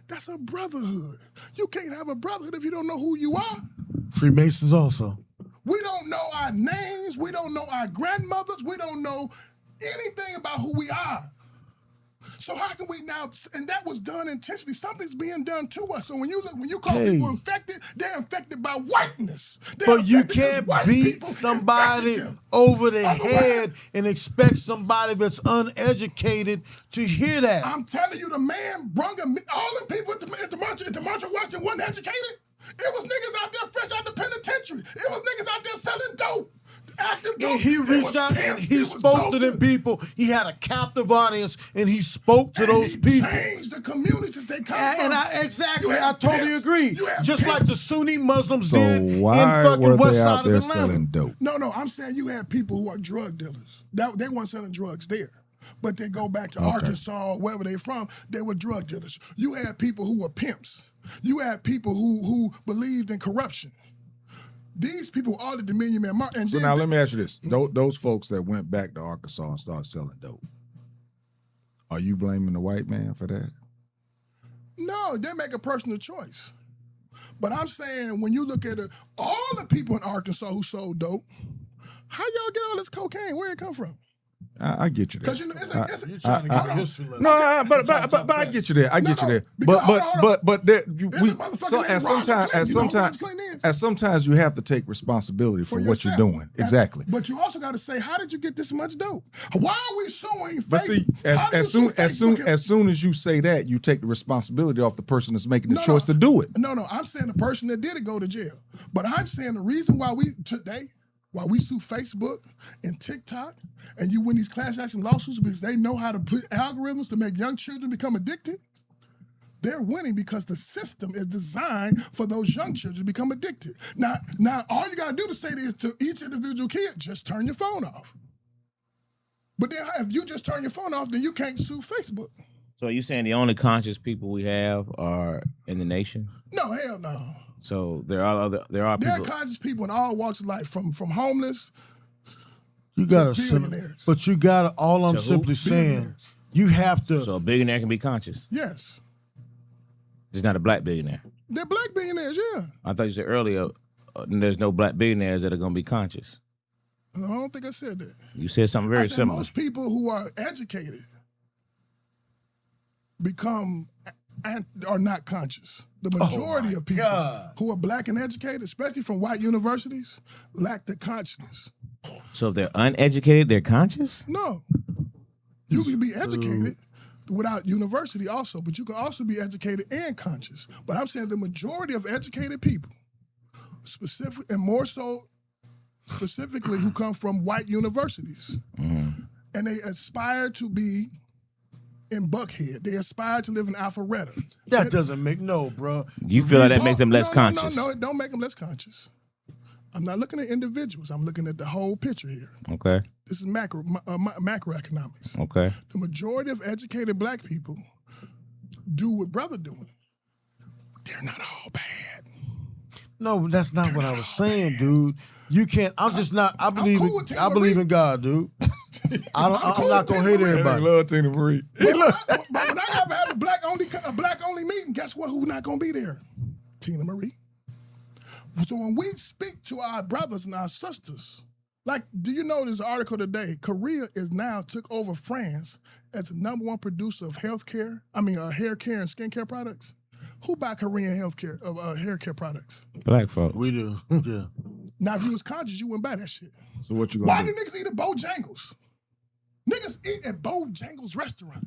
That's a brotherhood. You can't have a brotherhood if you don't know who you are. Freemasons also. We don't know our names. We don't know our grandmothers. We don't know anything about who we are. So how can we now? And that was done intentionally. Something's being done to us. So when you call people infected, they're infected by whiteness. But you can't beat somebody over the head and expect somebody that's uneducated to hear that. I'm telling you, the man brung all the people at the March of Washington wasn't educated. It was niggas out there fresh out the penitentiary. It was niggas out there selling dope. And he reached out and he spoke to them people. He had a captive audience and he spoke to those people. Changed the communities they come from. And I totally agree. Just like the Sunni Muslims So did in why fucking were West they out Side of there Atlanta. selling dope? No, I'm saying you had people who are drug dealers. They weren't selling drugs there. But they go back to Arkansas, wherever they're from, they were drug dealers. You had people who were pimps. You had people who believed in corruption. These people are all the Dominion Man. So now let me ask you this. Those folks that went back to Arkansas and started selling dope, are you blaming the white man for that? No, they make a personal choice. But I'm saying when you look at all the people in Arkansas who sold dope, how y'all get all this cocaine? Where it come from? I get you there. Because you know, You're trying to get a history lesson. No, but I get you there. I get you there. But there, sometimes you have to take responsibility for what you're doing. Exactly. But you also got to say, how did you get this much dope? Why are we suing Facebook? But see, as soon as you say that, you take the responsibility off the person that's making the choice to do it. No, I'm saying the person that did it go to jail. But I'm saying the reason why we sue Facebook and TikTok and you win these class action lawsuits because they know how to put algorithms to make young children become addicted, they're winning because the system is designed for those young children to become addicted. Now all you got to do to say this to each individual kid, just turn your phone off. But then if you just turn your phone off, then you can't sue Facebook. So are you saying the only conscious people we have are in the nation? No, hell no. So there are people. conscious people in all walks of life, from homeless You gotta, billionaires. but you gotta. All I'm simply saying, you have to. So a billionaire can be conscious. Yes. Just not a black billionaire. They're black billionaires, yeah. I thought you said earlier there's no black billionaires that are going to be conscious. No, I don't think I said that. You said something very similar. Most people who are educated are not conscious. The majority of people who are black and educated, especially from white universities, lack the consciousness. So if they're uneducated, they're conscious? No. You can be educated without university also, but you can also be educated and conscious. But I'm saying the majority of educated people, specifically who come from white universities, and they aspire to be in Buckhead. They aspire to live in Alpharetta. That doesn't make bro. You feel like that makes them less conscious? No, it don't make them less conscious. I'm not looking at individuals. I'm looking at the whole picture here. Okay. This is macroeconomics. Okay. The majority of educated black people do what brother doing. They're not all bad. No, that's not what I was saying, dude. You can't. I'm just not. I believe in God, dude. I'm not gonna hate everybody. I love Tina Marie. But when I ever have a black only meeting, guess what? Who's not gonna be there? Tina Marie. So when we speak to our brothers and our sisters, like, do you know this article today? Korea is now took over France as the #1 producer of hair care and skincare products. Who buy Korean hair care products? Black folk. We do. Yeah. Now, if you was conscious, you wouldn't buy that shit. So what you gonna Why do? do niggas eat at Bojangles? Niggas eat at Bojangles restaurant.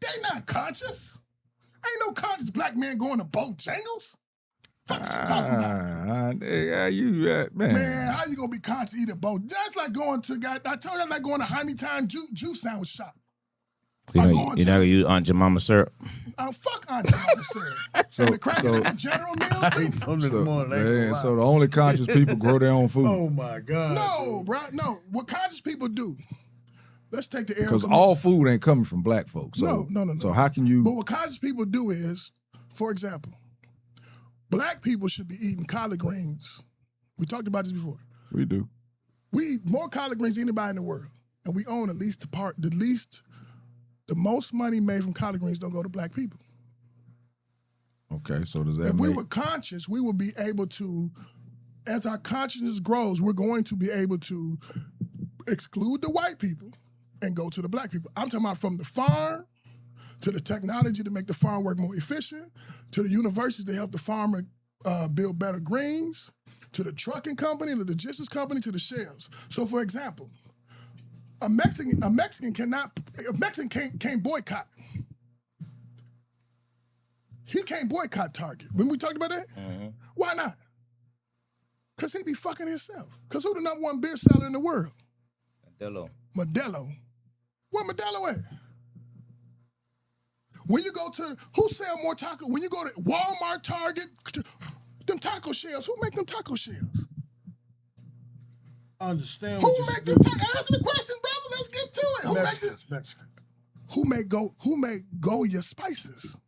They not conscious. Ain't no conscious black man going to Bojangles. Fuck what you talking about? Man, how you gonna be conscious eating Bojangles? That's like going to I told you that's like going to Honey Time juice sandwich shop. You're not gonna use Aunt Jemima syrup? Fuck Aunt Jemima syrup. And the cracker at General Mills. So the only conscious people grow their own food. Oh my God. No, bro. No. What conscious people do? Let's take the air. Because all food ain't coming from black folks. So, No. So how can you? But what conscious people do is, for example, black people should be eating collard greens. We talked about this before. We do. We eat more collard greens than anybody in the world, and we own the most money made from collard greens don't go to black people. Okay, so does that If mean? we were conscious, we would be able to, as our consciousness grows, we're going to be able to exclude the white people and go to the black people. I'm talking about from the farm to the technology to make the farm work more efficient, to the universities to help the farmer build better greens, to the trucking company, the logistics company, to the shelves. So, for example, a Mexican can't boycott. He can't boycott Target. When we talked about that, why not? Because he be fucking himself. Because who the #1 beer seller in the world? Modelo. Where Modelo at? When you go to, who sell more tacos? When you go to Walmart, Target, them taco shells, who make them taco shells? I understand Who what you're make them saying. taco? Answer the question, brother. Let's get to it. Who Mexicans, make Mexicans. Who make Goya spices?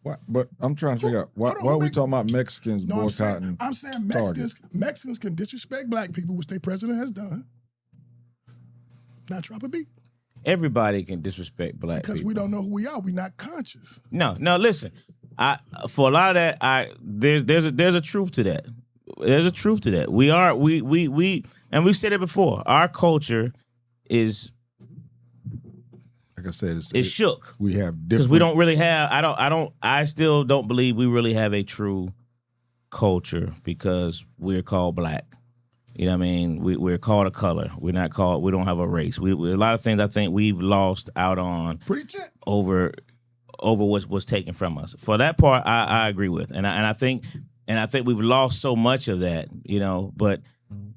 What? But I'm trying to figure out why hold on, are who we make- talking about Mexicans No, boycotting? I'm saying Target? Mexicans can disrespect black people, which their president has done. Not drop a beat. Everybody can disrespect black Because people. we don't know who we are. We're not conscious. No, listen. For a lot of that, there's a truth to that. There's a truth to that. We and we've said it before. Our culture is Like I said, is shook we have because different. we don't really have. I still don't believe we really have a true culture because we're called black. You know what I mean? We're called a color. We're not called. We don't have a race. We a lot of things I think we've lost out on Preach it. over what's taken from us. For that part, I agree with, and I think we've lost so much of that, you know. But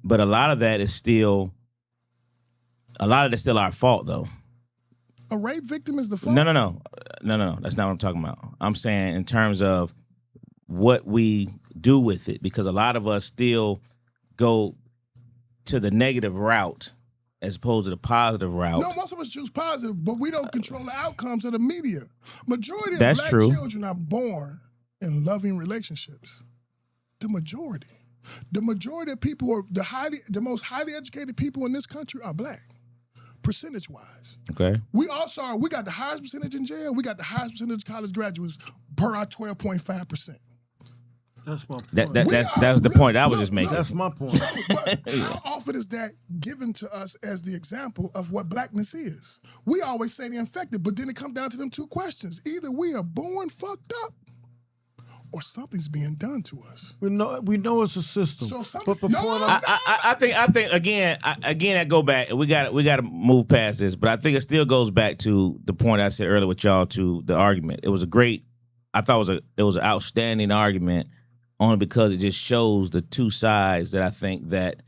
a lot of that is still our fault, though. A rape victim is the fault. No. That's not what I'm talking about. I'm saying in terms of what we do with it, because a lot of us still go to the negative route as opposed to the positive route. No, most of us choose positive, but we don't control the outcomes of the media. Majority of That's black true. children are born in loving relationships. The majority. The majority of people who are the most highly educated people in this country are black, percentage-wise. Okay. We got the highest percentage in jail. We got the highest percentage of college graduates per our 12.5%. That's my point. That's the point I was just making. That's my point. But how often is that given to us as the example of what blackness is? We always say the infected, but then it comes down to them two questions. Either we are born fucked up or something's being done to us. We know it's a system. So but the point I think again I go back and we got to move past this, but I think it still goes back to the point I said earlier with y'all to the argument. It was it was an outstanding argument only because it just shows the two sides that I think that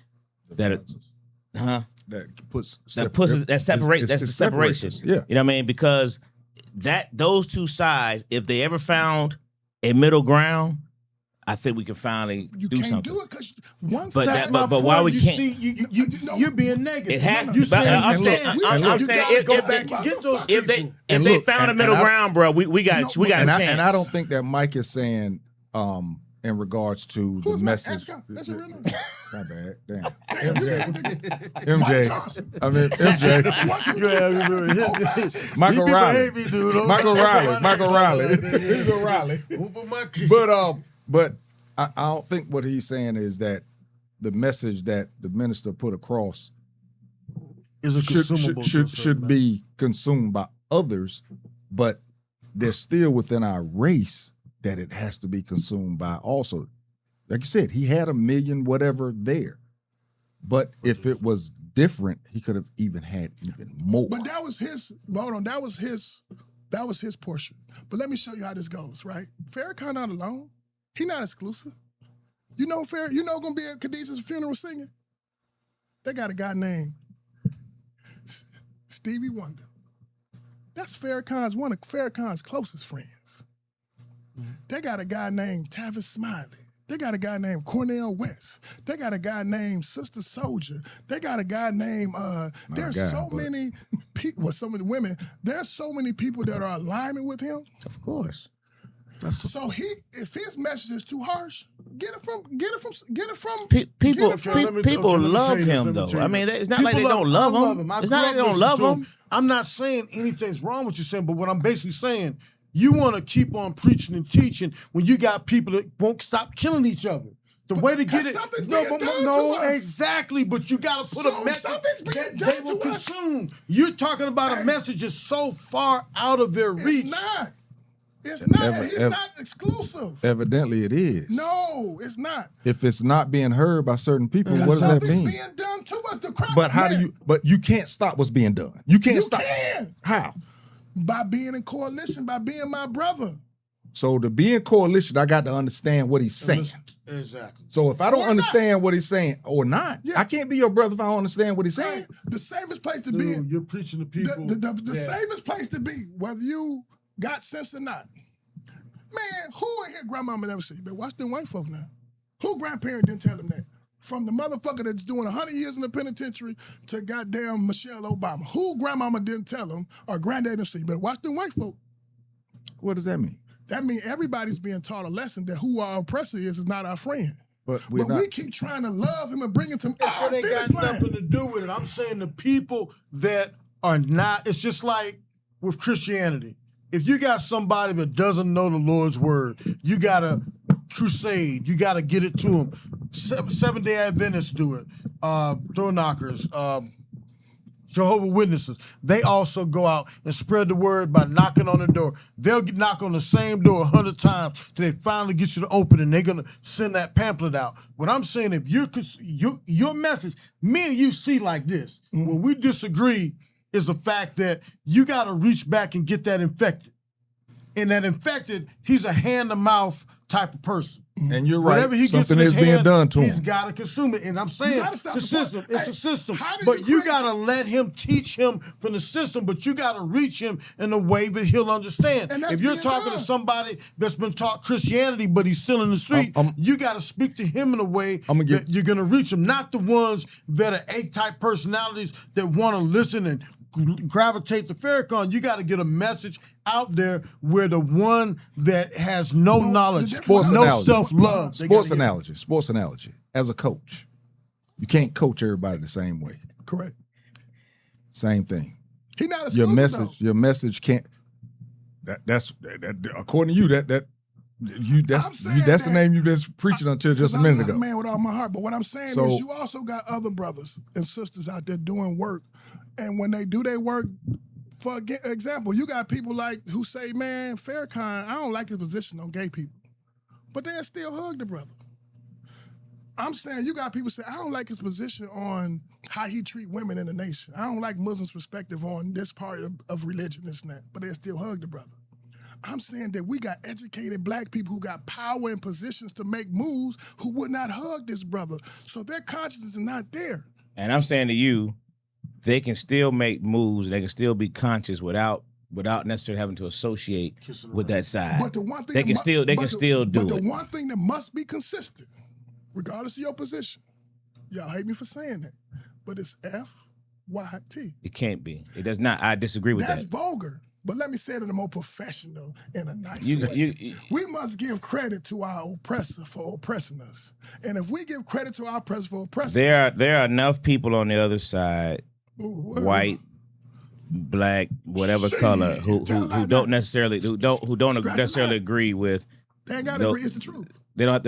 puts that separate that's the separation. Yeah. You know what I mean? Because those two sides, if they ever found a middle ground, I think we can finally You do can't something. do it because one But side. that- but why we can't- You're being negative. It has You're to. But saying, I'm you saying, can't. I'm You saying gotta if, go if, back and get those if they people. if And they look, found a and middle I- ground, bro, we got a chance. And I don't think that Mike is saying in regards to Who's the Mike message. Ashcroft? That's your real name? My bad. Damn. Mike MJ. Johnson. I mean MJ. Michael Riley. Michael Riley. But I don't think what he's saying is that the message that the minister put across Is a consumable to a certain should be consumed by others, but they're still within our race that it has to be consumed by also. Like you said, he had 1 million whatever there. But if it was different, he could have even had even more. But that was his. Hold on, that was his portion. But let me show you how this goes. Right, Farrakhan not alone. He not exclusive. You know, gonna be at Khadijah's funeral singing. They got a guy named Stevie Wonder. That's one of Farrakhan's closest friends. They got a guy named Tavis Smiley. They got a guy named Cornel West. They got a guy named Sister Soldier. They got a guy named, there's so many people, well, so many women, there's so many people that are aligning with him. Of course. So if his message is too harsh, get it from. People let me love tell you this, him let me though. tell you I mean, this. it's not like they People don't love I him. I It's grew not like up they don't listening love to him. I'm not saying anything's wrong with what you're saying, but what I'm basically saying, you want to keep on preaching and teaching when you got people that won't stop killing each other. The way to get it, something's no, being done to us. exactly. But you got to put So a message something's being that done they will to us. consume. You're talking about a message that's so far out of their reach. It's not. It's not. He's not exclusive. Evidently, it is. No, it's not. If it's not being heard by certain people, Because what does that something's mean? being done to us. The crowd, But how do man, you? But you can't stop what's being done. You can't You stop. can. How? By being in coalition, by being my brother. So to be in coalition, I got to understand what he's saying. Exactly. So if I don't Or not. understand what he's saying or not, Yeah. I can't be your brother if I don't understand what he's saying. Right? The safest place to be. Dude, you're preaching to people. The safest place to be, whether you got sense or not. Man, who in here grandmama never said, you better watch them white folk now? Who grandparent didn't tell them that? From the motherfucker that's doing 100 years in the penitentiary to goddamn Michelle Obama. Who grandmama didn't tell them or granddad didn't say, you better watch them white folk? What does that mean? That means everybody's being taught a lesson that who our oppressor is not our friend. But But we keep trying to love him and bring him to our It ain't finish got line. nothing to do with it. I'm saying the people that are not, it's just like with Christianity. If you got somebody that doesn't know the Lord's word, you got to crusade. You got to get it to them. Seventh-day Adventists do it. Door knockers, Jehovah's Witnesses. They also go out and spread the word by knocking on the door. They'll knock on the same door 100 times till they finally get you to open, and they're going to send that pamphlet out. What I'm saying, if your message, me and you see like this, when we disagree is the fact that you got to reach back and get that infected. And that infected, he's a hand-to-mouth type of person. And you're right. Whatever he Something gets is in his being hand, done to he's him. got to consume it. And I'm saying gotta stop the the system. part. It's Hey, a system. how do But you you create- got to let him teach him from the system, but you got to reach him in a way that he'll understand. And that's If you're being talking done. to somebody that's been taught Christianity, but he's still in the street, you got to speak to him in a way that you're going to reach him, not the ones that are A-type personalities that want to listen and gravitate to Farrakhan. You got to get a message out there where the one that has no knowledge, Sports no analogy. self-love. Sports analogy. As a coach, you can't coach everybody the same way. Correct. Same thing. He not exclusive, Your though. message can't. That's according to you. That's the name you've been preaching until just a minute I love ago. man with all my heart. But what I'm saying So- is you also got other brothers and sisters out there doing work. And when they do their work, for example, you got people like who say, man, Farrakhan, I don't like his position on gay people. But they'll still hug the brother. I'm saying you got people say, I don't like his position on how he treat women in the nation. I don't like Muslims' perspective on this part of religion, this and that. But they'll still hug the brother. I'm saying that we got educated black people who got power and positions to make moves who would not hug this brother. So their consciousness is not there. And I'm saying to you, they can still make moves. They can still be conscious without necessarily having to associate with that side. But the one thing they can still do it. But the one thing that must be consistent, regardless of your position, y'all hate me for saying that, but it's FYT. It can't be. It does not. I disagree with That's that. vulgar. But let me say it in a more professional and a nice You- way. you- We must give credit to our oppressor for oppressing us. And if we give credit to our oppressor for oppressing us, There are enough people on the other side, white, black, whatever color, who don't necessarily necessarily agree with. they ain't got to agree. It's the truth. They don't have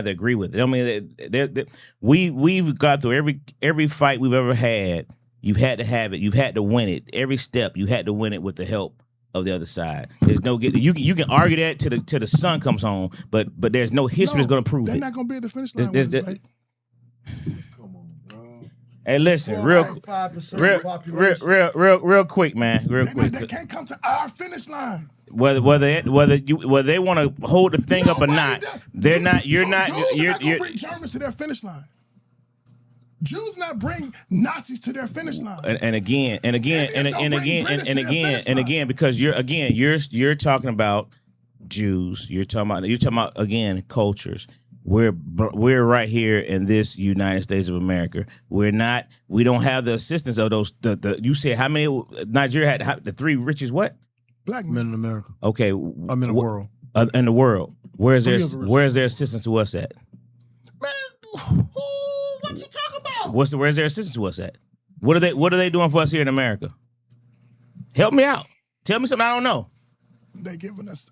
to agree with it. They don't mean that we've got through every fight we've ever had. You've had to have it. You've had to win it. Every step you had to win it with the help of the other side. There's no you can argue that till the sun comes home, but there's no history that's going to prove They're it. not going to be at the finish line There's- with us, babe. Hey, listen, real quick, 5% real quick, man, real quick. They can't come to our finish line. Whether they want to hold the thing up or not, they're not. You're not. Jews are You're. not going to bring Germans to their finish line. Jews not bring Nazis to their finish line. And again, because you're talking about Jews. You're talking about again cultures. We're right here in this United States of America. We don't have the assistance of those. You said how many Nigeria had the three richest what? Black Men men. in America. Okay, I'm in the world. In the world. Where's Three of the their assistance to us at? Man, what you talking about? Where's their assistance to us at? What are they doing for us here in America? Help me out. Tell me something I don't know. They giving us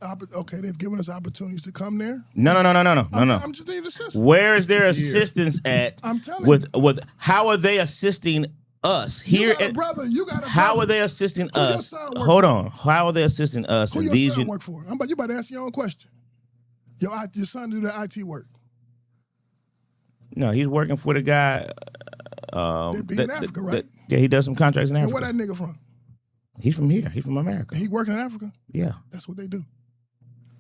they've given us opportunities to come there. No. I'm just saying assistance. Where is their assistance at? I'm telling with how are they assisting us here? You got a brother. How are they assisting Who your us? son work Hold for? on. How are they assisting us? Who in your these son work for? You about to answer your own question. Your son do the IT work. No, he's working for the guy. They be in Africa, right? Yeah, he does some contracts in And Africa. where that nigga from? He's from here. He's from America. He working in Africa? Yeah. That's what they do.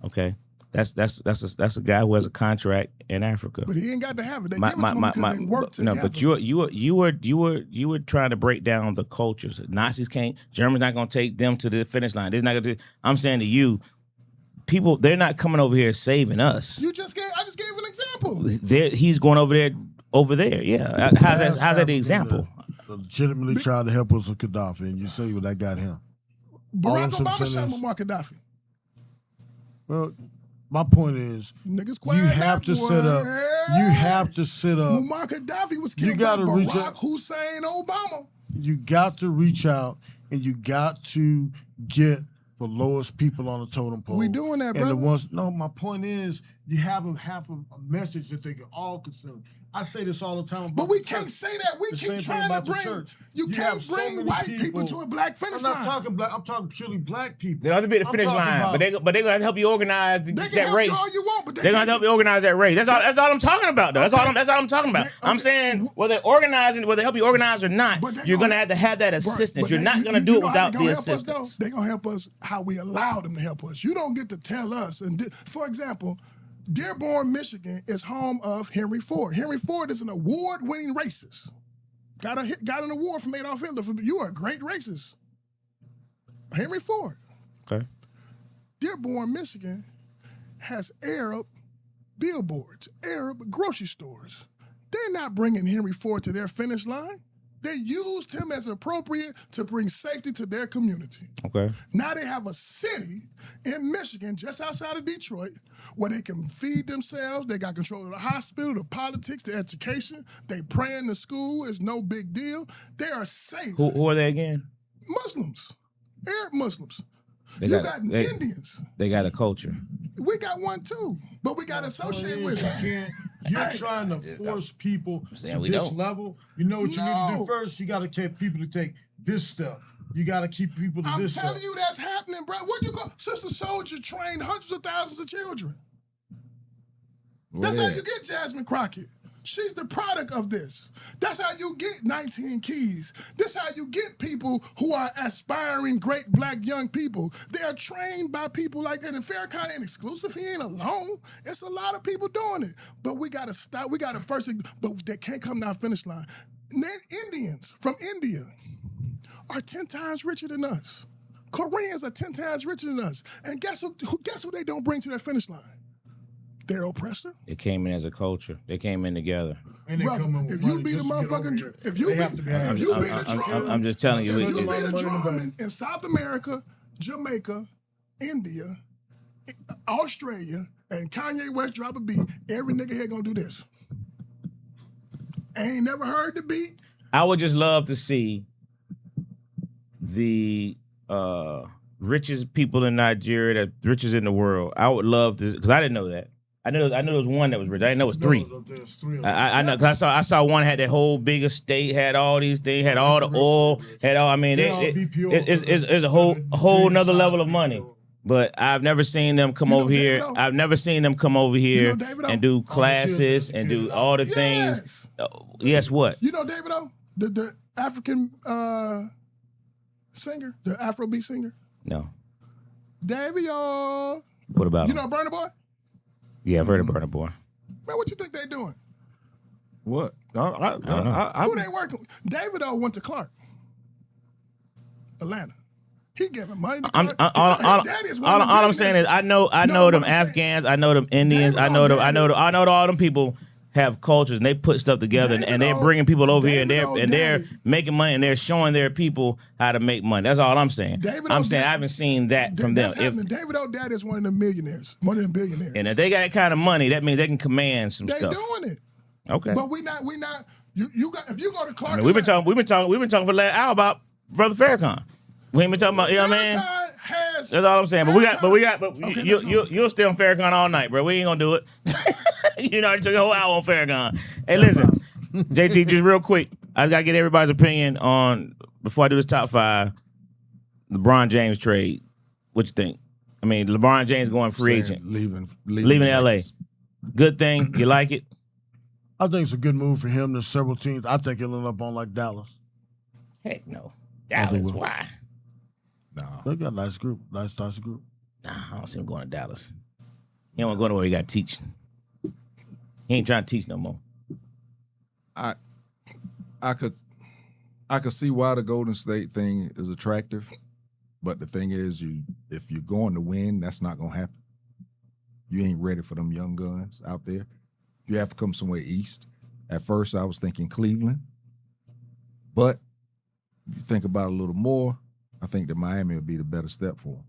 Okay. That's a guy who has a contract in Africa. But he ain't got to have it. They give it to him because they work together. No, but you were trying to break down the cultures. Nazis can't. Germans not gonna take them to the finish line. They're not gonna. I'm saying to you, people, they're not coming over here saving us. I just gave an example. He's going over there. Yeah. How's that the example? Legitimately tried to help us with Gaddafi, and you see what that got him. Barack Obama shot Muammar Gaddafi. Well, my point is, Niggas you have to set up. You have to set up. Muammar Gaddafi was killed by Barack Hussein Obama. You got to reach out, and you got to get the lowest people on the totem pole. We doing that, brother. And the ones. No, my point is, you have a message that they can all consume. I say this all the time about but we the can't church. say that. We The keep same thing trying to about the bring. church. You You can't have so bring many white people to a black finish I'm not line. talking black. I'm talking purely black people. They don't have to be at the I'm finish talking line, about- but they're gonna help you organize They can that help race. you all you want, but They're gonna help you organize that race. That's all I'm talking about, though. That's all I'm talking about. I'm saying whether they help you organize or not, But they you're gonna- gonna have that assistance. But You're not gonna you do it know how without they the gonna help us, assistance. though? They gonna help us how we allow them to help us. You don't get to tell us. And for example, Dearborn, Michigan is home of Henry Ford. Henry Ford is an award-winning racist. Got an award from Adolf Hitler for you are a great racist. Henry Ford. Okay. Dearborn, Michigan has Arab billboards, Arab grocery stores. They're not bringing Henry Ford to their finish line. They used him as appropriate to bring safety to their community. Okay. Now they have a city in Michigan, just outside of Detroit, where they can feed themselves. They got control of the hospital, the politics, the education. They pray in the school. It's no big deal. They are safe. Who are they again? Muslims, Arab Muslims. They You got- got they- Indians. They got a culture. We got one too, but we got to associate with it. You're trying to force people saying to we this don't. level. You know what you need to No. do first? You got to get people to take this step. You got to keep people to I'm this telling step. you that's happening, bro. What you call Sister Soldier trained hundreds of thousands of children. That's how you get Jasmine Crockett. She's the product of this. That's how you get 19 Keys. That's how you get people who are aspiring great black young people. They are trained by people like that. And Farrakhan ain't exclusive. He ain't alone. It's a lot of people doing it. But we got to stop. We got to first, but they can't come down finish line. Indians from India are 10 times richer than us. Koreans are 10 times richer than us. And guess who they don't bring to their finish line? Their oppressor. It came in as a culture. They came in together. And they Brother, come in with if you money be the just to get over motherfucking, here. if you They be, have to be if you be the drum, I'm just telling you. if you Spend a be lot the of money in the drum bank. in South America, Jamaica, India, Australia, and Kanye West drop a beat, every nigga here gonna do this. Ain't never heard the beat. I would just love to see the richest people in Nigeria, the richest in the world. I would love to, because I didn't know that. I knew there was one that was rich. I didn't know it was three. There's three of them. I know, because I saw one had that whole big estate, had all these things, had all the oil, had all. I mean, They're all BPO. it's a whole nother level of money. But I've never seen them come You know over here. David O? I've never seen them come over here David O? and do classes and do all the things. Yes, what? You know David O? The African singer, the Afrobeat singer? No. David O. What about You him? know Burna Boy? Yeah, I've heard of Burna Boy. Man, what you think they doing? What? Who they working with? David O went to Clark, Atlanta. He giving money to Clark. All I'm saying is I know them Afghans, I know them Indians, I know all them people have cultures and they put stuff together and they're bringing people over here and they're making money and they're showing their people how to make money. That's all I'm saying. I'm saying I haven't seen that from them. David O. Dad is one of them millionaires, one of them billionaires. And if they got that kind of money, that means they can command some They stuff. doing it. Okay. But we not. You got if you go to Clark. I mean, we've been talking for the last hour about Brother Farrakhan. We ain't been talking about, you know what I mean? Farrakhan just. That's all I'm saying. But Okay, you'll stay on Farrakhan all night, bro. We ain't gonna do it. You know, it took a whole hour on Farrakhan. Hey, listen, JT, just real quick, I gotta get everybody's opinion on before I do this top 5. LeBron James trade. What you think? I mean, LeBron James going free agent, leaving LA. Good thing. You like it? I think it's a good move for him. There's several teams. I think he'll end up on like Dallas. Heck no. Dallas, will. why? No. They got a nice group. Nice group. Nah, I don't see him going to Dallas. He don't want to go nowhere. He got to teach. He ain't trying to teach no more. I could see why the Golden State thing is attractive, but the thing is, if you're going to win, that's not gonna happen. You ain't ready for them young guns out there. You have to come somewhere east. At first, I was thinking Cleveland, but if you think about it a little more, I think that Miami would be the better step for them.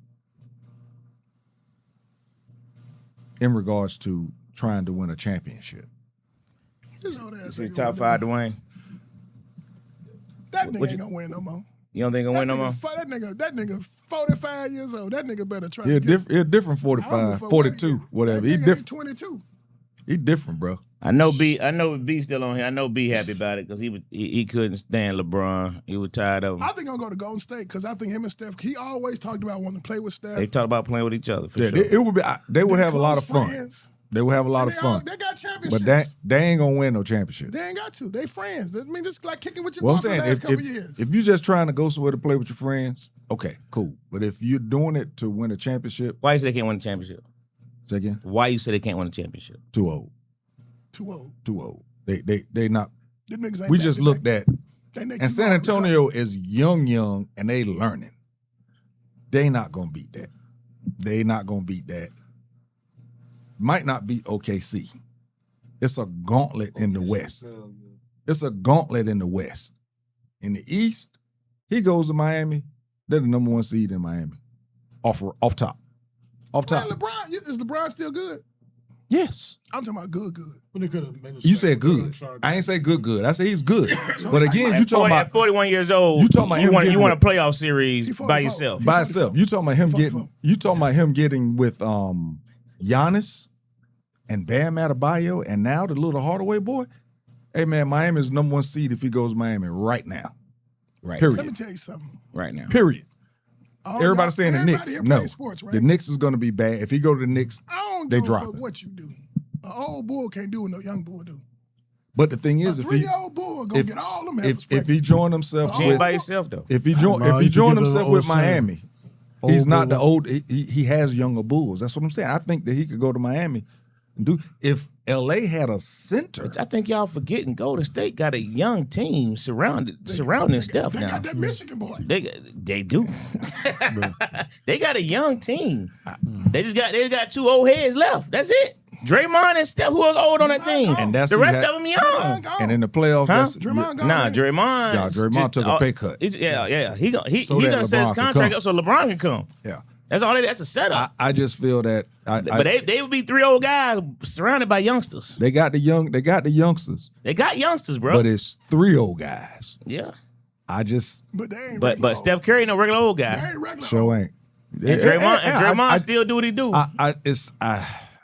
In regards to trying to win a championship. See top 5, Dwayne. That nigga ain't gonna win no more. You don't think he'll win no more? That nigga 45 years old. That nigga better try He's to get... different 45, 42, whatever. He different. 22. He different, bro. I know B still on here. I know B happy about it because he couldn't stand LeBron. He was tired of him. I think I'm gonna go to Golden State because I think him and Steph. He always talked about wanting to play with Steph. They talked about playing with each other. For sure. It would be. They would They have a lot of close fun. friends. They would have a lot of fun. They got championships. But they ain't gonna win no championship. They ain't got to. They friends. I mean, just like kicking with your Well, I'm mom for the saying last couple years. if you're just trying to go somewhere to play with your friends, okay, cool. But if you're doing it to win a championship, Why you say they can't win a championship? say again, Why you say they can't win a championship? too old. Too old. Too old. They not. Them niggas ain't We that just big. looked at, They too and San old to Antonio is young, and they learning. They not gonna beat that. They not gonna beat that. Might not beat OKC. It's a gauntlet in the West. It's a gauntlet in the West. In the East, he goes to Miami. They're the number 1 seed in Miami. Off top. Man, LeBron, is LeBron still good? Yes. I'm talking about good. But they could have made a You step. said good. I ain't say good. I say he's good. But again, you talking At about 41 years old, You talking about him getting you want a with- playoff series He 44. by yourself. by himself. You talking about him He getting 44. you talking about him getting with Giannis and Bam Adebayo and now the little Hardaway boy. Hey man, Miami is number 1 seed if he goes to Miami right now. Right. Period. Let me tell you something. Right now. Period. All Everybody's y'all- saying the everybody Knicks. here No. play Sports, right? The Knicks is gonna be bad. If he go to the Knicks, I don't they give a drop fuck it. what you do. An old bull can't do what no young bull do. but the thing A is if he 3-year-old bull gonna get all them if he join himself He ain't with by himself though. if he No, you join could give himself him with old Miami, Old he's not bull. the old. He has younger bulls. That's what I'm saying. I think that he could go to Miami and do. If LA had a center, I think y'all forgetting Golden State got a young team surrounding Steph They now. got that Michigan boy. They do. They got a young team. They just got 2 old heads left. That's it. Draymond and Steph, who else old on that team? And that's the who rest had- of them young. Draymond gone. and in the playoffs, Huh? that's, Draymond gone. Nah, ain't Draymond. Yeah, Draymond took a pay cut. Yeah. He So gonna that set his LeBron could contract come. up so LeBron can come. yeah. That's all. That's a setup. I just feel that. But they would be 3 old guys surrounded by youngsters. They got the youngsters, They got youngsters, bro. but it's 3 old guys. Yeah. I just But they ain't But regular Steph old. Curry ain't no regular old They guy. ain't regular sure old. ain't. And Draymond still do what he do.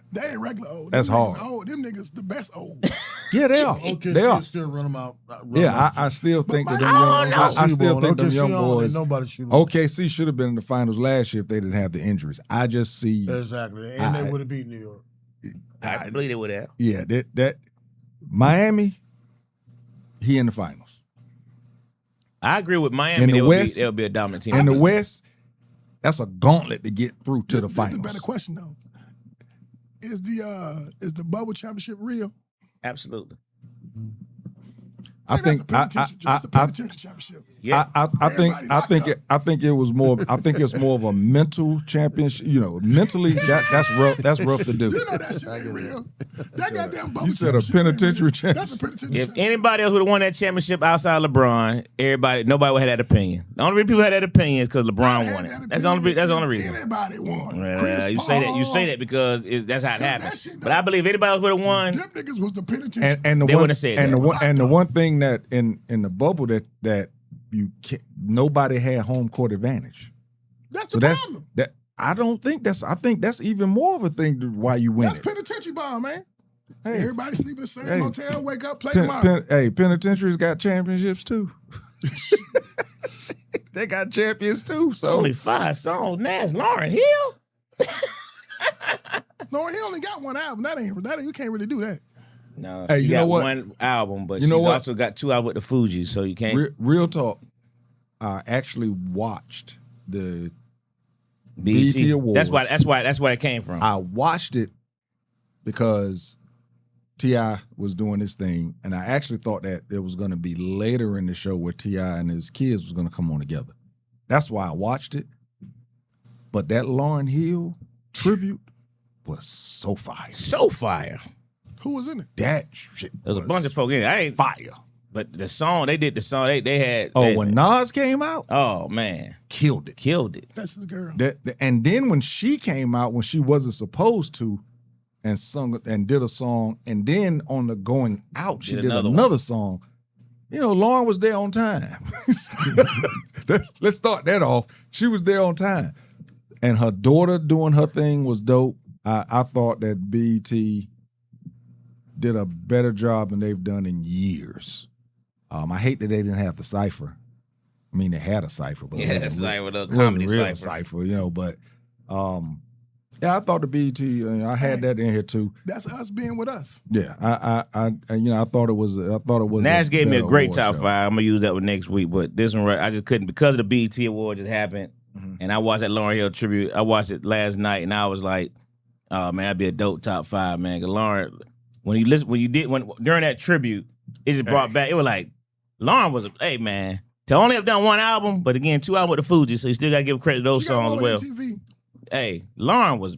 They ain't regular old. That's Them niggas hard. Old. Them niggas the best old. Yeah, they are. OKC They are. still run them out. Yeah, I still think that them I young. don't know. I still think them young boys. Nobody shoot. OKC should have been in the finals last year if they didn't have the injuries. I just see. Exactly, and they would have beat New York. I believe they would have. Yeah, that Miami, he in the finals. I agree with Miami. In the West- they'll be a dominant team. In the West, that's a gauntlet to get through to the This is a better finals. question though. Is the bubble championship real? Absolutely. I think that's a penitentiary championship. Yeah. I think it was more. I think it's more of a mental championship. You know, mentally that's rough. That's rough to do. You know that shit ain't real. That goddamn bubble You said a championship ain't penitentiary real. championship. That's a penitentiary If championship. anybody else would have won that championship outside LeBron, nobody would have had that opinion. The only reason people had that opinion is because LeBron Had won it. that That's the only. That's the only opinion. reason. Anybody won. Well, Chris you say that. You Paul, say that because that's how it that happened. shit But I believe if anybody else would have won, Them niggas was the penitentiary. And the They one wouldn't have said and that. the one thing that in the bubble that you can't, nobody had home court advantage. That's So the that's problem. that I don't think that's. I think that's even more of a thing to why you win That's it. penitentiary ball, man. Hey. Everybody sleep in the same Hey. hotel, wake up, play tomorrow. Hey, penitentiaries got championships too. They got champions too. So Only 5 songs. Nash, Lauryn Hill. No, he only got one album. That ain't you can't really do that. No, Hey, she you know got what? one album, but You know she's what? also got 2 out with the Fugees, so you can't. real talk. I actually watched the BET BET Awards. That's why it came from. I watched it because T.I. was doing this thing, and I actually thought that it was going to be later in the show where T.I. and his kids was going to come on together. That's why I watched it. But that Lauryn Hill tribute was so fire. So fire. Who was in it? That shit There's a bunch of folk in it. I ain't fire. But the song, they did the song, they had. When Nas came out, Oh, man. killed it. Killed it. That's his girl. And then when she came out, when she wasn't supposed to, and sung and did a song, and then on the going out, she Did did another another song. You know, Lauren was there on time. Let's start that off. She was there on time. And her daughter doing her thing was dope. I thought that BET did a better job than they've done in years. I hate that they didn't have the cipher. I mean, they had a cipher, but Yeah, it it's wasn't like with a it wasn't comedy real cipher. you know. But yeah, I thought the BET. I had that in here too. That's us being with us. Yeah, I thought it was. Nash gave me a better great award top show. 5. I'm gonna use that one next week, but this one right, I just couldn't because of the BET Award just happened, and I watched that Lauryn Hill tribute. I watched it last night, and I was like, "Oh man, that'd be a dope top 5, man." Cause Lauryn, when during that tribute, it just brought back. It was like Lauryn was hey man, to only have done one album, but again 2 albums with the Fugees, so you still gotta give credit to those She got songs as one well. on MTV. Hey, Lauren was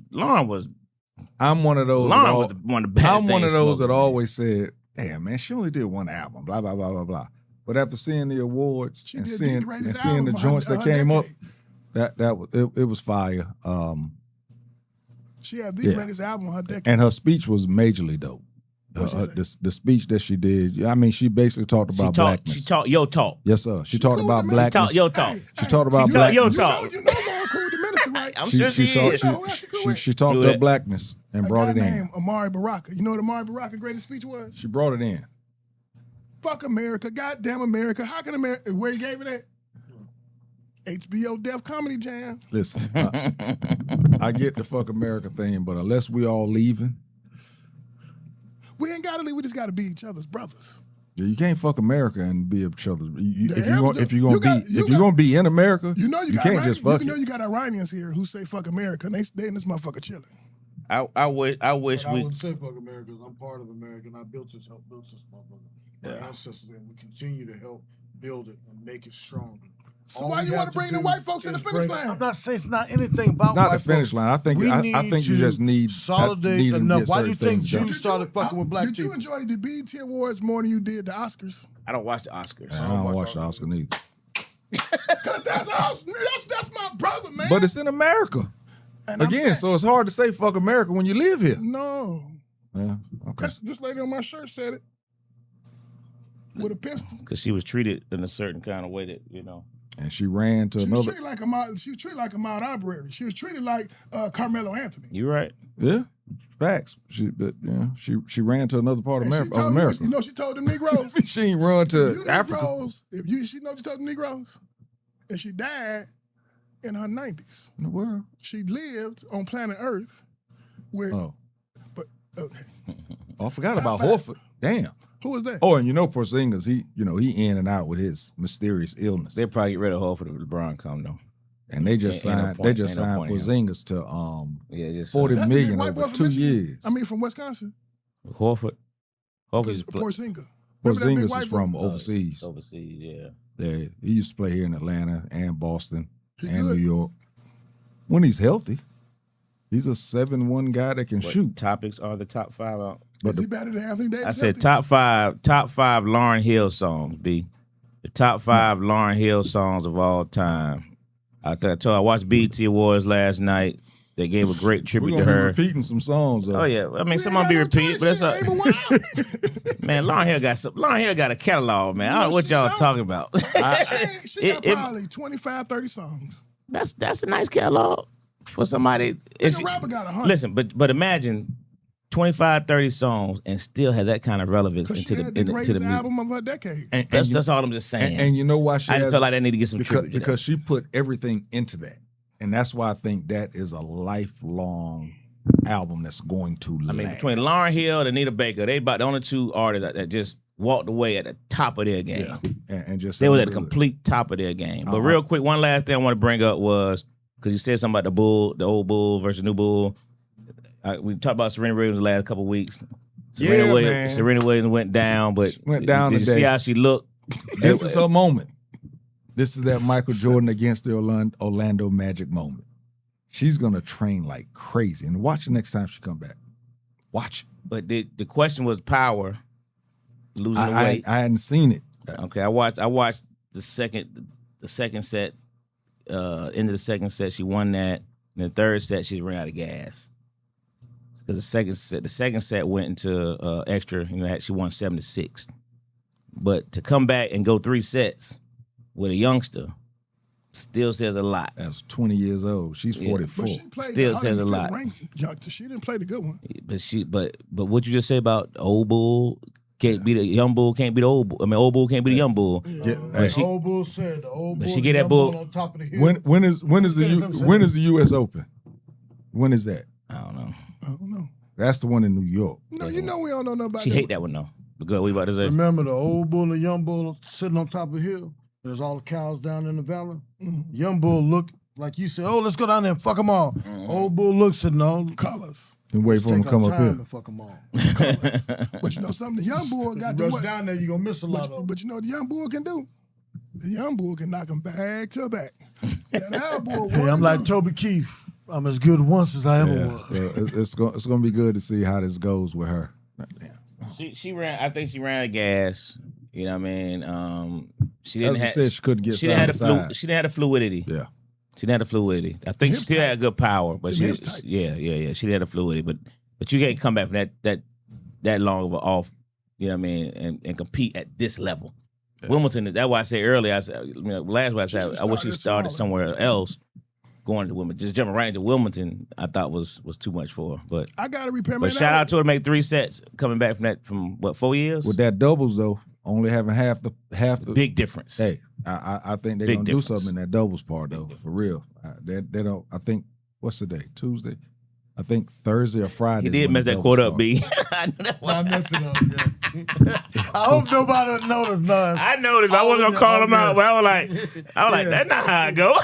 I'm one of those. Lauren was one of the bad I'm one of things those smoking, that man. always said, "Damn man, she only did one album." Blah blah blah blah blah. But after seeing the awards She and did seeing the greatest the album joints of that her came up, decade. it was fire. She had the Yeah. greatest album of her decade. And her speech was majorly dope. What'd she say? The speech that she did, I mean, she basically talked about blackness. She talked yo talk. Yes, sir. She talked cool about with the minister. blackness. Talk yo talk. She talked about She talk- yo blackness. talk. You know Lauren cool with the minister, right? I'm sure she talked, is. You know who else she cool with? she talked Do her it. blackness and A brought guy it in. named Amari Baraka. You know what Amari Baraka's greatest speech was? She brought it in. Fuck America, goddamn America. How can America? Where he gave it at? HBO Def Comedy Jam. Listen, I get the fuck America thing, but unless we all leaving, We ain't gotta leave. We just gotta be each other's brothers. you can't fuck America and be each other's. Damn, If you're gonna be in America, You know you got can't just fuck you know it. you got Iranians here who say fuck America, and they in this motherfucker chilling. I wish I we wouldn't say fuck America. I'm part of America, and I built this motherfucker. My ancestors, and we continue to help build it and make it stronger. So All why we you have want to bring the do white folks to the is finish bring- line? I'm not saying it's not anything about It's not white the finish folks. line. I think We I need think you to just need solidate need to enough. get Why do you certain think things done. Jews started fucking with black Did you people? enjoy the BET Awards more than you did the Oscars? I don't watch the Oscars. I don't watch the Oscar neither. Cause that's us. That's my brother, man. But it's in America. And I'm Again, saying- so it's hard to say fuck America when you live here. no. Yeah, okay. That's this lady on my shirt said it with a pistol. Because she was treated in a certain kind of way that, And she ran to She was another. treated like a mild. She was treated like a mild operator. She was treated like Carmelo Anthony. You right. Yeah, facts. She ran to another part of And she America. told America. you know, she told them Negroes. She ain't run to you Africa. Negroes, she know what she told the Negroes, and she died in her 90s. In the world. She lived on planet Earth with, Oh, okay. I forgot Top about 5. Horford. Damn. Who was that? Oh, and Porzingis, he in and out with his mysterious illness. They'll probably get rid of Horford if LeBron come, though. And they just Ain't no signed. point- They just ain't no signed point in Porzingis to Yeah, just 40 That's the million big white over boy from 2 Michigan. years. I mean, from Wisconsin. Horford. Horford's Porzingis. Remember that big Porzingis white is boy? from overseas. Overseas, yeah. Yeah, he used to play here in Atlanta and Boston He and good. New York. When he's healthy, he's a 7'1" guy that can What shoot. topics are the top 5 out? But Is he better than Anthony Davis? I said Anthony? top five Lauryn Hill songs, B. The top 5 Lauryn Hill songs of all time. I watched BET Awards last night. They gave a great we're tribute gonna to be her. repeated some songs. Though. Oh yeah, I mean We some ain't might be got no repeated, but that's choice. all. Ain't but one. Man, Lauryn Hill got a catalog, man. I don't know No, what she y'all don't. talking about. She got it- probably 25, 30 songs. That's a nice catalog. for somebody. Nigga, rapper got 100. Listen, but imagine 25, 30 songs and still have that kind of relevance Because she into had the the greatest music. album of her decade. That's all I'm just saying. And you know why she I has, feel like they need to get some tribute to that. because she put everything into that. And that's why I think that is a lifelong album that's going to last. I mean, between Lauryn Hill and Anita Baker, they about the only two artists that just walked away at the top of their game. And just They were at the really- complete top of their game. But real quick, one last thing I want to bring up was, because you said something about the old bull versus new bull. We talked about Serena Williams the last couple of weeks. man. Serena Williams went down, but She went down did you today. see how she looked? This is her moment. This is that Michael Jordan against the Orlando Magic moment. She's gonna train like crazy, and watch the next time she come back. Watch. But the question was power, losing the weight. I hadn't seen it. Okay, I watched the second set. Into the second set, she won that. In the third set, she ran out of gas. Because the second set went into extra. She won 7-6. But to come back and go 3 sets with a youngster still says a lot. That's 20 years old. She's 44. But she played Still the says a 105th lot. ranked youngster. She didn't play the good one. But what you just say about old bull can't be the young bull, can't be the old bull. I mean, old bull can't be the young bull. Yeah, The hey, old bull said the old but bull. she get the that young bull- on top of the hill. when is the U.S. Open? When is that? I don't know. I don't know. That's the one in New York. No, you know we don't know nobody. She hate that one though. But go, what you about to say? Remember the old bull and young bull sitting on top of the hill? There's all the cows down in the valley. Young bull looked like you said, oh, let's go down there and fuck them all. Old bull looks at no. Colors. And wait for him to come up here. And fuck them all. Colors. But you know something? The young bull got the Rush what? down there, you're going to miss a lot of But, them. but you know what the young bull can do? The young bull can knock him back to back. That old bull. Hey, I'm like Toby Keith. I'm as good once as I ever Yeah, was. so it's gonna be good to see how this goes with her. She ran. I think she ran out of gas. You know what I mean? She didn't As you have. said, she couldn't get She didn't have side the to side. She didn't have the fluidity. Yeah. She didn't have the fluidity. I think she hips still tight. had good power, but Them she, hips tight. yeah. She didn't have the fluidity, but you can't come back from that long of an off. You know what I mean? And compete at this level. Yeah. Wimbledon. That's why I said earlier. I said last week I said I wish she started somewhere else. Going to Wimbledon, just jumping right into Wimbledon, I thought was too much for her. But I gotta repair my. But shout out to her to make 3 sets coming back from what 4 years? With that doubles though, only having half the big difference. Hey, I think they're Big gonna difference. do something in that doubles part though, for real. They don't. I think what's the day? Tuesday. I think Thursday or Friday. He did mess that quote up, B. I messed it up, yeah. I hope nobody noticed, Nas. I noticed, but I wasn't gonna call him out. But I was like, that's not how I go.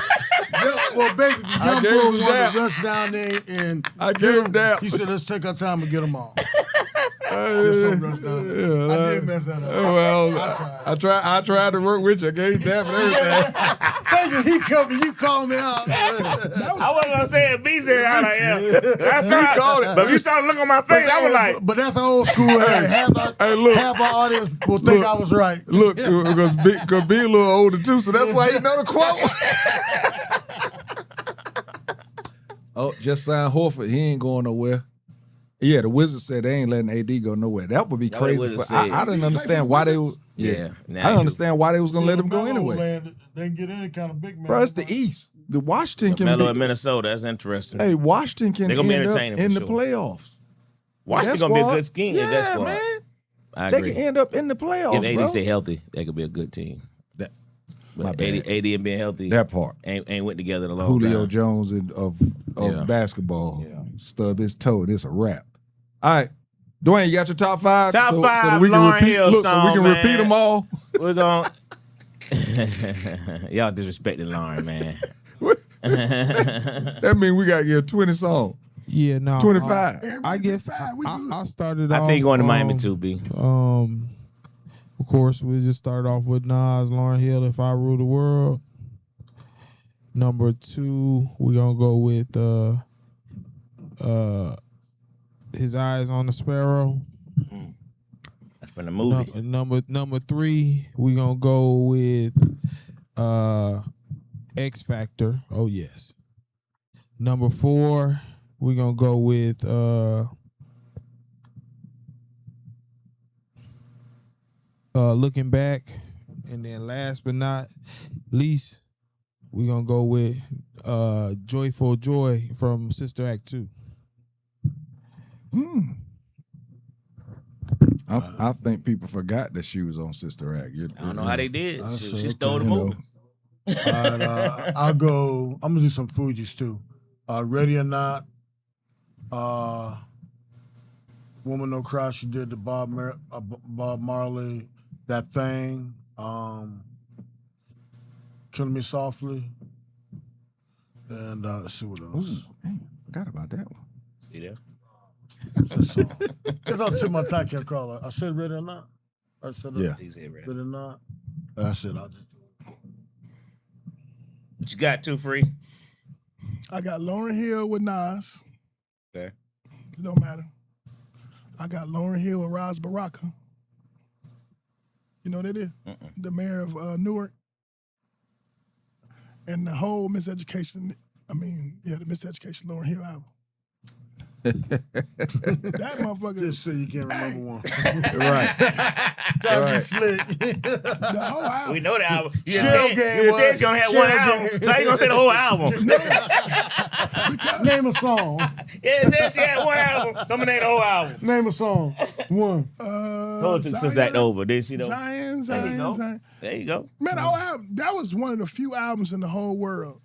Well, basically, I young gave bull him wanted that. to rush down there and I gave him that. He said, let's take our time and get them all. Just don't rush down there. I did mess that up. Well, I tried to work with you. I gave that and everything. Thank you. He come and you called me out. I wasn't gonna say it. B said, I was like, yeah. That's right. called it. But if you started looking on my face, I was like, But that's old school. Half our audience will think I was right. Look, because B a little older too, so that's why he know the quote. Oh, just signed Horford. He ain't going nowhere. Yeah, the Wizards said they ain't letting AD go nowhere. That would be That's what crazy. the Wizards I said. didn't understand why they. Yeah. I don't understand why they was gonna let him go anyway. They can get any kind of big man. Bro, it's the East. The Washington can Melo in be. Minnesota. That's interesting. Hey, Washington can They gonna be end up entertaining in for the sure. playoffs. Washington That gonna be a squad- good scheme. Yeah, That squad. man. I They agree. can end up in the playoffs, If AD bro. stay healthy, they could be a good team. My But bad. AD and being healthy That part. ain't went together in a long Julio time. Jones of Yeah. basketball. Yeah. Stub his toe. And it's a wrap. All right. Dwayne, you got your top 5? Top so five that we can Lauryn repeat, Hill look, so we song, can man. repeat them all. We're going y'all disrespecting Lauren, man. That means we got to get 20 songs. Yeah, no. 25. I guess I started off. I think going to Miami too, B. Of course, we just started off with Nas, Lauryn Hill, If I Rule the World. Number 2, we're gonna go with His Eyes on the Sparrow. That's from the movie. Number 3, we're gonna go with X Factor. Oh yes. Number 4, we're gonna go with Looking Back. And then last but not least, we're gonna go with Joyful Joy from Sister Act 2. I think people forgot that she was on Sister Act. I don't know how they did. I She, say, she stole the you know. movie. All right, I'm gonna do some Fugees too. Ready or Not. Woman No Cry. She did the Bob Marley, That Thing. Killing Me Softly. And let's see what Ooh, else. dang, forgot about that one. See there? That song. It's up to my time. I can't call it. I said Ready or Not. I said Yeah. He said right. Ready or Not. That's it. I'll just do it. What you got, Two Free? I got Lauryn Hill with Nas. Okay. It don't matter. I got Lauryn Hill with Raz Baraka. You know what that is? The mayor of Newark. And the whole Miseducation, the Miseducation Lauryn Hill album. That motherfucker, Just so you can't remember one. Right. Trying to be Right. slick. the whole album. We know the album. You just Shell said, Game you just said was- you only had Shell one Game. album. So how you gonna say the whole album? Name a song. Yeah, it said she had one album. Someone named the whole album. Name a song. One. Told took Sister Act over, did she though? Zion. There you go. There you go. Man, the whole album, that was one of the few albums in the whole world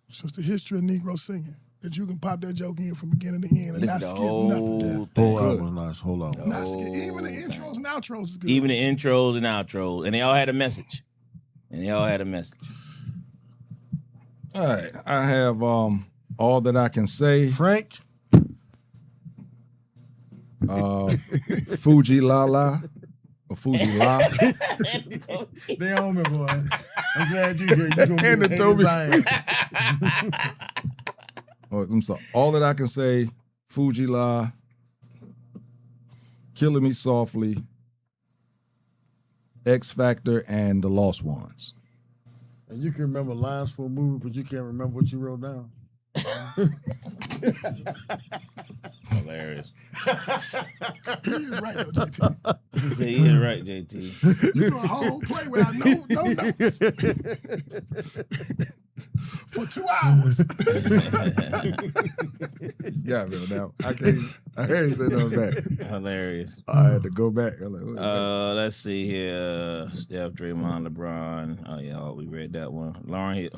since the history of Negro singing that you can pop that joke in from beginning to end and Listen not to skip the whole nothing. thing. Whole album was nice. Whole album. Not skip. Even the intros and outros is good. Even the intros and outros. And they all had a message. All right. I have All That I Can Say. Frank. Fuji La La. Or Fuji La. They own me, boy. I'm glad you here. You gonna And get it told me. Zion. Oh, I'm sorry. All That I Can Say. Fuji La. Killing Me Softly. X Factor and The Lost Ones. And you can remember lines for a movie, but you can't remember what you wrote down. Hilarious. He is right though, JT. He is right, JT. You do a whole play without no notes. For 2 hours. Yeah, man. Now I can't say nothing back. Hilarious. I had to go back. I'm like, what? Let's see here. Steph, Draymond, LeBron. Oh yeah, we read that one. Lauryn Hill.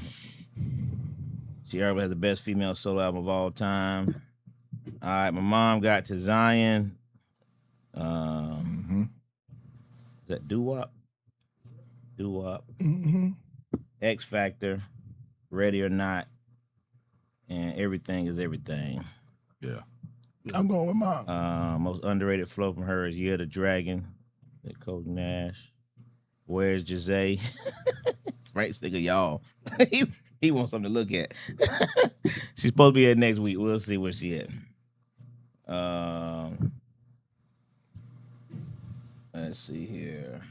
She arguably has the best female solo album of all time. All right, my mom got to Zion. Is that doo-wop? Doo-wop. X Factor. Ready or Not. And Everything is Everything. Yeah. I'm going with mom. Most underrated flow from her is Year the Dragon. That Coach Nash. Where's Jae? Right, nigga, y'all. He wants something to look at. She's supposed to be here next week. We'll see where she at. Let's see here.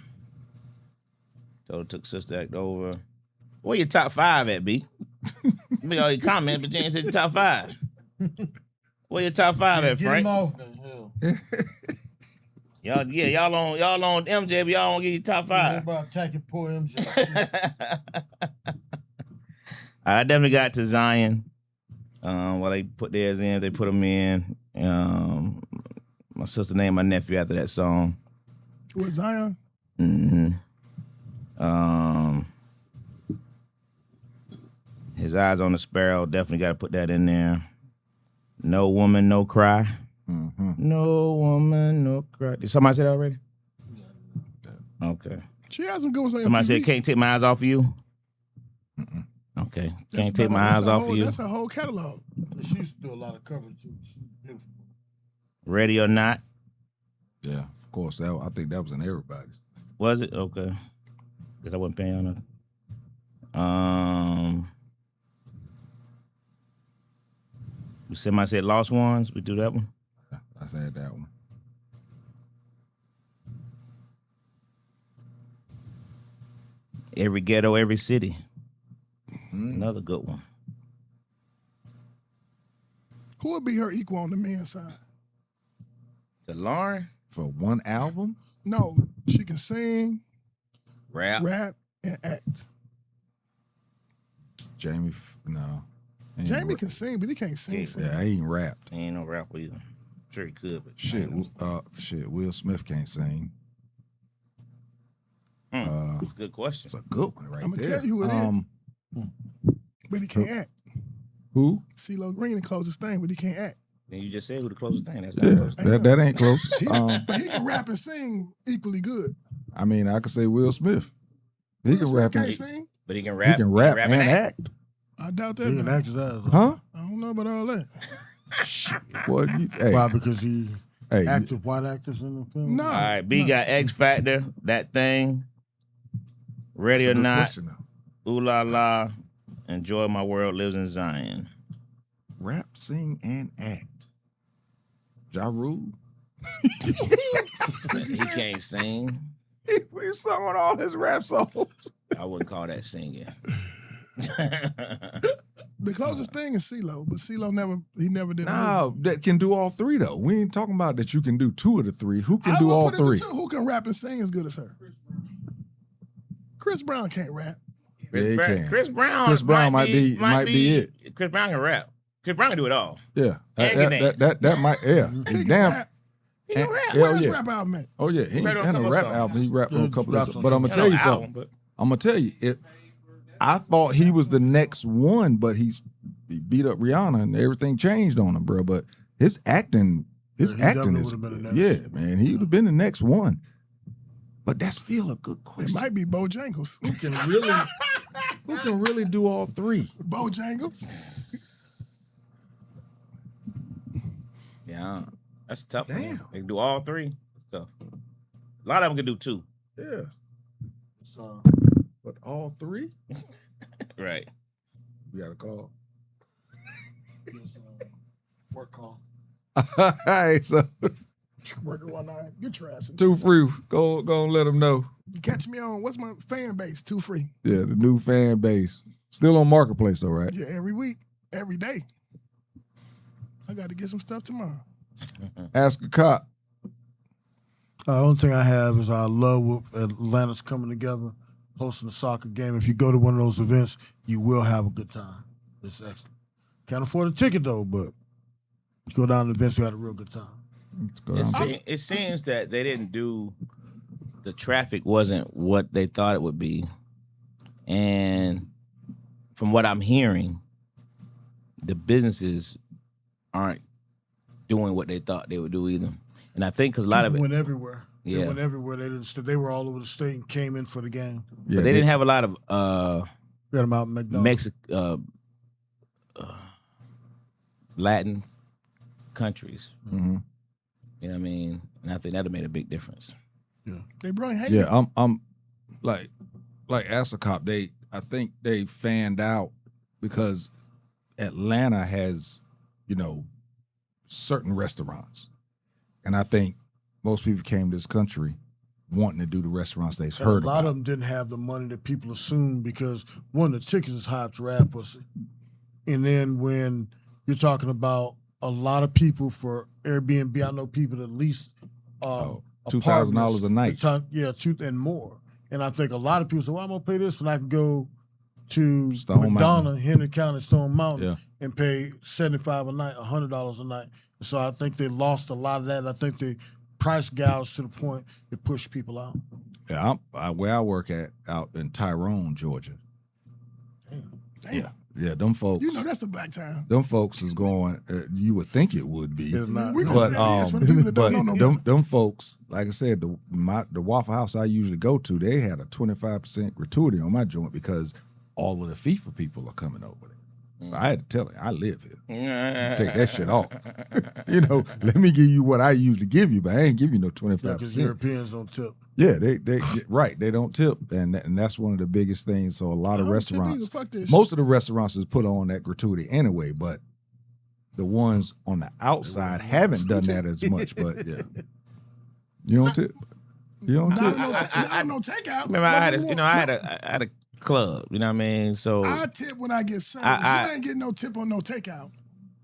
Told took Sister Act over. Where your top 5 at, B? Make all your comments, but you ain't said the top 5. Where your top 5 at, Get Frank? him off. Hell. Y'all on MJ, but y'all don't get your top 5. About attacking poor MJ. I definitely got to Zion. While they put theirs in, they put them in. My sister named my nephew after that song. With Zion? His Eyes on the Sparrow, definitely got to put that in there. No Woman, No Cry. No Woman, No Cry. Did somebody say that already? Okay. She has some good ones on Somebody MTV. said, Can't Take My Eyes Off of You. Okay. That's Can't Take about- My that's Eyes her Off whole- of You. That's her whole catalog. She used to do a lot of coverage too. She's beautiful. Ready or Not. Yeah, of course. I think that was in everybody's. Was it? Okay. Guess I wasn't paying on it. Somebody said Lost Ones. We do that one. I said that one. Every Ghetto, Every City. Another good one. Who would be her equal on the men's side? The Lauren. For one album? No, she can sing, Rap. rap, and act. Jamie, no. He ain't Jamie ra- can sing, but he can't sing. sing. Yeah, he ain't rapped. He ain't no rapper either. I'm sure he could, but Shit, Will Smith can't sing. That's a good question. It's a good one right I'ma there. tell you who it is. But he can't act. Who? CeeLo Green the closest thing, but he can't act. And you just said who the closest thing. That's Yeah, not close. that ain't close. But he can rap and sing equally good. I mean, I could say Will Smith. He Will can Smith rap. can't And, sing. But he can he rap. can rap and act. I doubt that. He can man. act his ass off. Huh? I don't know about all that. What? Hey, Why? Because he hey, acted white actors in the film. No. All right, B got X Factor, That Thing, Ready that's a or good Not, question, though. Ooh La La, Enjoy My World Lives in Zion. Rap, sing, and act. Ja Rule. He can't sing. He sung on all his rap songs. I wouldn't call that singing. The closest thing is CeeLo, but CeeLo never did. No, that can do all three though. We ain't talking about that you can do two of the three. Who can I do would all put it to three? two. Who can rap and sing as good as her? Chris Brown can't rap. Yeah, he can. Chris Brown. Chris Brown might be it. Chris Brown can rap. Chris Brown can do it all. Yeah, And can dance. that might. Yeah, He can damn. rap. He can rap. Hell Where's his yeah. rap album at? Oh yeah, he He ain't rapped on a had a couple rap songs. album. He rapped on a couple of raps songs. on But I'm gonna He tell had you no something. album, but I'm gonna tell you, I thought he was the next one, but he beat up Rihanna and everything changed on him, bro. But his acting he is definitely would've been the next. yeah, man. He would have been the next one. But that's still a good It question. might be Bojangles. Who can really do all three? Bojangles. yeah, that's a tough. Damn. One. They can do all three. It's tough. A lot of them can do two. Yeah. But all three? Right. We got a call. Work call. All right, so Working one night. Get your ass. Too Free. Go and let them know. Catch me on, what's my fan base? Too Free. Yeah, the new fan base. Still on Marketplace though, right? Yeah, every week, every day. I got to get some stuff tomorrow. Ask a Cop. The only thing I have is I love what Atlanta's coming together, hosting a soccer game. If you go to one of those events, you will have a good time. It's excellent. Can't afford a ticket though, but you go down to events, you had a real good time. Let's go down. It seems that they didn't do. The traffic wasn't what they thought it would be, and from what I'm hearing, the businesses aren't doing what they thought they would do either. And I think because a lot of it, Went everywhere. Yeah. They went everywhere. They didn't. They were all over the state and came in for the game. Yeah, but they didn't have a lot of We had them out in McDonald's. Latin countries. Mm-hmm. You know what I mean? And I think that'd have made a big difference. They brought Haiti. Yeah, I'm like Ask a Cop. I think they fanned out because Atlanta has, certain restaurants. And I think most people came to this country wanting to do the restaurants they've heard A lot about. of them didn't have the money that people assume because one, the tickets is high to rap pussy, and then when you're talking about a lot of people for Airbnb, I know people that lease $2,000 a night. Two and more. And I think a lot of people say, "Well, I'm gonna pay this when I can go to Stone McDonough, Henry County, Stone Mountain, Yeah. and pay $75 a night, $100 a night." So I think they lost a lot of that. I think they price gouged to the point it pushed people out. Yeah, where I work out in Tyrone, Georgia. Damn. Yeah, them folks. That's a black town. Them folks is going. You would think it would be, It's not. We gonna but say this for the people that don't know no better. them folks, like I said, the Waffle House I usually go to, they had a 25% gratuity on my joint because all of the FIFA people are coming over there. So I had to tell him, I live here. Take that shit off. Let me give you what I usually give you, but I ain't give you no 25%. Because Europeans don't tip. Yeah, they right. They don't tip, and that's one of the biggest things. So a lot of I don't tip restaurants, either. Fuck this most of the restaurants is put on that gratuity anyway, but the ones on the outside haven't done that as much. But yeah, you don't tip. You don't tip. No takeout. Remember, I had a club. You know what I mean? So I tip when I get service. You ain't getting no tip on no takeout.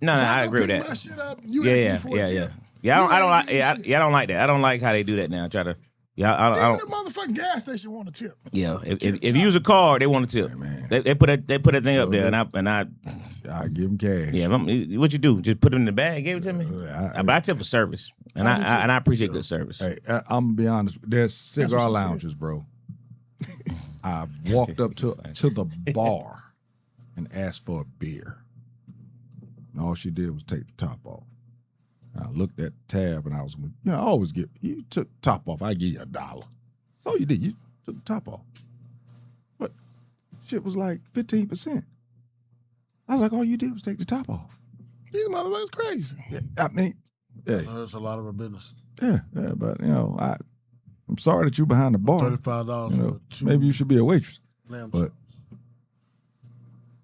no, If I agree with pick my that. shit up, you Yeah, ask me for a tip. Yeah, I don't You like. ain't getting shit. I don't like that. I don't like how they do that now. Try to Yeah, I Even don't. the motherfucking gas station want a tip. Yeah, if you use a card, they want to tip. man. They put that thing up there, do. and I I give him cash. yeah. What you do? Just put it in the bag, give it to me. But I tip for service, and I appreciate good service. Hey, I'm gonna be honest. There's cigar what she lounges, bro. I walked up to the bar and asked for a beer, and all she did was take the top off. And I looked at the tab, and I was, I always get. You took the top off, I give you $1. So you did. You took the top off, but shit was like 15%. I was like, all you did was take the top off. These motherfuckers crazy. Yeah, I mean, yeah, That's a lot of our business. yeah, but I'm sorry that you behind the bar. $35 You know, for two maybe you should be a waitress. lamb But, chops.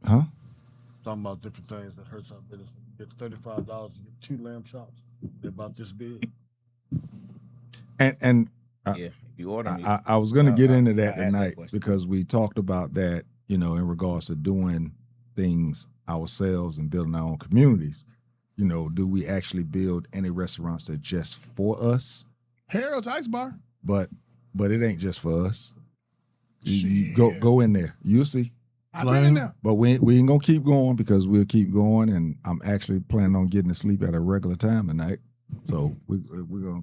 huh? Talking about different things that hurts our business. Get $35 to get 2 lamb chops. They're about this big. And Yeah, if you order me. I was going to get into that I'll ask that tonight question. because we talked about that, in regards to doing things ourselves and building our own communities. Do we actually build any restaurants that just for us? Harold's Ice Bar. But it ain't just for us. You go in there, you'll see. I've been in there. But we ain't gonna keep going because we'll keep going, and I'm actually planning on getting to sleep at a regular time tonight. So we're gonna.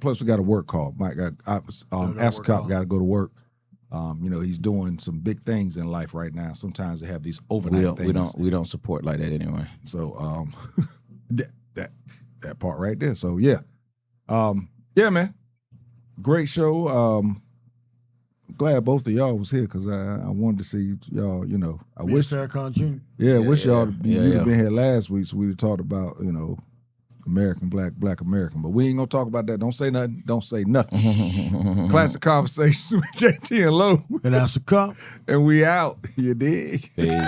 Plus we got a work call. Mike got Ascop got to go to work. He's doing some big things in life right now. Sometimes they have these overnight things. We don't support like that anyway. So that part right there. So yeah, man, great show. Glad both of y'all was here because I wanted to see y'all. I wish Farrakhan Jr. wish y'all you'd have yeah. been here last week so we'd have talked about American black American. But we ain't gonna talk about that. Don't say nothing. Don't say nothing. Classic Conversations with Jae Tea and Lo, And that's a cup. and we out. You dig? Peace.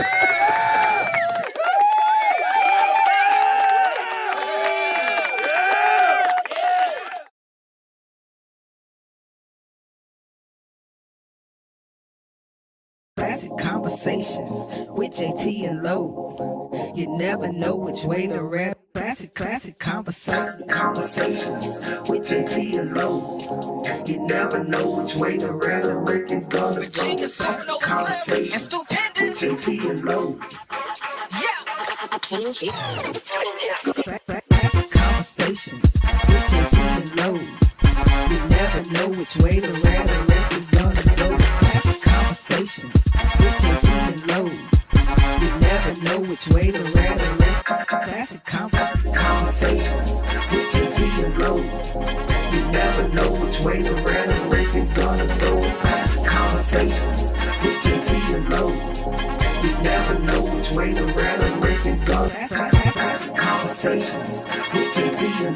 Classic Conversations with Jae Tea and Lo. You never know which way to rap. Classic Conversations with Jae Tea and Lo. You never know which way to rhetoric is gonna go. Classic Conversations with Jae Tea and Lo. Classic Conversations with Jae Tea and Lo. You never know which way to rhetoric is gonna go. Classic Conversations with Jae Tea and Lo. You never know which way to rhetoric. Classic Conversations with Jae Tea and Lo. You never know which way the rhetoric is gonna go. It's Classic Conversations with Jae Tea and Lo. You never know which way the rhetoric is gonna. Classic Conversations with Jae Tea and